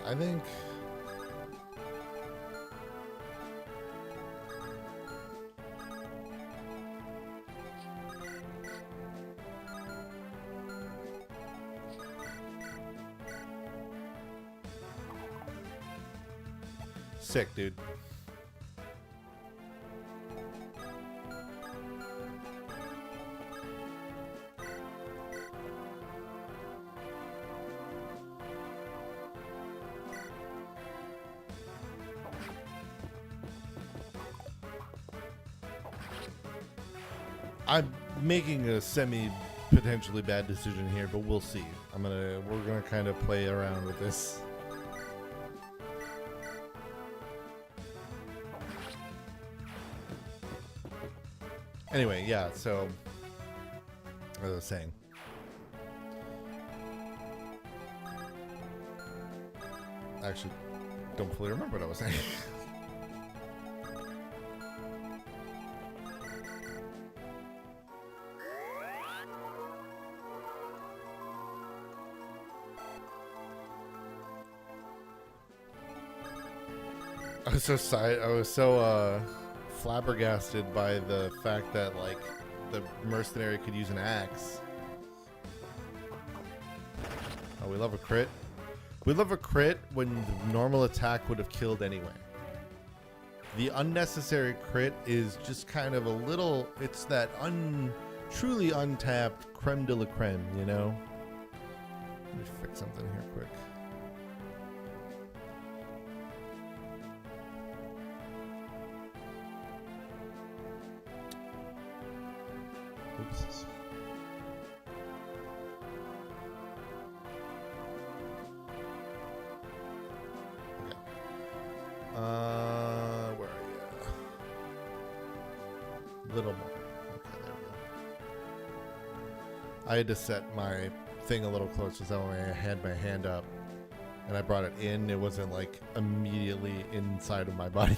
I think sick, dude. I'm making a potentially bad decision here, but we'll see. We're gonna kind of play around with this. Anyway, yeah, so as I was saying. Actually, don't fully remember what I was saying. I was so flabbergasted by the fact that, like, the mercenary could use an axe. Oh, we love a crit. We love a crit when the normal attack would have killed anyway. The unnecessary crit is just kind of a little, it's that truly untapped creme de la creme, you know? Let me fix something here quick. Oops. Okay. Where are you? Little more. Okay, there we go. I had to set my thing a little closer so when I had my hand up and I brought it in, it wasn't like immediately inside of my body.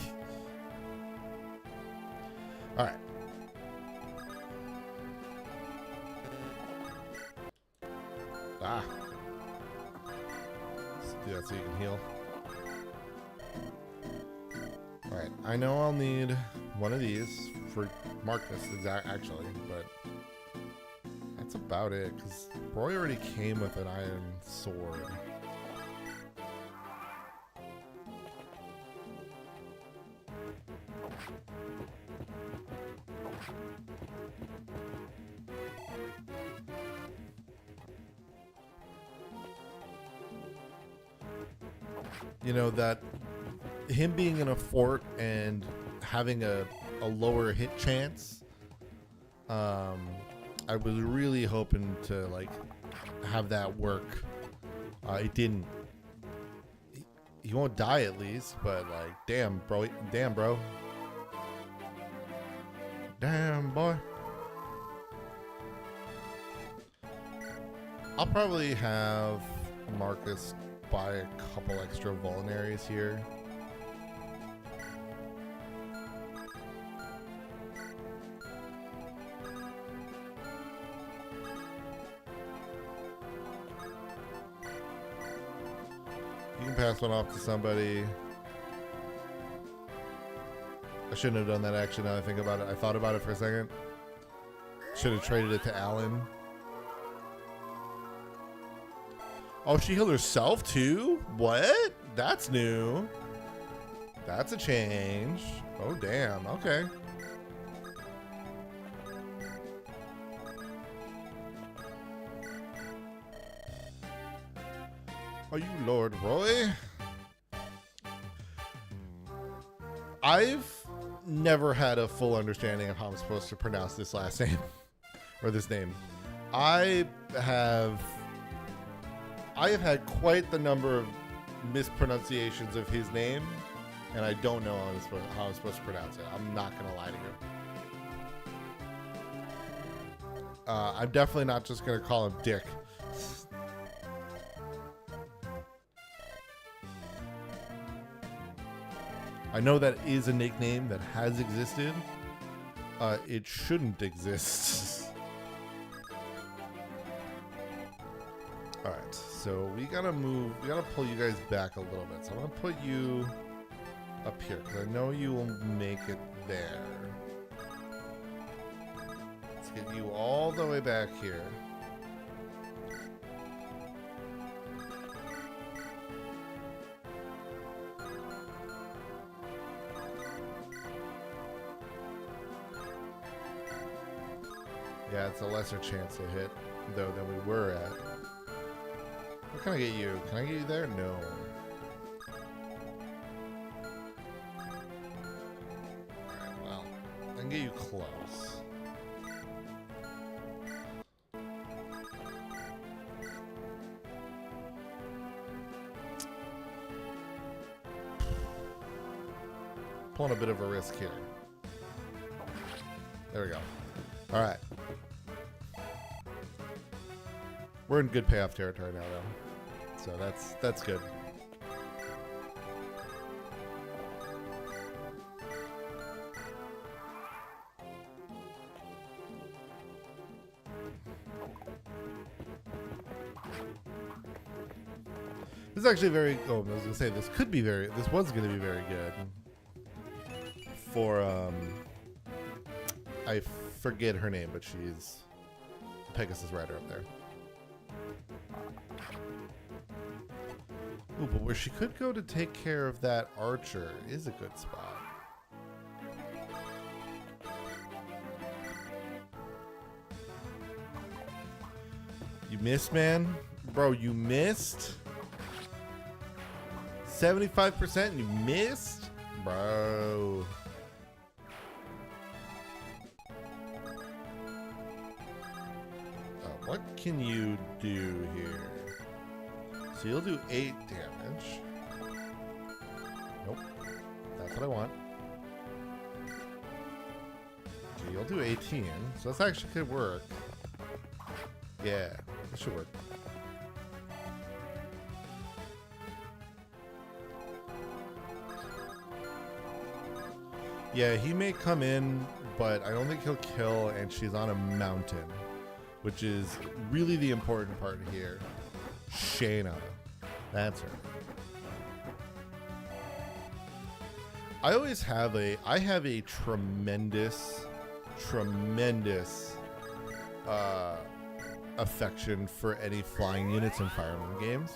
All right. Ah. Let's do that so you can heal. Alright, I know I'll need one of these for Marcus, actually, but that's about it, because Roy already came with an iron sword. You know, that him being in a fort and having a lower hit chance, I was really hoping to like have that work. It didn't. He won't die at least, but like, damn bro, damn boy. I'll probably have Marcus buy a couple extra vulneraries here. You can pass one off to somebody. I shouldn't have done that actually, now that I think about it. I thought about it for a second. Should have traded it to Alan. Oh, she healed herself too? What? That's new. That's a change. Oh, damn. Okay. Are you Lord Roy? I've never had a full understanding of how I'm supposed to pronounce this last name. Or this name. I have had quite the number of mispronunciations of his name, and I don't know how I'm supposed to pronounce it. I'm not going to lie to you. I'm definitely not just going to call him Dick. I know that is a nickname that has existed. It shouldn't exist. Alright, so we gotta pull you guys back a little bit. So I'm gonna put you up here, because I know you will make it there. Let's get you all the way back here. Yeah, it's a lesser chance to hit, though, than we were at. What can I get you? Can I get you there? No. Alright, well, I can get you close. Pulling a bit of a risk here. There we go. Alright. We're in good payoff territory now, though. So that's good. This is actually very... Oh, I was going to say, this was going to be very good. For, I forget her name, but she's the Pegasus rider up there. Ooh, but where she could go to take care of that archer is a good spot. You missed, man. Bro, you missed. 75%, you missed? Bro. What can you do here? So you'll do 8 damage. Nope. That's what I want. Okay, you'll do 18. So this actually could work. Yeah, this should work. Yeah, he may come in, but I don't think he'll kill, and she's on a mountain, which is really the important part here. Shayna. That's her. I have a tremendous affection for any flying units in Fire Emblem games.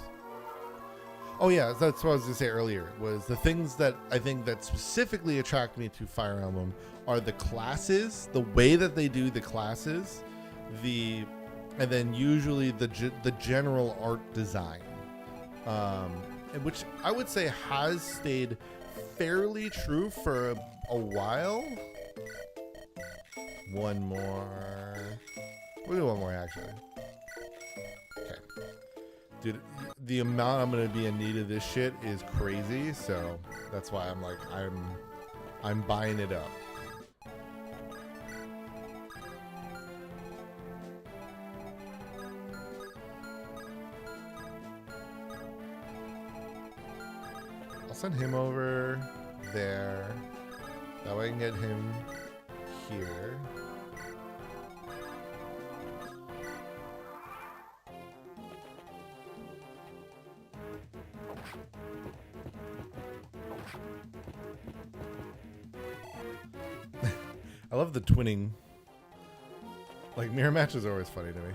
Oh yeah, that's what I was going to say earlier, was the things that I think that specifically attract me to Fire Emblem are the classes, the way that they do the classes, and then usually the general art design, which I would say has stayed fairly true for a while. One more. We'll do one more actually. Okay. Dude, the amount I'm gonna be in need of this shit is crazy, so that's why I'm like, I'm buying it up. I'll send him over there. That way I can get him here. I love the twinning. Like, mirror matches are always funny to me.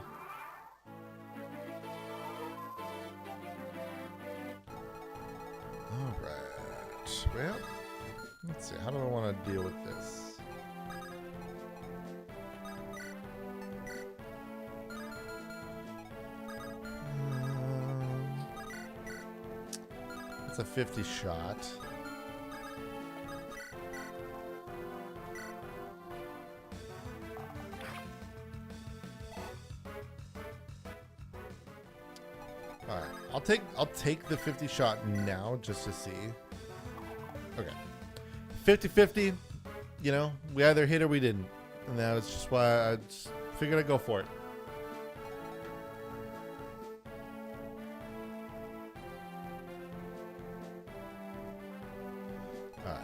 Alright. Well, let's see. How do I want to deal with this? It's a 50 shot. I'll take the 50 shot now just to see. Okay. 50-50, you know, we either hit or we didn't. And that was just why I just figured I'd go for it. Alright.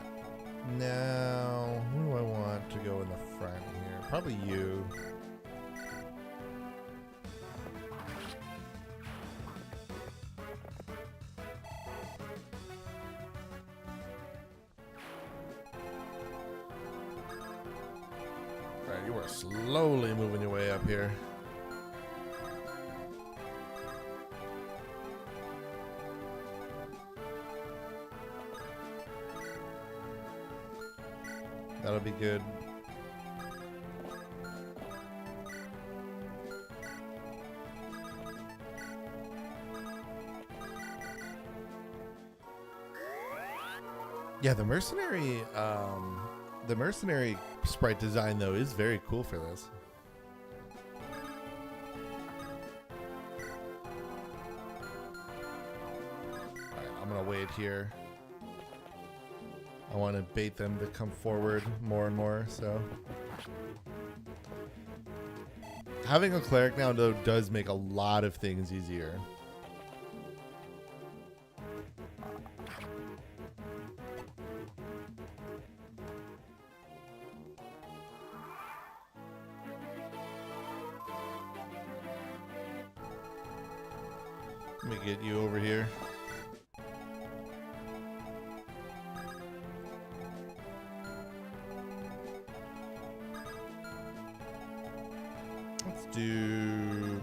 Now, who do I want to go in the front here? Probably you. You are slowly moving your way up here. That'll be good. Yeah, the mercenary sprite design though is very cool for this. Alright, I'm gonna wait here. I want to bait them to come forward more and more, so. Having a cleric now though does make a lot of things easier. Let me get you over here. Let's do...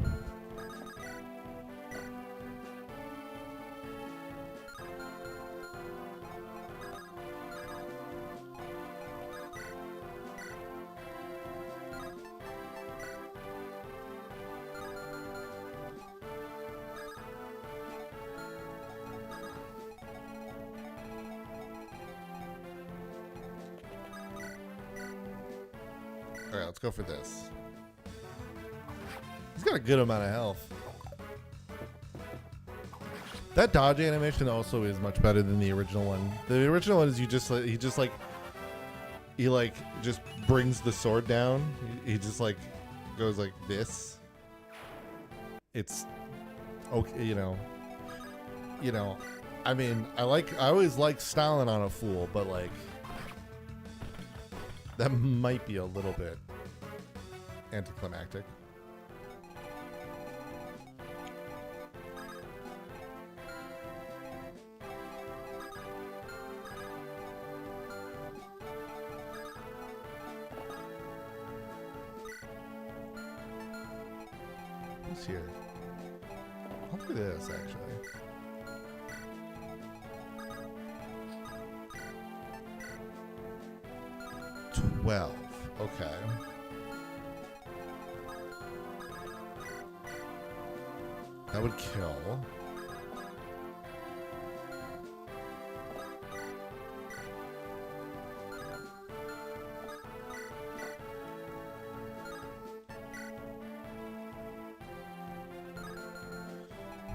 All right, let's go for this. He's got a good amount of health. That dodge animation also is much better than the original one. The original one is he just brings the sword down. He just like goes like this. It's okay, you know. I mean, I always like styling on a fool, but like that might be a little bit anticlimactic. What's here? I'll do this actually. Okay. That would kill.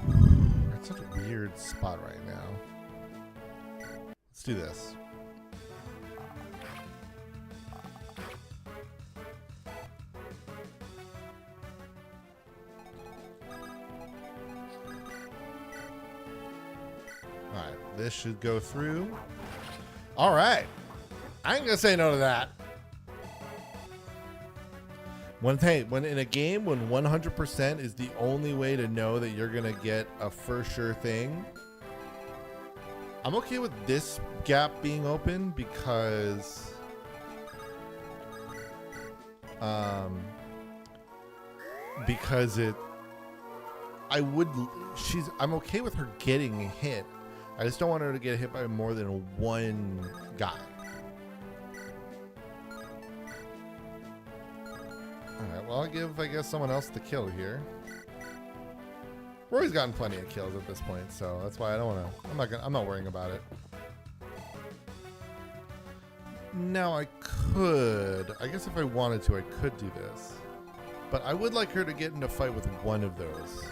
We're at such a weird spot right now. Let's do this. This should go through. All right. I ain't gonna say no to that. When in a game, when 100% is the only way to know that you're gonna get a for sure thing, I'm okay with this gap being open because I'm okay with her getting hit. I just don't want her to get hit by more than one guy. Alright, well, I'll give, I guess, someone else the kill here. Roy's gotten plenty of kills at this point, so that's why I don't want to... I'm not worrying about it. Now, I guess if I wanted to, I could do this. But I would like her to get into a fight with one of those.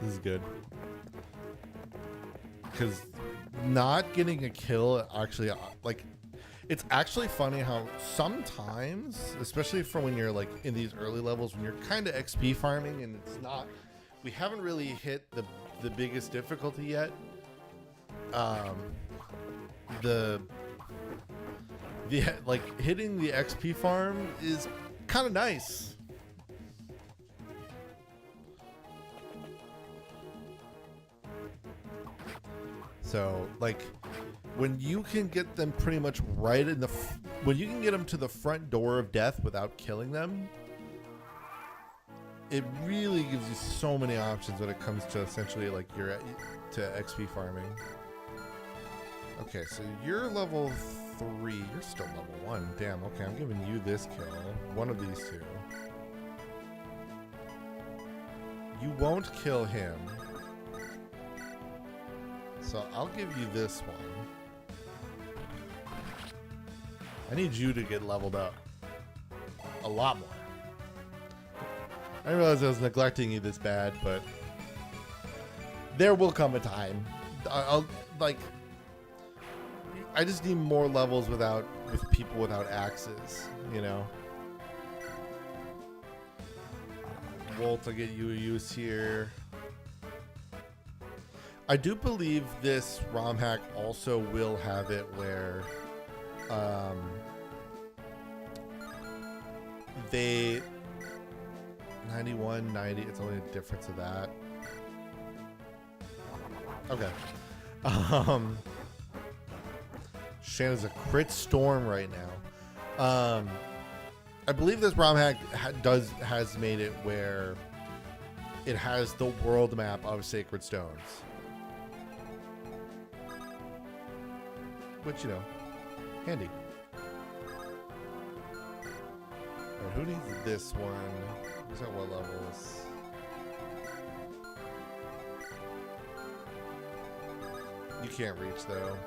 This is good. Because not getting a kill actually, like, it's actually funny how sometimes, especially for when you're like in these early levels, when you're kind of XP farming and it's not, we haven't really hit the biggest difficulty yet. Like hitting the XP farm is kind of nice. So, like, when you can get them pretty much right in the... when you can get them to the front door of death without killing them, it really gives you so many options when it comes to essentially, like, to XP farming. Okay, so you're level 3. You're still level 1. Damn, okay, I'm giving you this kill. One of these two. You won't kill him. So I'll give you this one. I need you to get leveled up a lot more. I didn't realize I was neglecting you this bad, but there will come a time. I just need more levels with people without axes, you know. Volt, I'll get you a use here. I do believe this ROM hack also will have it where they 91, 90, it's only a difference of that. Okay. Shanna's a crit storm right now. I believe this ROM hack has made it where it has the world map of Sacred Stones. Which, you know, handy. Alright, who needs this one? Who's at what levels? You can't reach, though.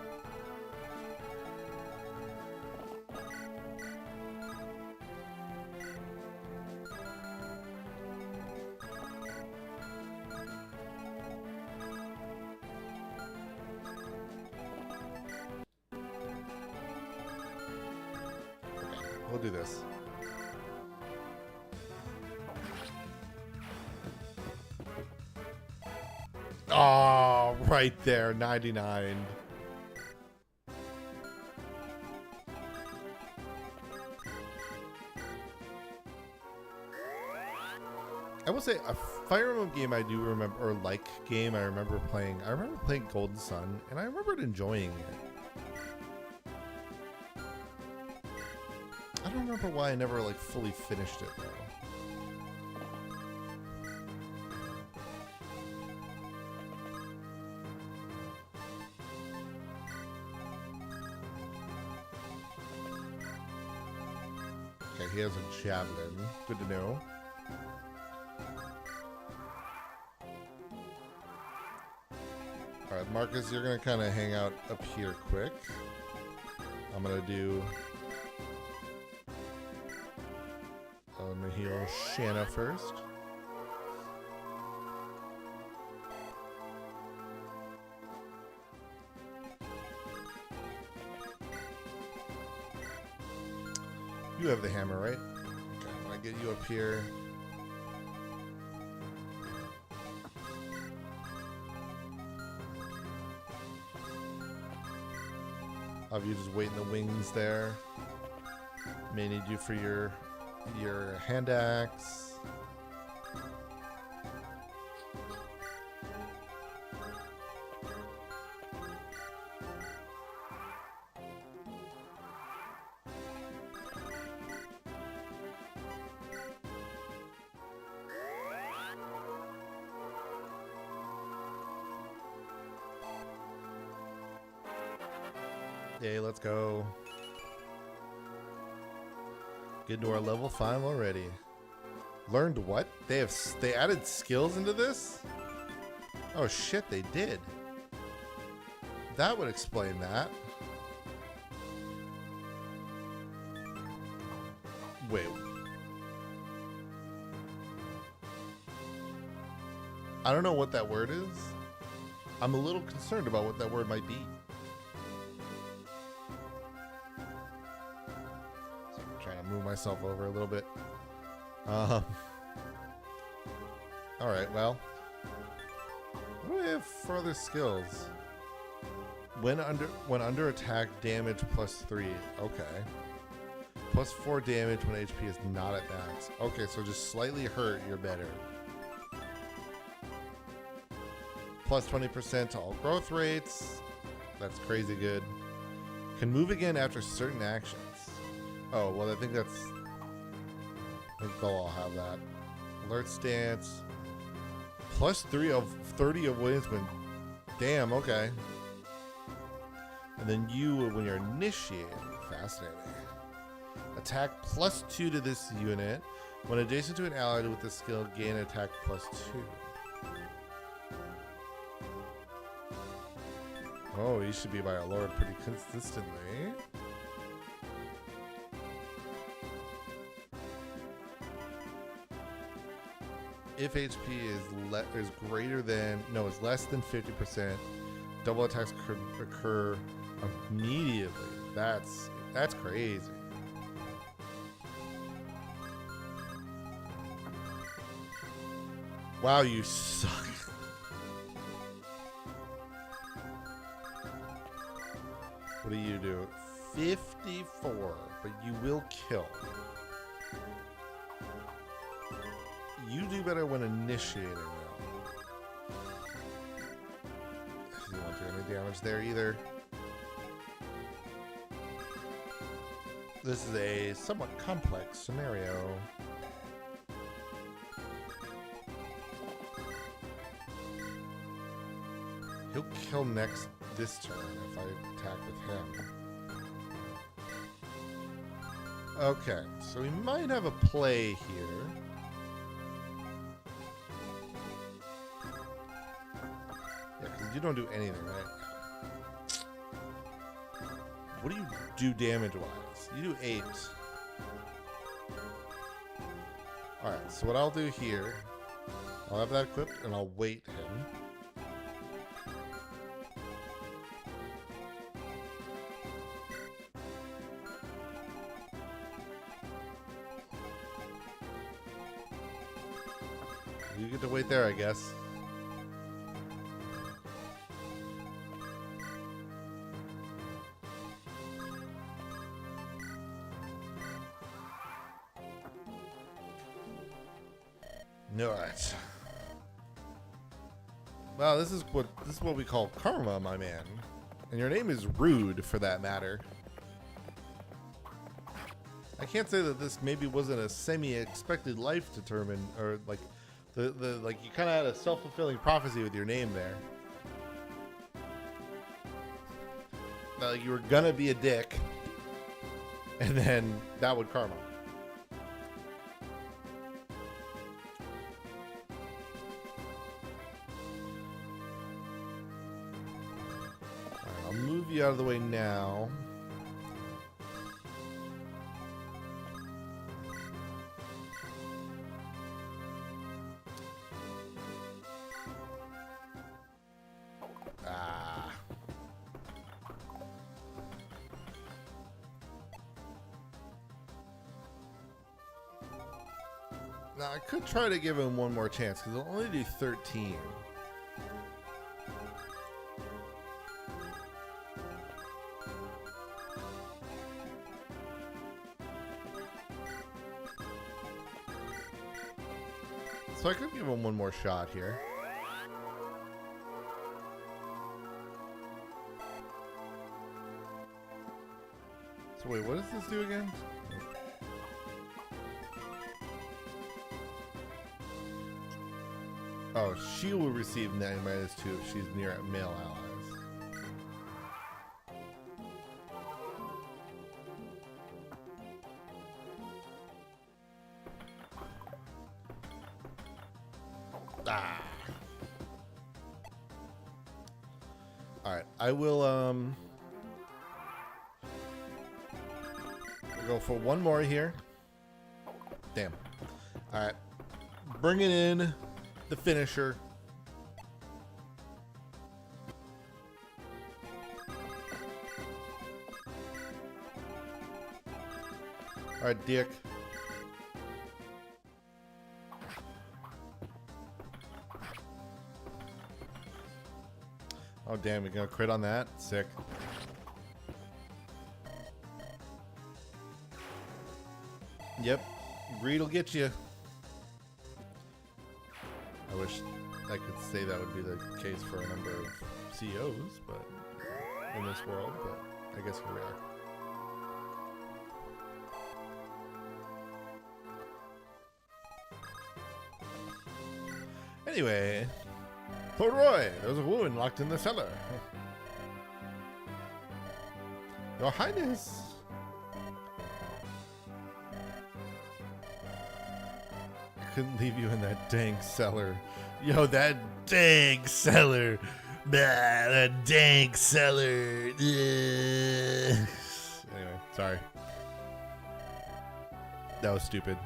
We'll do this. Oh, right there, 99. I will say a Fire Emblem game I do remember, or like game I remember playing. I remember playing Golden Sun, and I remembered enjoying it. I don't remember why I never like fully finished it though. Okay, he has a javelin. Good to know. Alright, Marcus, you're gonna kind of hang out up here quick. I'm gonna do... I'm gonna heal Shanna first. You have the hammer, right? Okay, I'm gonna get you up here. Have you just wait in the wings there? May need you for your hand axe. Yay, let's go. Get to our level 5 already. Learned what? They added skills into this? Oh shit, they did. That would explain that. Wait. I don't know what that word is. I'm a little concerned about what that word might be. Move myself over a little bit. Alright, well. What do we have for other skills? When under attack, damage +3. Okay. +4 damage when HP is not at max. Okay, so just slightly hurt, you're better. +20% to all growth rates. That's crazy good. Can move again after certain actions. Oh, well, I think they'll all have that. Alert stance. +3 of 30 avoidance when... Damn, okay. And then you, when you're initiated. Fascinating. Attack +2 to this unit. When adjacent to an ally with this skill, gain attack +2. Oh, you should be by a lord pretty consistently. If HP is greater than, no, is less than 50%, double attacks could occur immediately. That's crazy. Wow, you suck. What do? 54, but you will kill. You do better when initiating, though. You won't do any damage there either. This is a somewhat complex scenario. He'll kill next this turn if I attack with him. Okay, so we might have a play here. Yeah, because you don't do anything, right? What do you do damage-wise? You do 8. Alright, so what I'll do here, I'll have that equipped and I'll wait him. You get to wait there, I guess. Alright. Well, this is what we call karma, my man. And your name is Rude, for that matter. I can't say that this maybe wasn't a semi-expected life determined, or like like you kind of had a self-fulfilling prophecy with your name there. Like you were gonna be a dick, and then that would karma. Alright, I'll move you out of the way now. Now, I could try to give him one more chance, because he'll only do 13. So I could give him one more shot here. So wait, what does this do again? Oh, she will receive 9-2 if she's near male allies. Ah. Alright, I will I'll go for one more here. Damn. Alright. Bring it in. The finisher. All right, dick. Oh, damn, you're gonna crit on that? Sick. Yep, greed will get you. I wish I could say that would be the case for a number of CEOs, but in this world, but I guess here we are. Anyway, Lord Roy, there's a woman locked in the cellar. Your Highness. Couldn't leave you in that dang cellar. Yo, that dang cellar. Bah, that dang cellar. Anyway, sorry. That was stupid.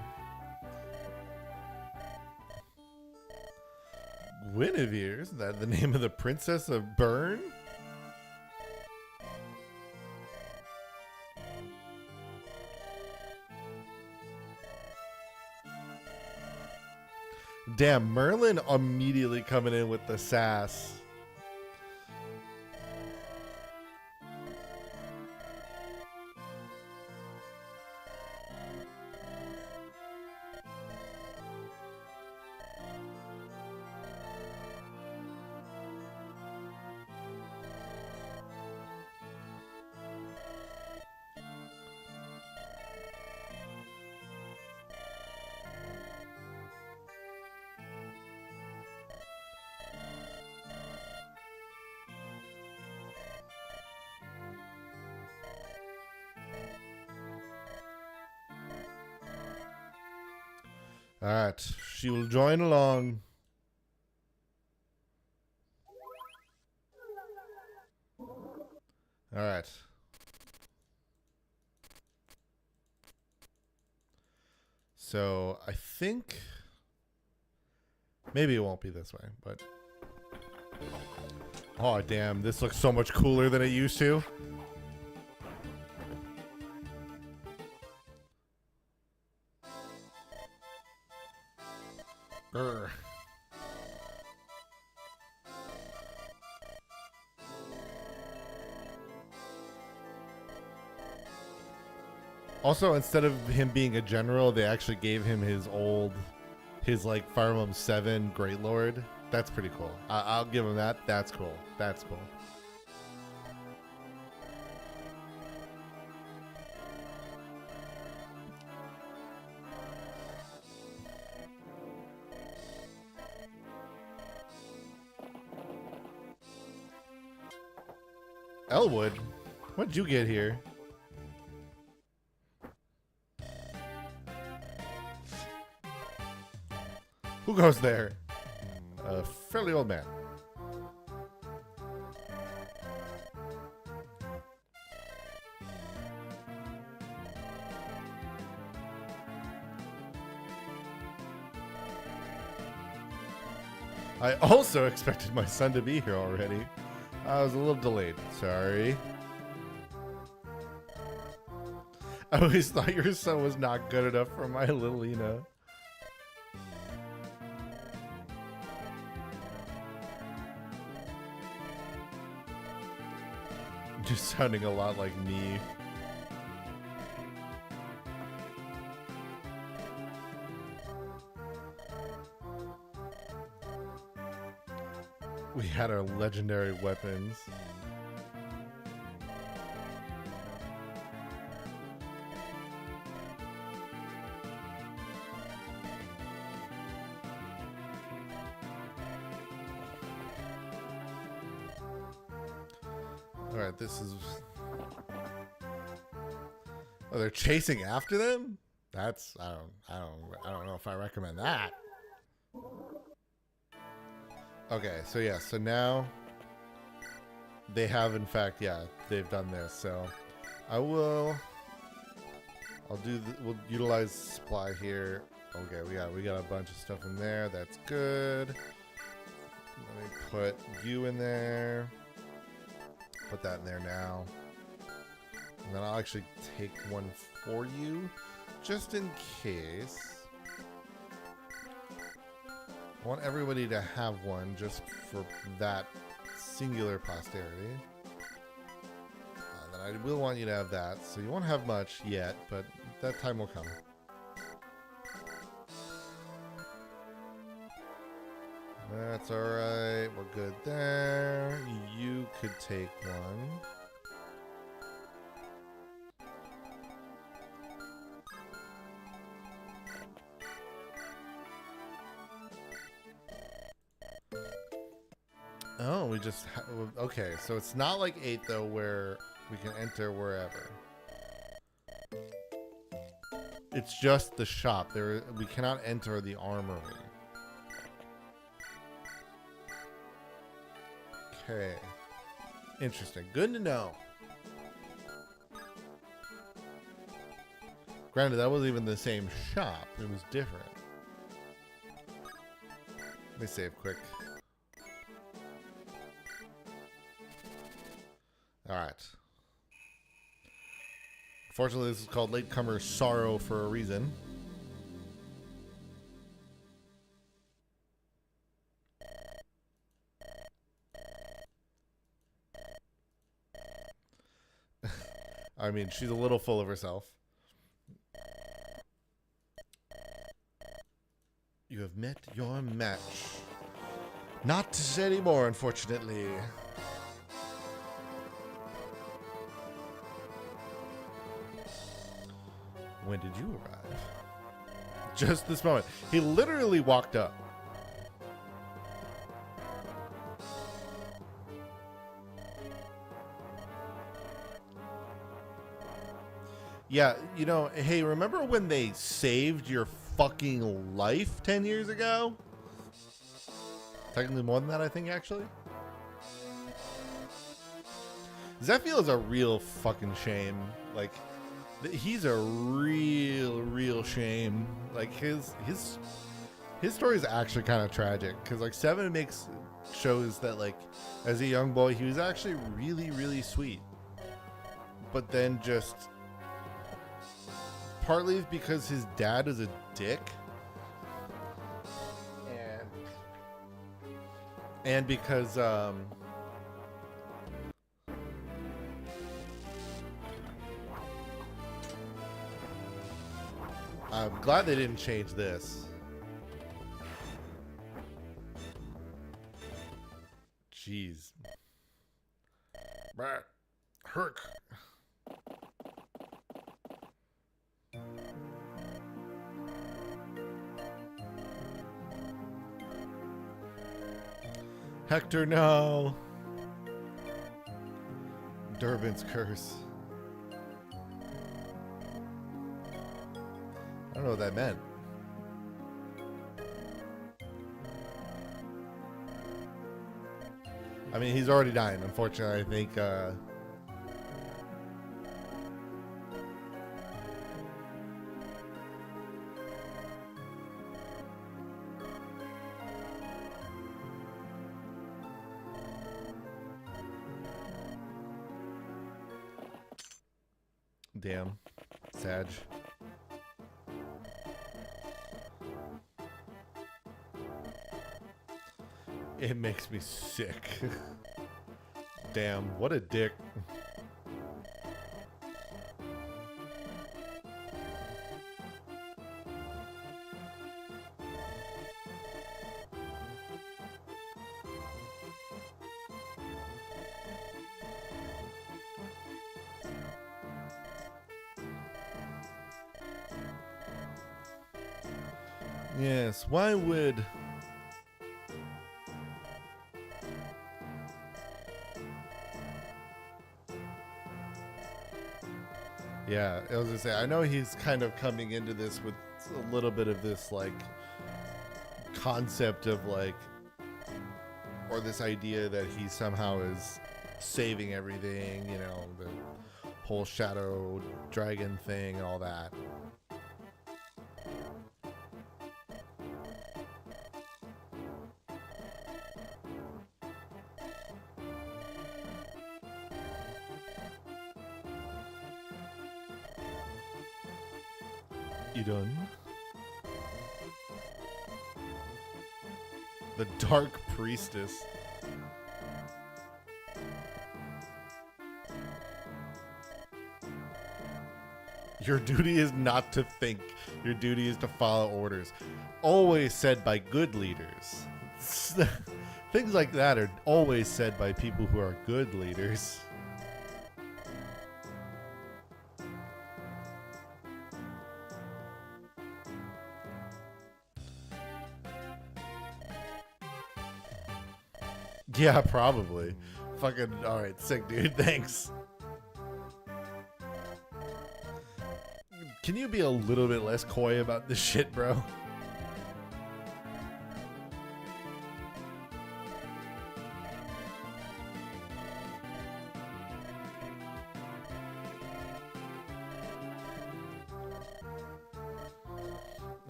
Guinevere? Isn't that the name of the Princess of Bern? Damn, Merlin immediately coming in with the sass. All right, she will join along. All right. So I think maybe it won't be this way, but oh damn, this looks so much cooler than it used to. Grr. Also, instead of him being a general, they actually gave him his like Fire Emblem 7 Great Lord. That's pretty cool. I'll give him that. That's cool. That's cool. Elwood, what'd you get here? Who goes there? A fairly old man. I also expected my son to be here already. I was a little delayed. Sorry. I always thought your son was not good enough for my little Lena. Just sounding a lot like me. We had our legendary weapons. All right, this is. Oh, they're chasing after them? That's I don't know if I recommend that. Okay, so yeah, so now they have in fact, yeah, they've done this. So we'll utilize supply here. Okay, we got a bunch of stuff in there. That's good. Let me put you in there. Put that in there now. And then I'll actually take one for you, just in case. I want everybody to have one just for that singular posterity. Then I will want you to have that. So you won't have much yet, but that time will come. That's alright. We're good there. You could take one. Oh, we just okay. So it's not like 8 though, where we can enter wherever. It's just the shop. We cannot enter the armory. Okay. Interesting. Good to know. Granted, that wasn't even the same shop. It was different. Let me save quick. Alright. Fortunately, this is called Latecomer's Sorrow for a reason. I mean, she's a little full of herself. You have met your match. Not anymore, unfortunately. When did you arrive? Just this moment. He literally walked up. Yeah, you know, hey, remember when they saved your fucking life 10 years ago. Technically more than that, I think, actually. Zephiel is a real fucking shame. Like, he's a real shame. Like, his story is actually kind of tragic. Because, like, Seven shows that, like, as a young boy, he was actually really sweet. But then just... partly because his dad is a dick. And because, I'm glad they didn't change this. Jeez. Herc. Hector, no. Durbin's curse. I don't know what that meant. I mean, he's already dying, unfortunately. I think, damn. Sag. It makes me sick. Damn, what a dick. Yes, why would... Yeah, I was gonna say, I know he's kind of coming into this with a little bit of this, like, concept of, like, or this idea that he somehow is saving everything, you know, the whole shadow dragon thing and all that. You done? The Dark Priestess. Your duty is not to think. Your duty is to follow orders. Always said by good leaders. Things like that are always said by people who are good leaders. Yeah, probably. Fucking, alright, sick, dude. Thanks. Can you be a little bit less coy about this shit, bro?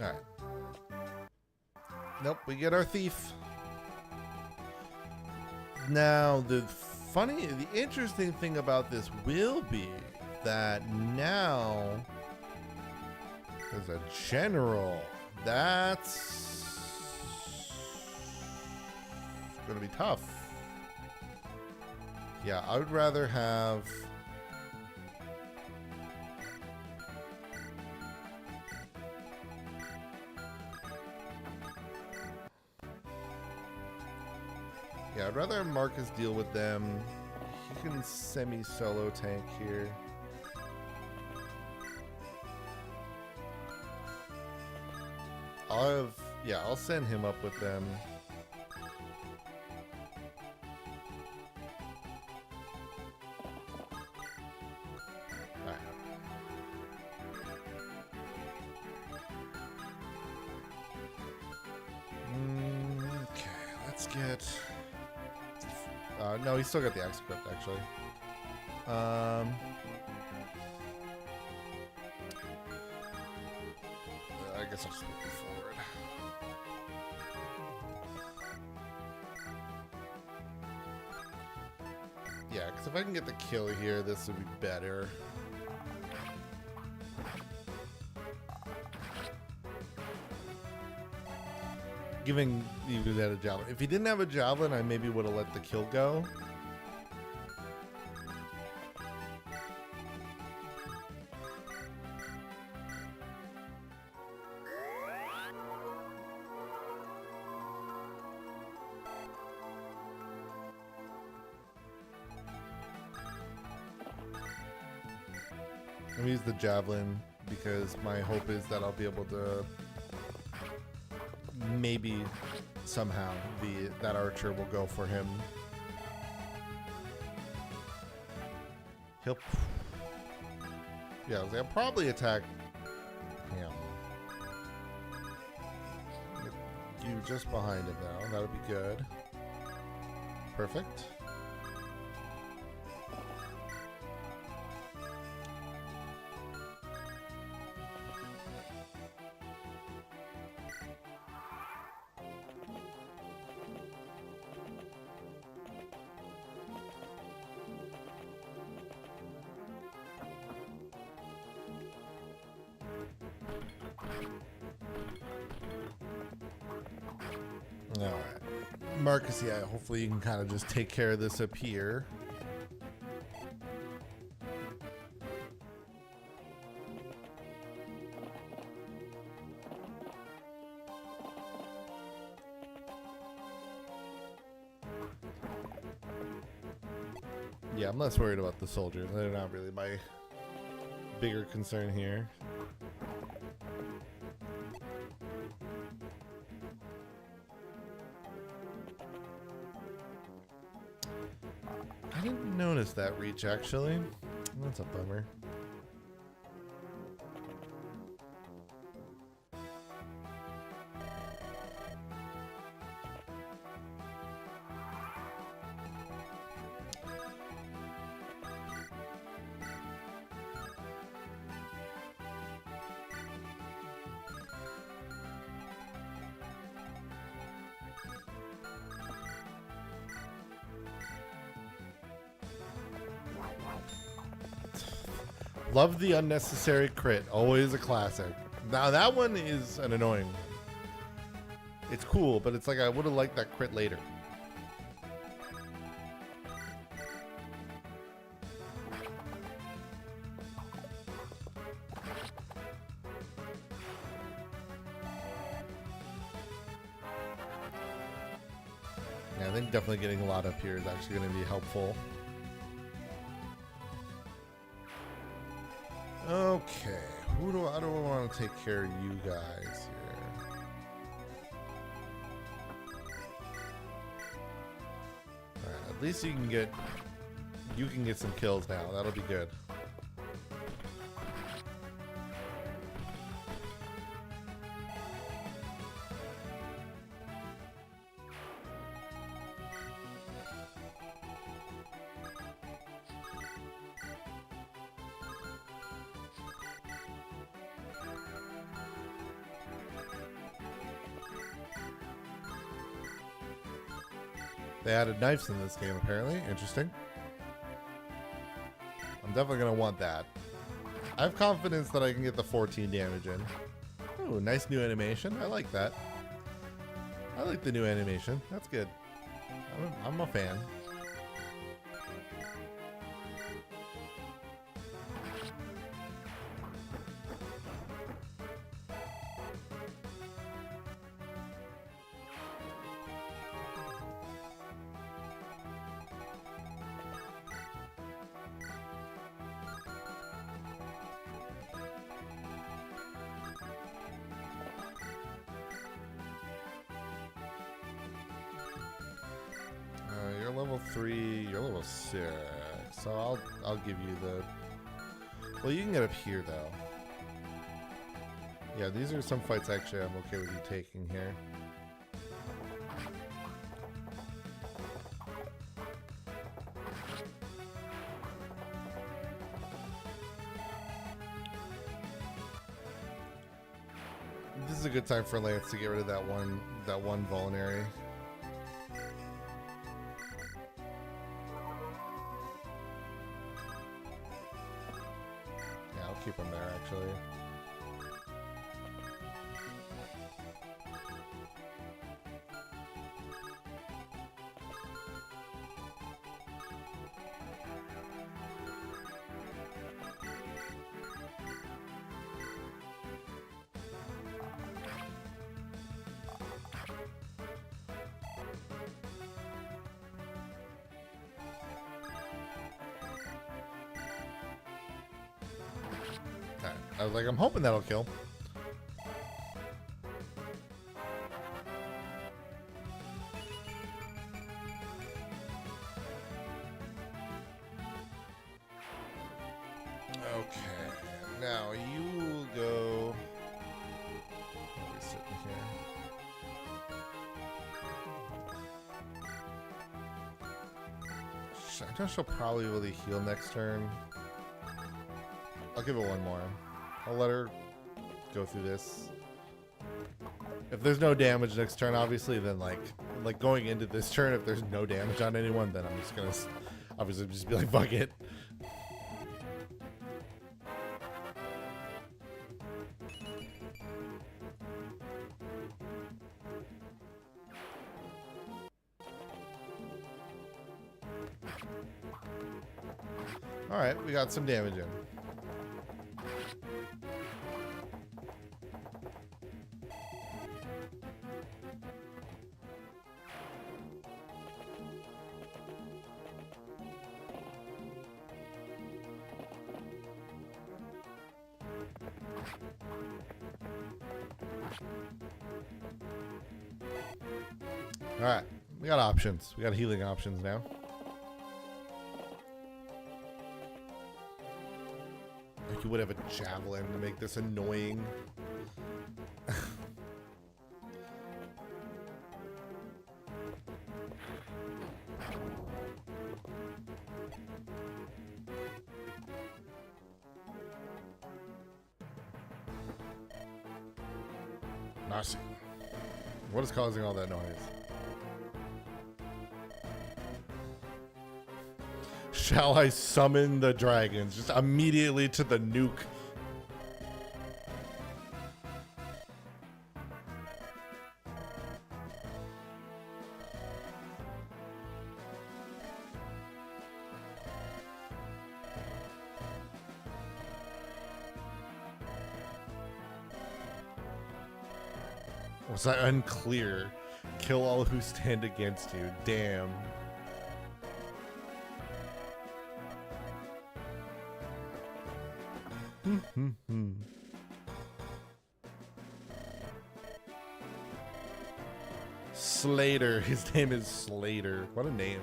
Alright. Nope, we get our thief. Now, the interesting thing about this will be that now there's a general. That's gonna be tough. Yeah, I would rather have... Yeah, I'd rather have Marcus deal with them. He can semi-solo tank here. I'll send him up with them. Alright. just get... no, he's still got the X equipped, actually. I guess I'll just move it forward. Yeah, because if I can get the kill here, this would be better. Giving you that a javelin. If he didn't have a javelin, I maybe would have let the kill go. I'm gonna use the javelin because my hope is that I'll be able to maybe somehow that archer will go for him. He'll I'll probably attack him. Get you just behind him now. That'll be good. Perfect. Alright. Marcus, yeah, hopefully you can kind of just take care of this up here. Yeah, I'm less worried about the soldiers. They're not really my bigger concern here. I didn't notice that reach, actually. That's a bummer. Love the unnecessary crit. Always a classic. Now that one is an annoying. It's cool, but it's like I would have liked that crit later. Yeah, I think definitely getting a lot up here is actually going to be helpful. Okay, how do I want to take care of you guys here? Alright, at least you can get some kills now. That'll be good. They added knives in this game, apparently. Interesting. I'm definitely going to want that. I have confidence that I can get the 14 damage in. Ooh, nice new animation. I like that. I like the new animation. That's good. I'm a fan. You're level 3, you're level 6. So I'll give you the... Well, you can get up here, though. Yeah, these are some fights actually I'm okay with you taking here. This is a good time for Lance to get rid of that one vulnerary. Yeah, I'll keep him there actually. I was like, I'm hoping that'll kill. Okay, now you will go. I'll be sitting here. I know she'll probably really heal next turn. I'll give it one more. I'll let her go through this. If there's no damage next turn, obviously, then like going into this turn, if there's no damage on anyone, then I'm just gonna obviously just be like, fuck it. All right, we got some damage in. All right, we got options. We got healing options now. Like you would have a javelin to make this annoying. Nasi. What is causing all that noise? Shall I summon the dragons? Just immediately to the nuke. Was that unclear? Kill all who stand against you. Damn. Slater. His name is Slater. What a name.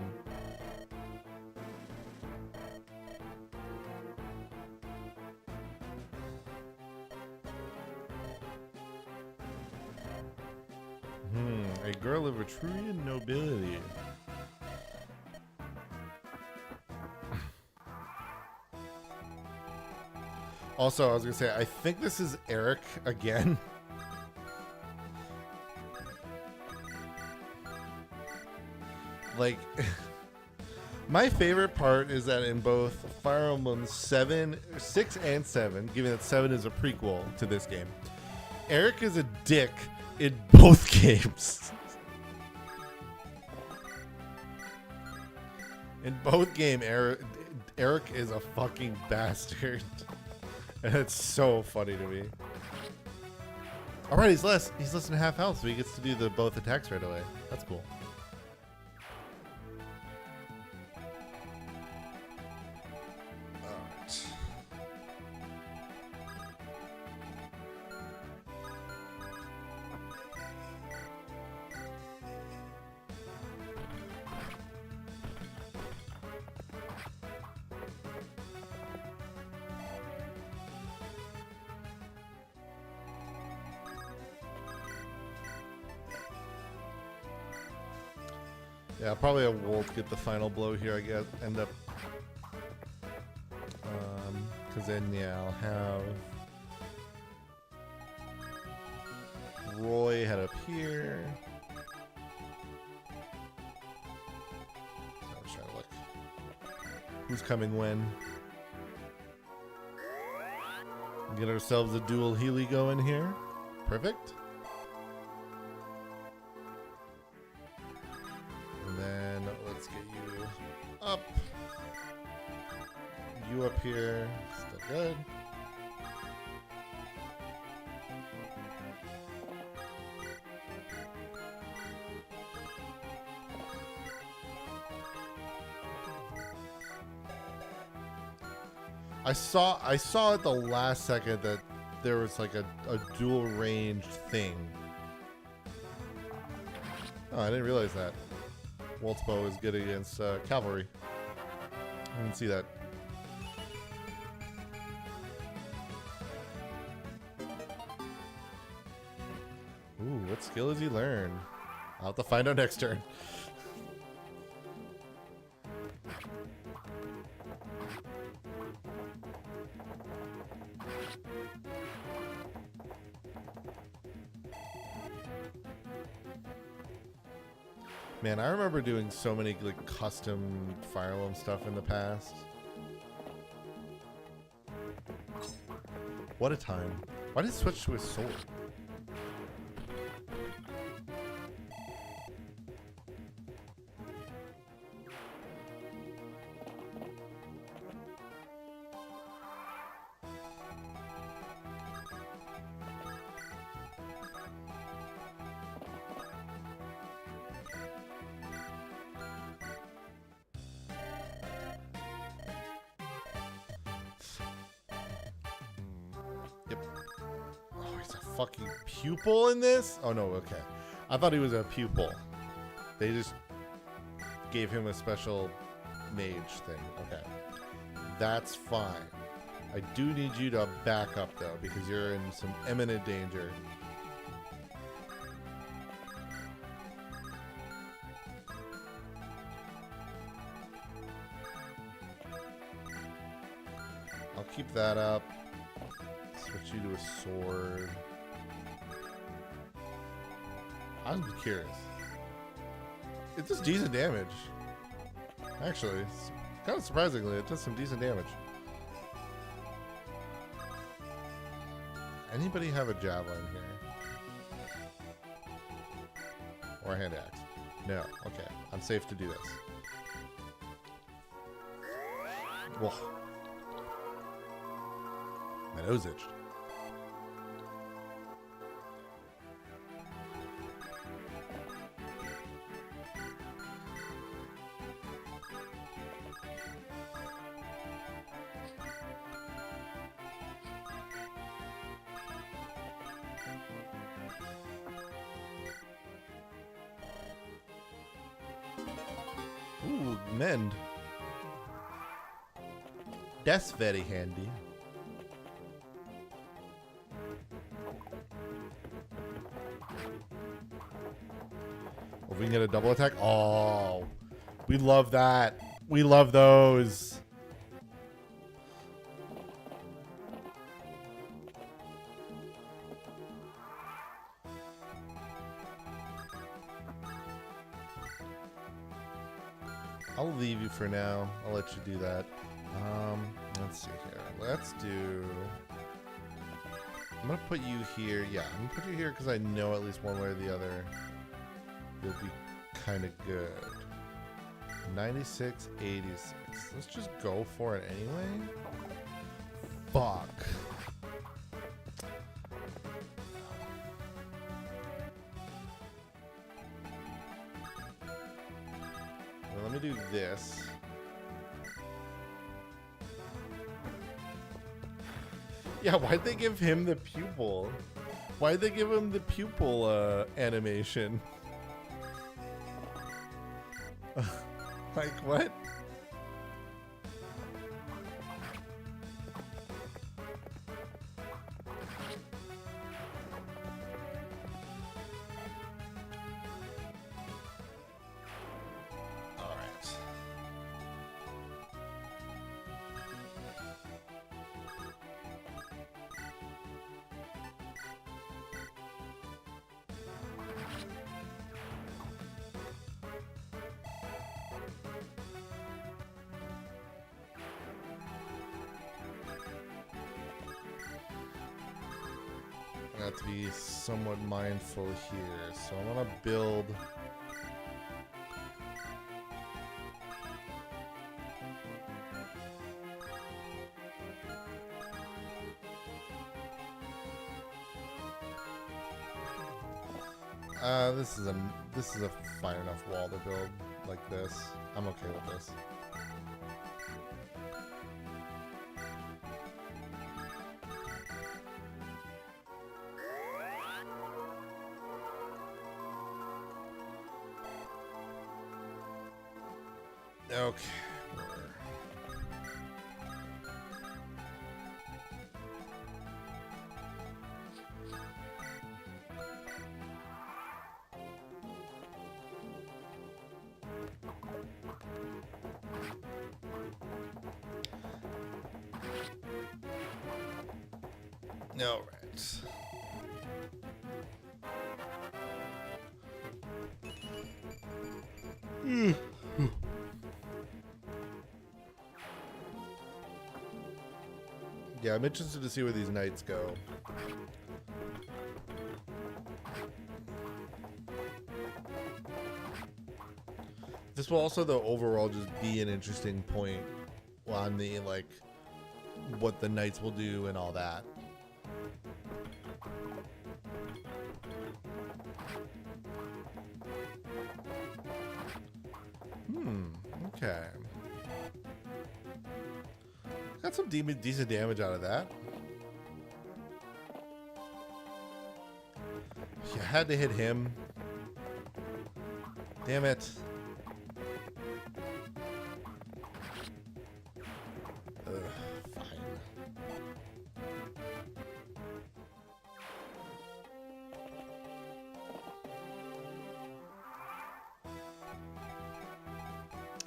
A girl of Etrurian nobility. Also, I was gonna say, I think this is Eric again. Like, my favorite part is that in both Fire Emblem 6 and 7, given that 7 is a prequel to this game, Eric is a dick in both games. In both games, Eric is a fucking bastard. And it's so funny to me. Alright, he's less than half health, so he gets to do the both attacks right away. That's cool. Alright. Yeah, probably I won't get the final blow here, I guess. End up. Because then, yeah, I'll have. Roy head up here. So I'm just trying to look. Who's coming when? Get ourselves a dual Healy going here. Perfect. And then let's get you up. You up here. Still good. I saw at the last second that there was like a dual ranged thing. Oh, I didn't realize that. Walt's bow is good against cavalry. I didn't see that. Ooh, what skill has he learned? I'll have to find out next turn. Man, I remember doing so many like custom Fire Emblem stuff in the past. What a time. Why did it switch to a sword? Fucking pupil in this? Oh no, okay. I thought he was a pupil. They just gave him a special mage thing. Okay. That's fine. I do need you to back up though, because you're in some imminent danger. I'll keep that up. Switch you to a sword. I'm curious. It does decent damage. Actually, kind of surprisingly, it does some decent damage. Anybody have a javelin here? Or a hand axe? No. Okay. I'm safe to do this. Whoa. My nose itched. Ooh, mend. That's very handy. If we can get a double attack. Oh, we love that. We love those. I'll leave you for now. I'll let you do that. Let's see here. Let's do... I'm going to put you here. Yeah, I'm going to put you here because I know at least one way or the other you'll be kind of good. 96, 86. Let's just go for it anyway. Fuck. Well, let me do this. Yeah, why'd they give him the pupil? Why'd they give him the pupil animation? Like, what? All right. I have to be somewhat mindful here. So I want to build. This is a fine enough wall to build like this. I'm okay with this. Okay. All right. Yeah, I'm interested to see where these knights go. This will also, though, overall just be an interesting point on the, like, what the knights will do and all that. Okay. Got some decent damage out of that. You had to hit him. Damn it. Fine.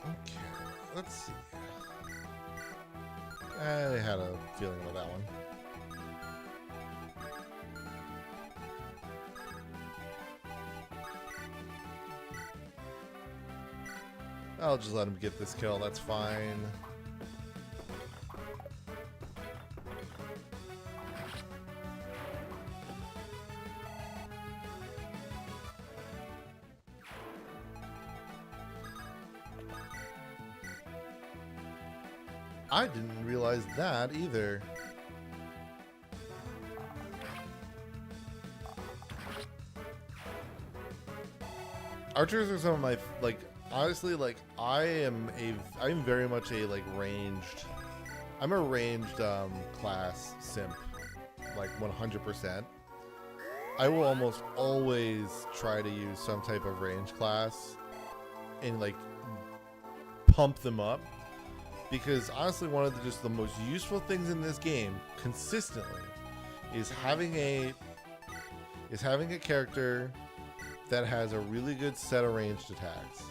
Okay, let's see. I had a feeling about that one. I'll just let him get this kill, that's fine. I didn't realize that either. Archers are some of my, like, honestly, like, I'm very much a, like, I'm a ranged class simp, like 100%. I will almost always try to use some type of range class and, like, pump them up. Because honestly, one of the most useful things in this game consistently is having a character that has a really good set of ranged attacks.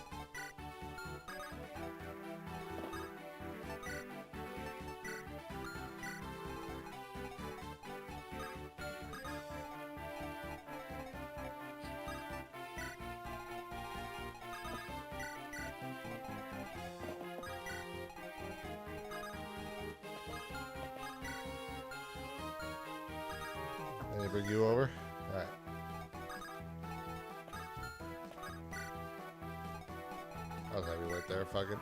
Let me bring you over. All right. I was happy right there. Fuck it.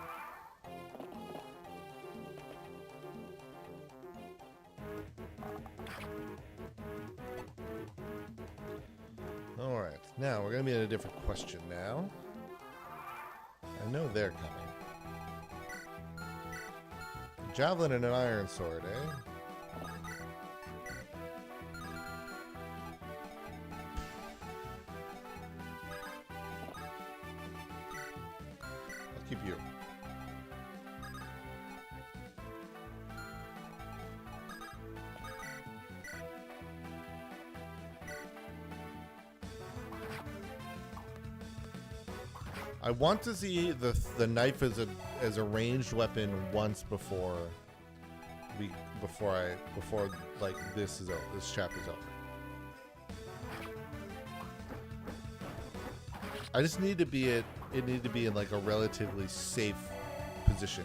All right. Now we're gonna be in a different question now. I know they're coming. Javelin and an iron sword, eh? Keep you. I want to see the knife as a ranged weapon once before like this is over. This chapter's over. I just need to be it need to be in like a relatively safe position.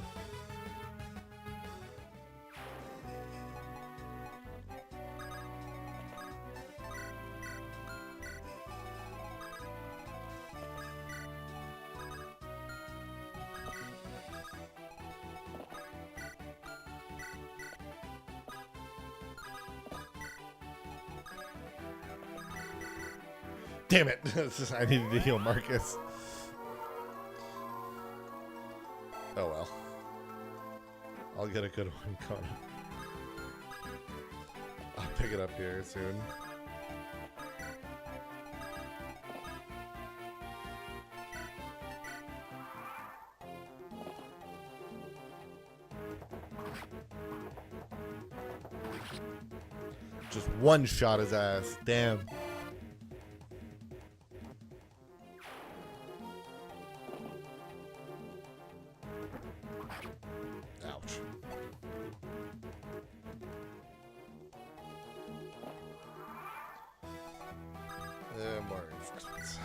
Damn it. I needed to heal Marcus. Oh well. I'll get a good one coming. I'll pick it up here soon. Just one shot his ass. Damn. Ouch. More reinforcements.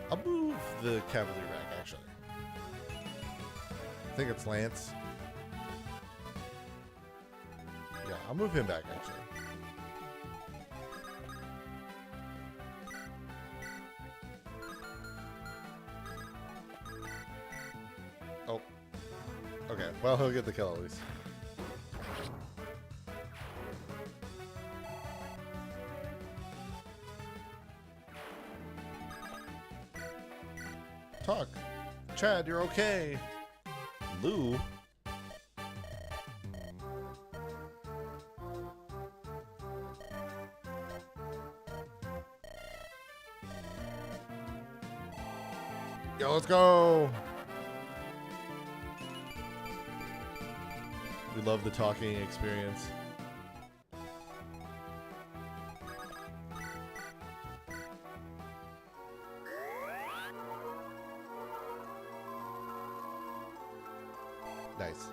I'll move the Cavalier back, actually. I think it's Lance. Yeah, I'll move him back, actually. Oh. Okay, well, he'll get the kill at least. Talk. Chad, you're okay. Lou. Yo, let's go. We love the talking experience. Nice.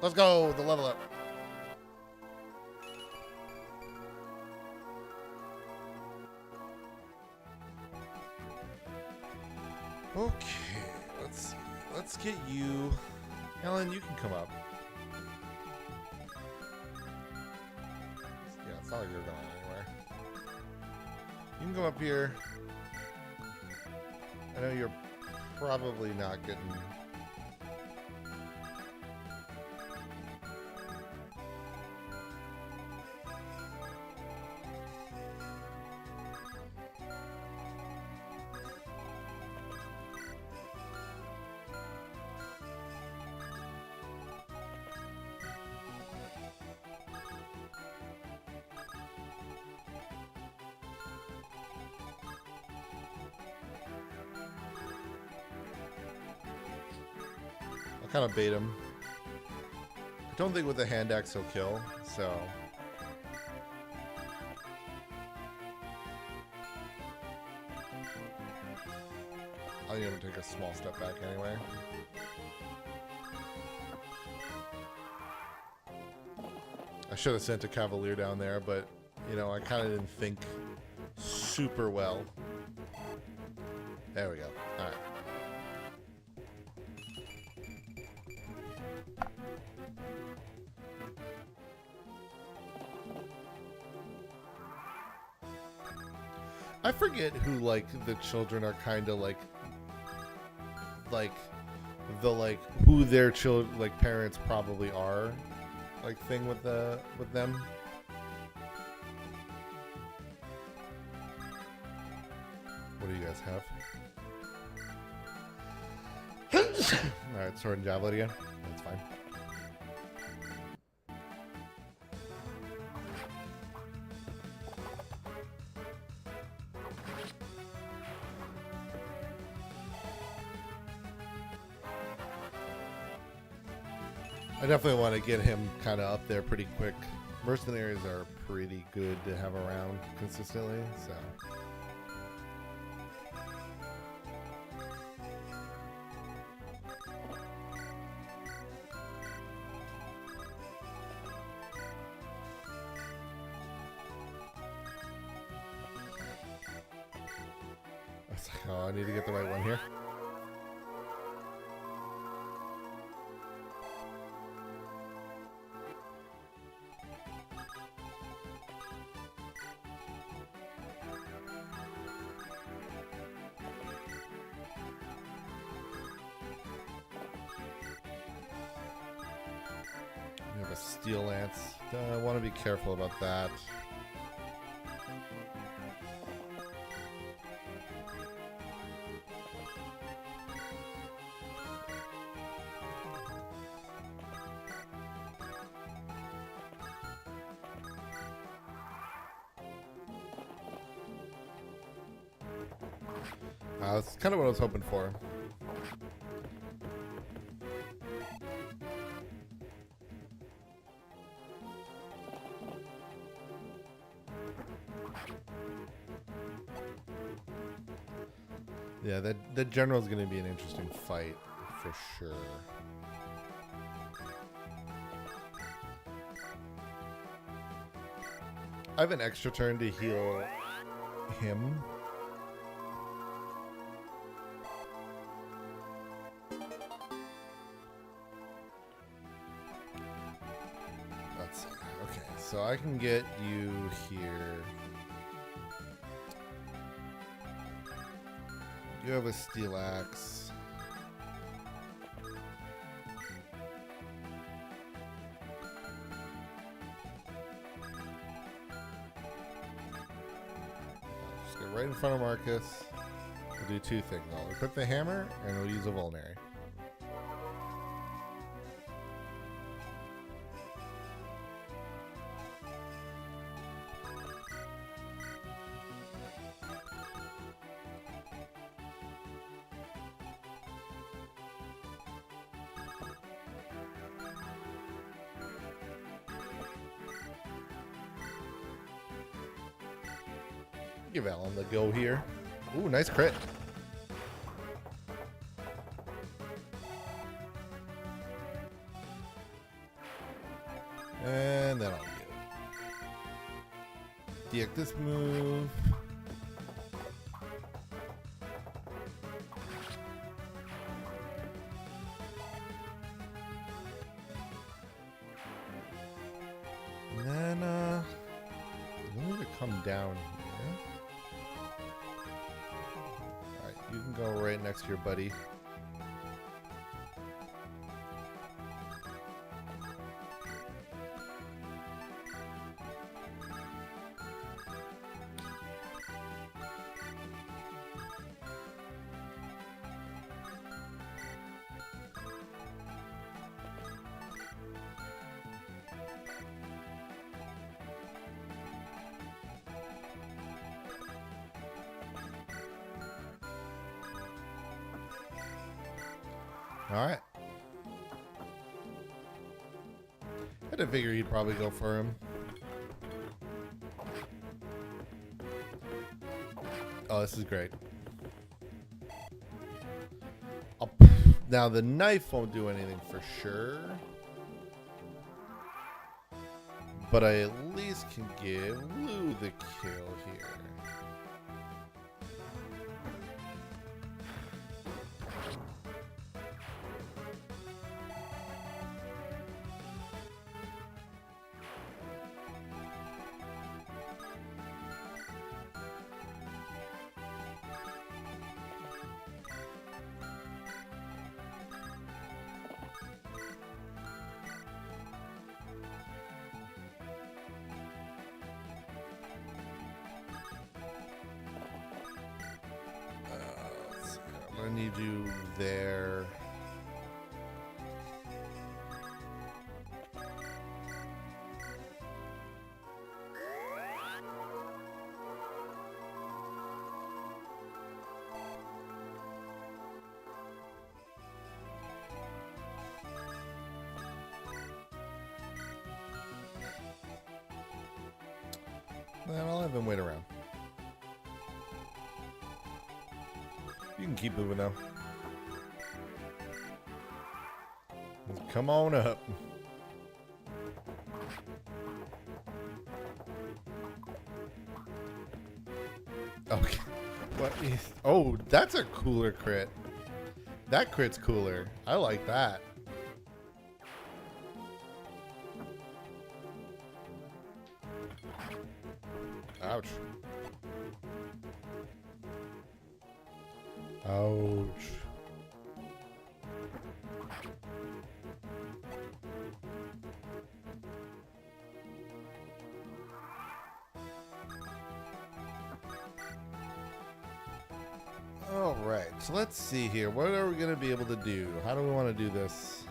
Let's go. The level up. Okay. Let's see. Let's get you. Helen, you can come up. Yeah, it's not like you're going anywhere. You can come up here. I know you're probably not getting... kind of bait him. I don't think with the hand axe he'll kill, so... I'll need him to take a small step back anyway. I should have sent a Cavalier down there, but, you know, I kind of didn't think super well. There we go. All right. I forget who, like, the children are kind of like the, like, who their children, like, parents probably are, like, thing with them. What do you guys have? Alright, sword and javelin again. That's fine. I definitely want to get him kind of up there pretty quick. Mercenaries are pretty good to have around consistently, so... It's like, oh, I need to get the right one here. a steel lance. I want to be careful about that. That's kind of what I was hoping for. Yeah, that general is going to be an interesting fight for sure. I have an extra turn to heal him. Let's see. Okay, so I can get you here. You have a steel axe. Just get right in front of Marcus. We'll do two things. I'll equip the hammer and we'll use a vulnerary. Give Alan the go here. Ooh, nice crit. And then I'll deact this move. And then I need to come down here. Alright, you can go right next to your buddy. Alright. I had to figure he'd probably go for him. Oh, this is great. Now the knife won't do anything for sure. But I at least can give Lou the kill here. I need you there. Then I'll have him wait around. You can keep moving now. Come on up. Okay. What is... Oh, that's a cooler crit. That crit's cooler. I like that. Ouch. Ouch. So let's see here. What are we going to be able to do? How do we want to do this?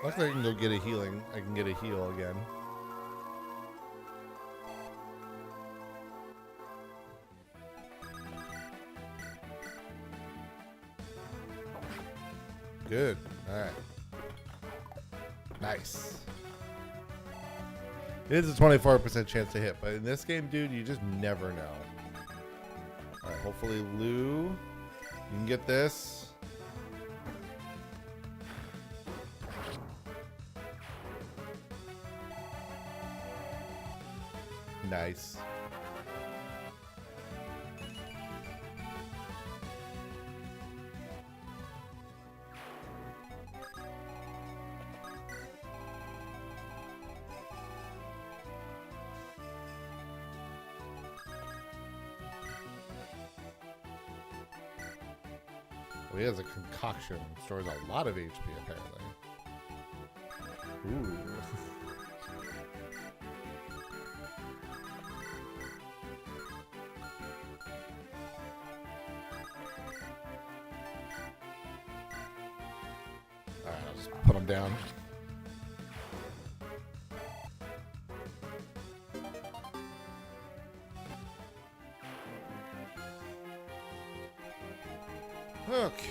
Luckily I can go get a healing. I can get a heal again. Good. Alright. Nice. It is a 24% chance to hit, but in this game, dude, you just never know. Alright, hopefully Lou, you can get this. Nice. Well, he has a concoction. Stores a lot of HP, apparently. Ooh. Alright, I'll just put him down. Okay.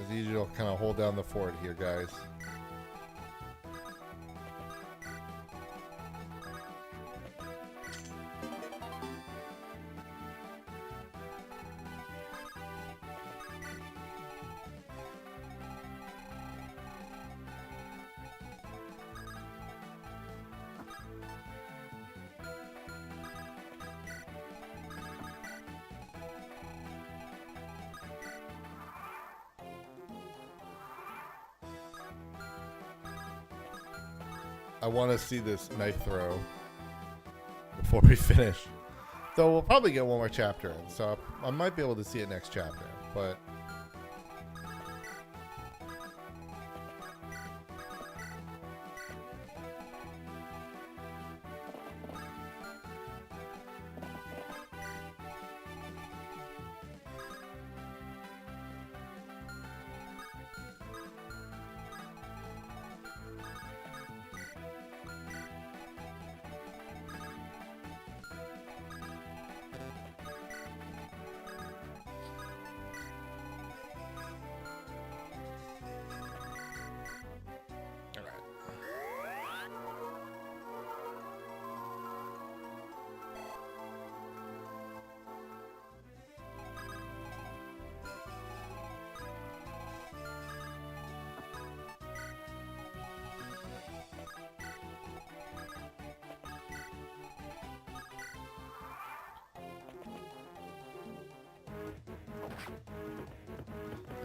As usual, kind of hold down the fort here, guys. I want to see this knife throw before we finish. Though we'll probably get one more chapter in, so I might be able to see it next chapter. But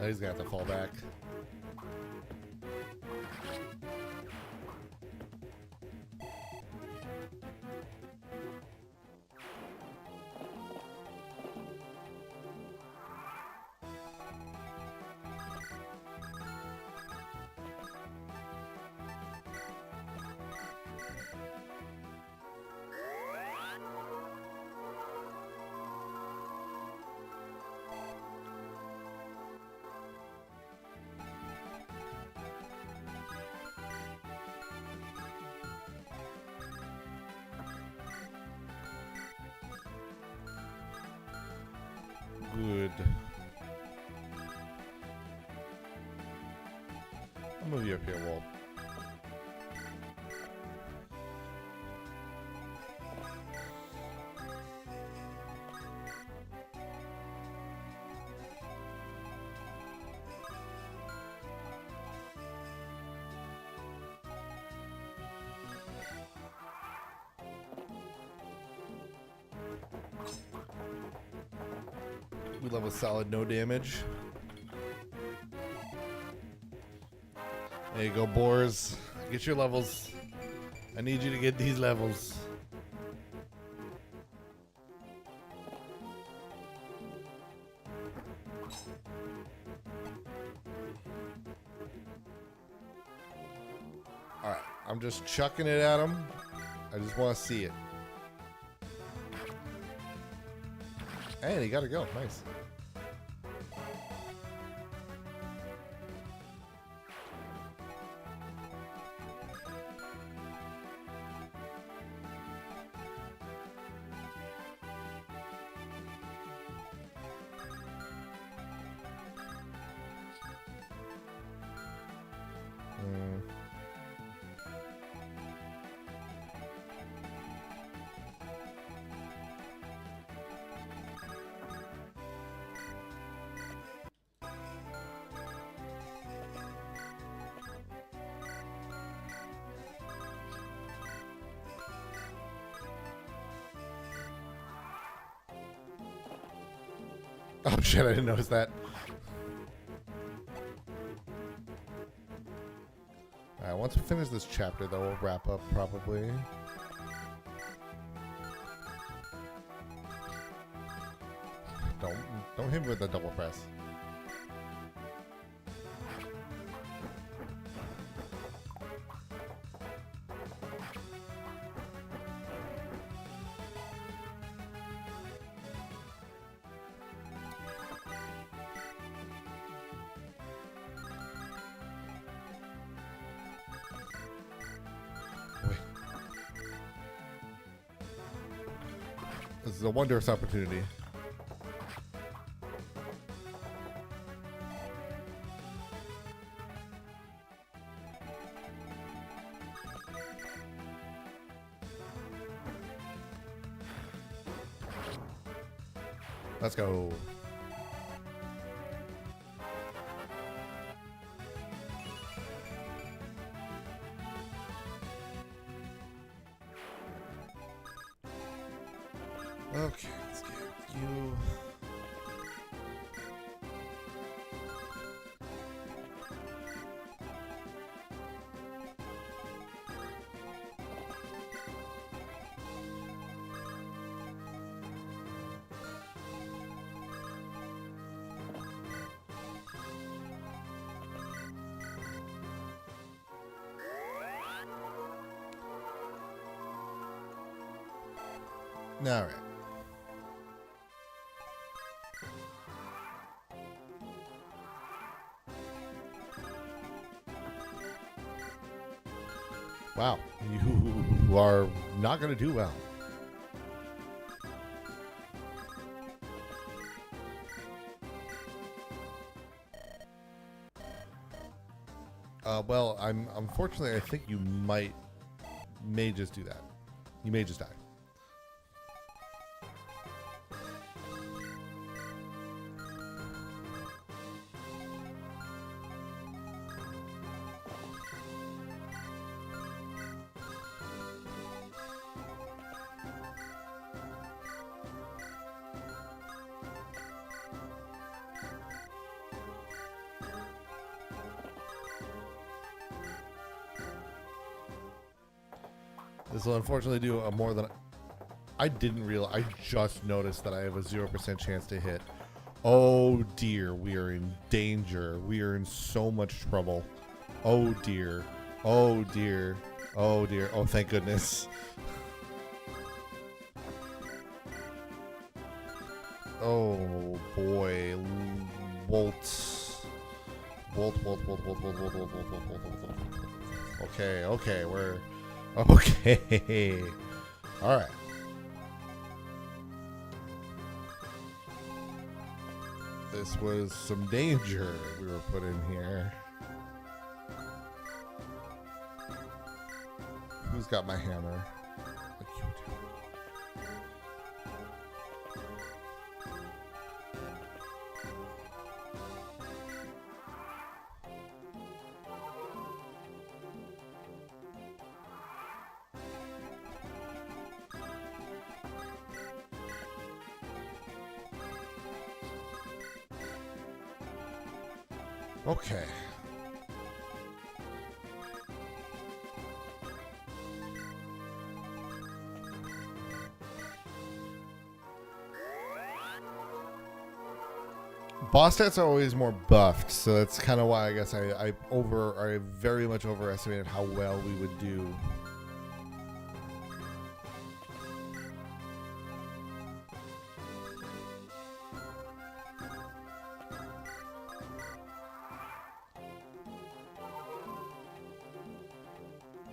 he's gonna have to fall back. Good. I'll move you up here, Walt. We love a solid no damage. There you go, Boars. Get your levels. I need you to get these levels. Alright, I'm just chucking it at him. I just want to see it. And he got to go. Nice. Oh shit, I didn't notice that. Alright, once we finish this chapter, though, we'll wrap up probably. Don't hit me with the double press. This is a wondrous opportunity. Let's go. Okay, let's get you. All right. Wow, you are not going to do well. Well, unfortunately, I think you may just do that. You may just die. This will unfortunately do a more than I didn't realize. I just noticed that I have a 0% chance to hit. Oh dear, we are in danger. We are in so much trouble. Oh dear. Oh dear. Oh dear. Oh, thank goodness. Oh boy. Bolt. Okay, we're okay. All right. This was some danger we were put in here. Who's got my hammer? Okay. Boss stats are always more buffed, so that's kind of why I guess I very much overestimated how well we would do.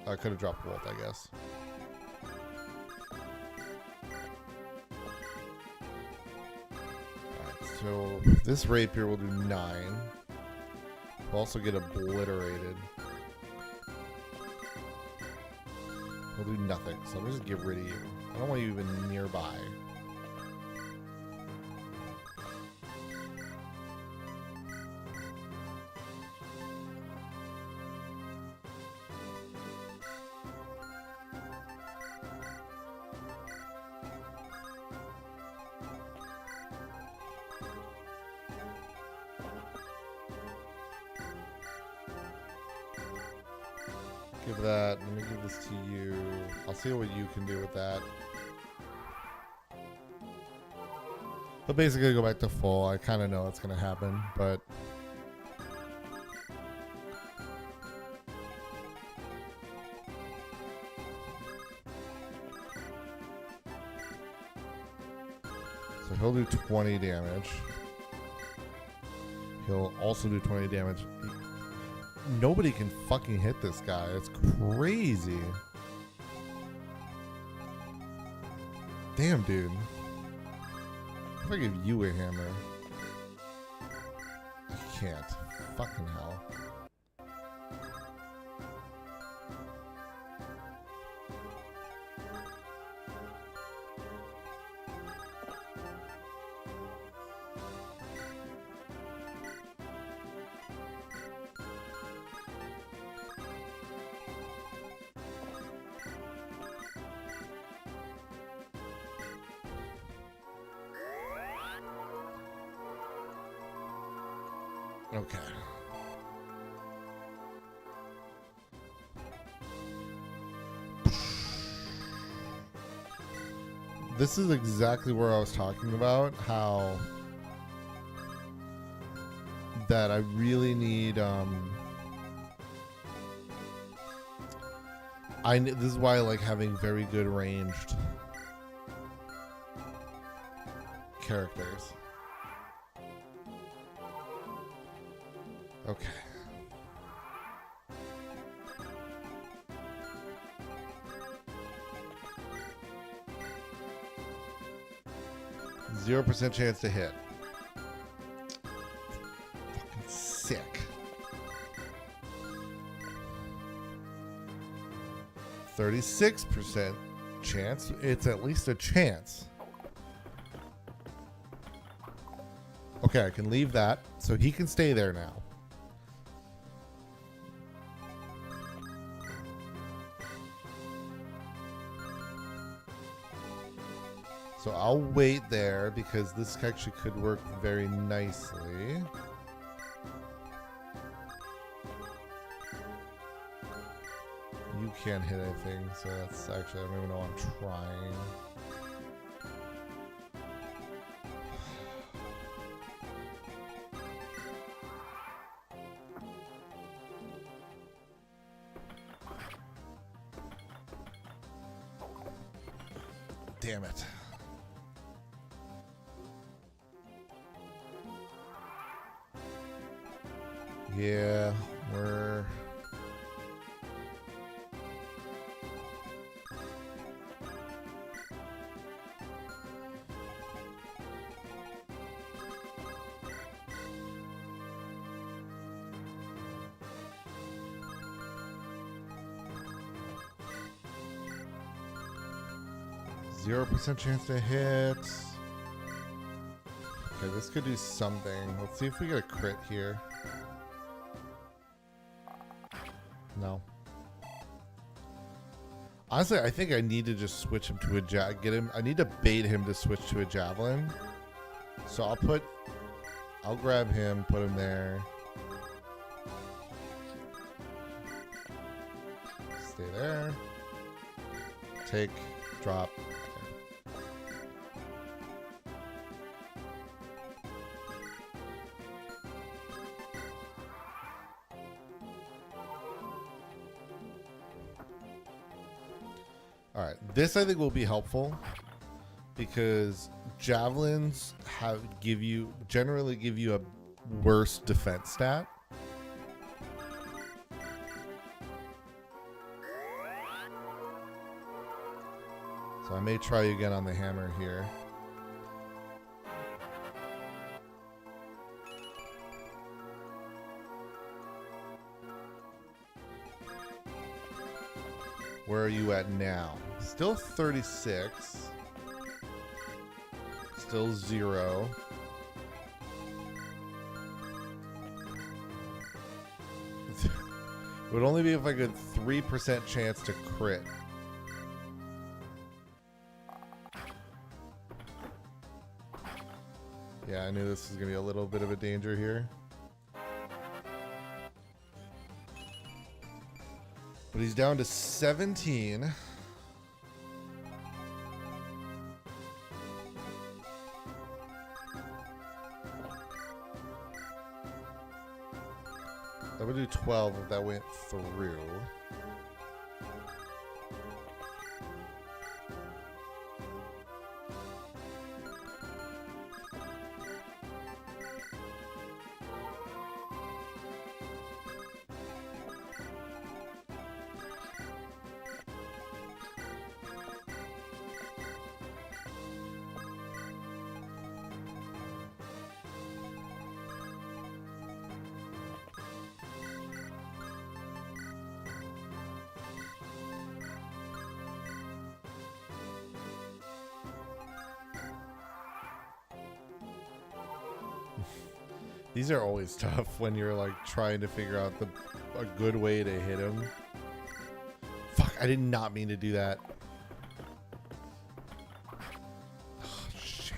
I could have dropped Volt, I guess. So this rapier will do 9. We'll also get obliterated. We'll do nothing. So I'm just get rid of you. I don't want you even nearby. Give that. Let me give this to you. I'll see what you can do with that. But basically go back to full. I kind of know what's going to happen, but... So he'll do 20 damage. He'll also do 20 damage. Nobody can fucking hit this guy. It's crazy. Damn, dude. If I give you a hammer. I can't. Fucking hell. Okay. This is exactly where I was talking about how that I really need this is why I like having very good ranged characters. Okay. %0 chance to hit. Fucking sick. 36% chance. It's at least a chance. Okay, I can leave that, so he can stay there now. So I'll wait there because this actually could work very nicely. You can't hit anything, so that's actually, I don't even know I'm trying. Damn it. Yeah, we're... %0 chance to hit. Okay, this could do something. Let's see if we get a crit here. No. Honestly, I think I need to just switch him to a I need to bait him to switch to a javelin. So I'll grab him, put him there. Stay there. Take, drop. All right, this I think will be helpful because javelins generally give you a worse defense stat. So I may try you again on the hammer here. Where are you at now? Still 36. Still 0. It would only be if I could 3% chance to crit. Yeah, I knew this was going to be a little bit of a danger here. But he's down to 17. That would do 12 if that went through. These are always tough when you're like trying to figure out a good way to hit him. Fuck, I did not mean to do that. Oh, shit.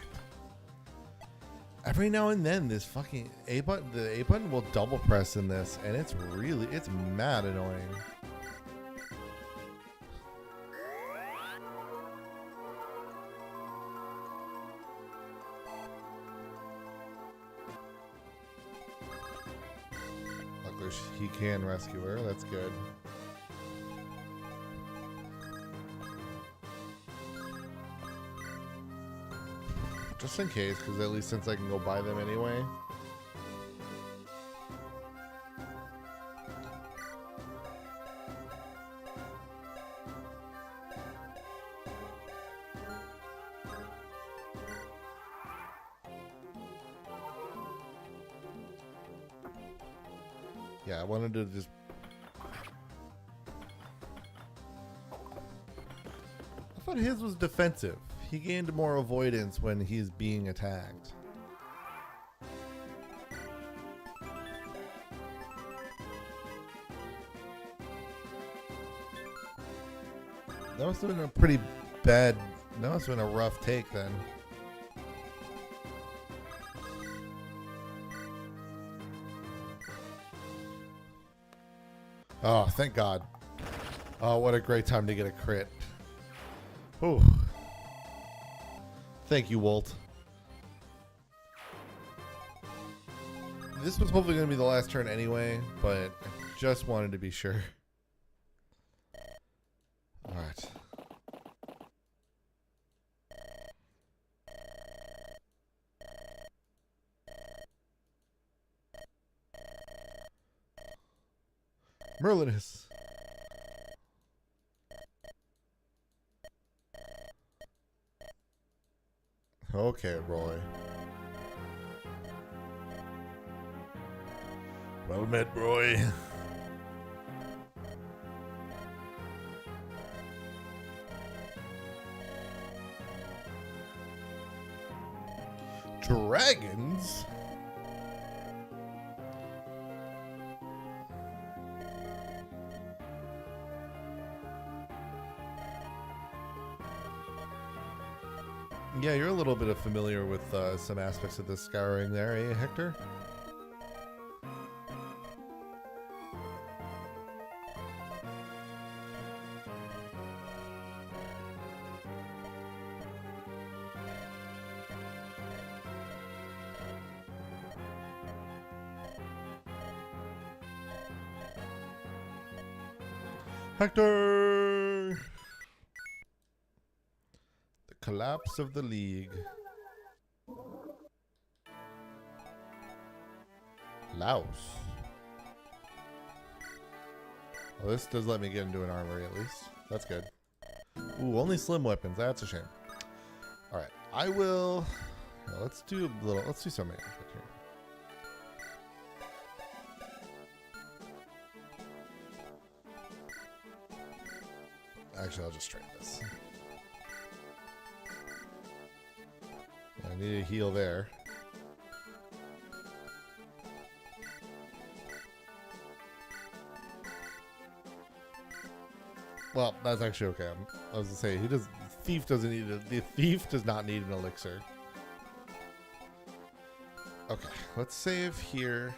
Every now and then this fucking the A button will double press in this and it's mad annoying. He can rescue her. That's good. Just in case, because at least since I can go buy them anyway. Yeah, I wanted to just... I thought his was defensive. He gained more avoidance when he's being attacked. That must have been a pretty bad... That must have been a rough take then. Oh, thank God. Oh, what a great time to get a crit. Ooh. Thank you, Walt. This was hopefully going to be the last turn anyway, but I just wanted to be sure. Alright. Merlinus. Okay, Roy. Well met, Roy. Dragons? Yeah, you're a little bit familiar with some aspects of this scouring there, eh, Hector? Hector! Collapse of the league. Laos. Well, this does let me get into an armory at least. That's good. Ooh, only slim weapons. That's a shame. All right, I will. Well, let's do a little. Let's do something here. Actually, I'll just trade this. I need a heal there. Well, that's actually okay. I was gonna say he does. Thief doesn't need a. The thief does not need an elixir. Okay, let's save here,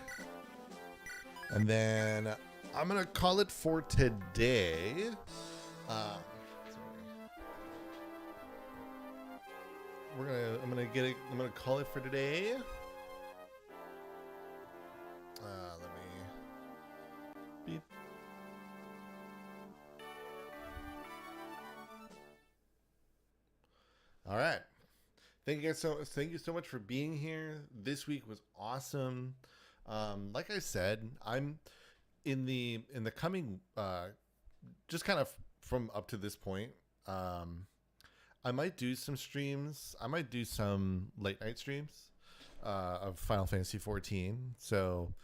and then I'm gonna call it for today. I'm gonna call it for today. Let me beep. All right. Thank you so much for being here. This week was awesome. Like I said, I'm in the coming just kind of from up to this point. I might do some streams. I might do some late night streams of Final Fantasy 14. So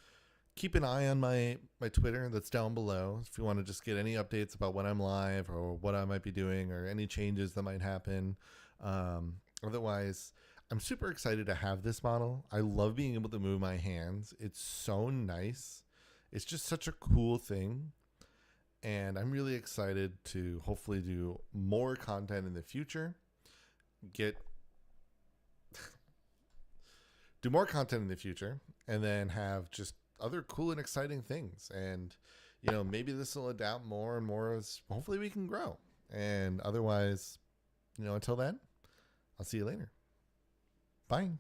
keep an eye on my Twitter that's down below if you want to just get any updates about when I'm live or what I might be doing or any changes that might happen. Otherwise, I'm super excited to have this model. I love being able to move my hands. It's so nice. It's just such a cool thing. And I'm really excited to hopefully do more content in the future. Do more content in the future and then have just other cool and exciting things. And, you know, maybe this will adapt more and more as hopefully we can grow. And otherwise, you know, until then, I'll see you later. Bye.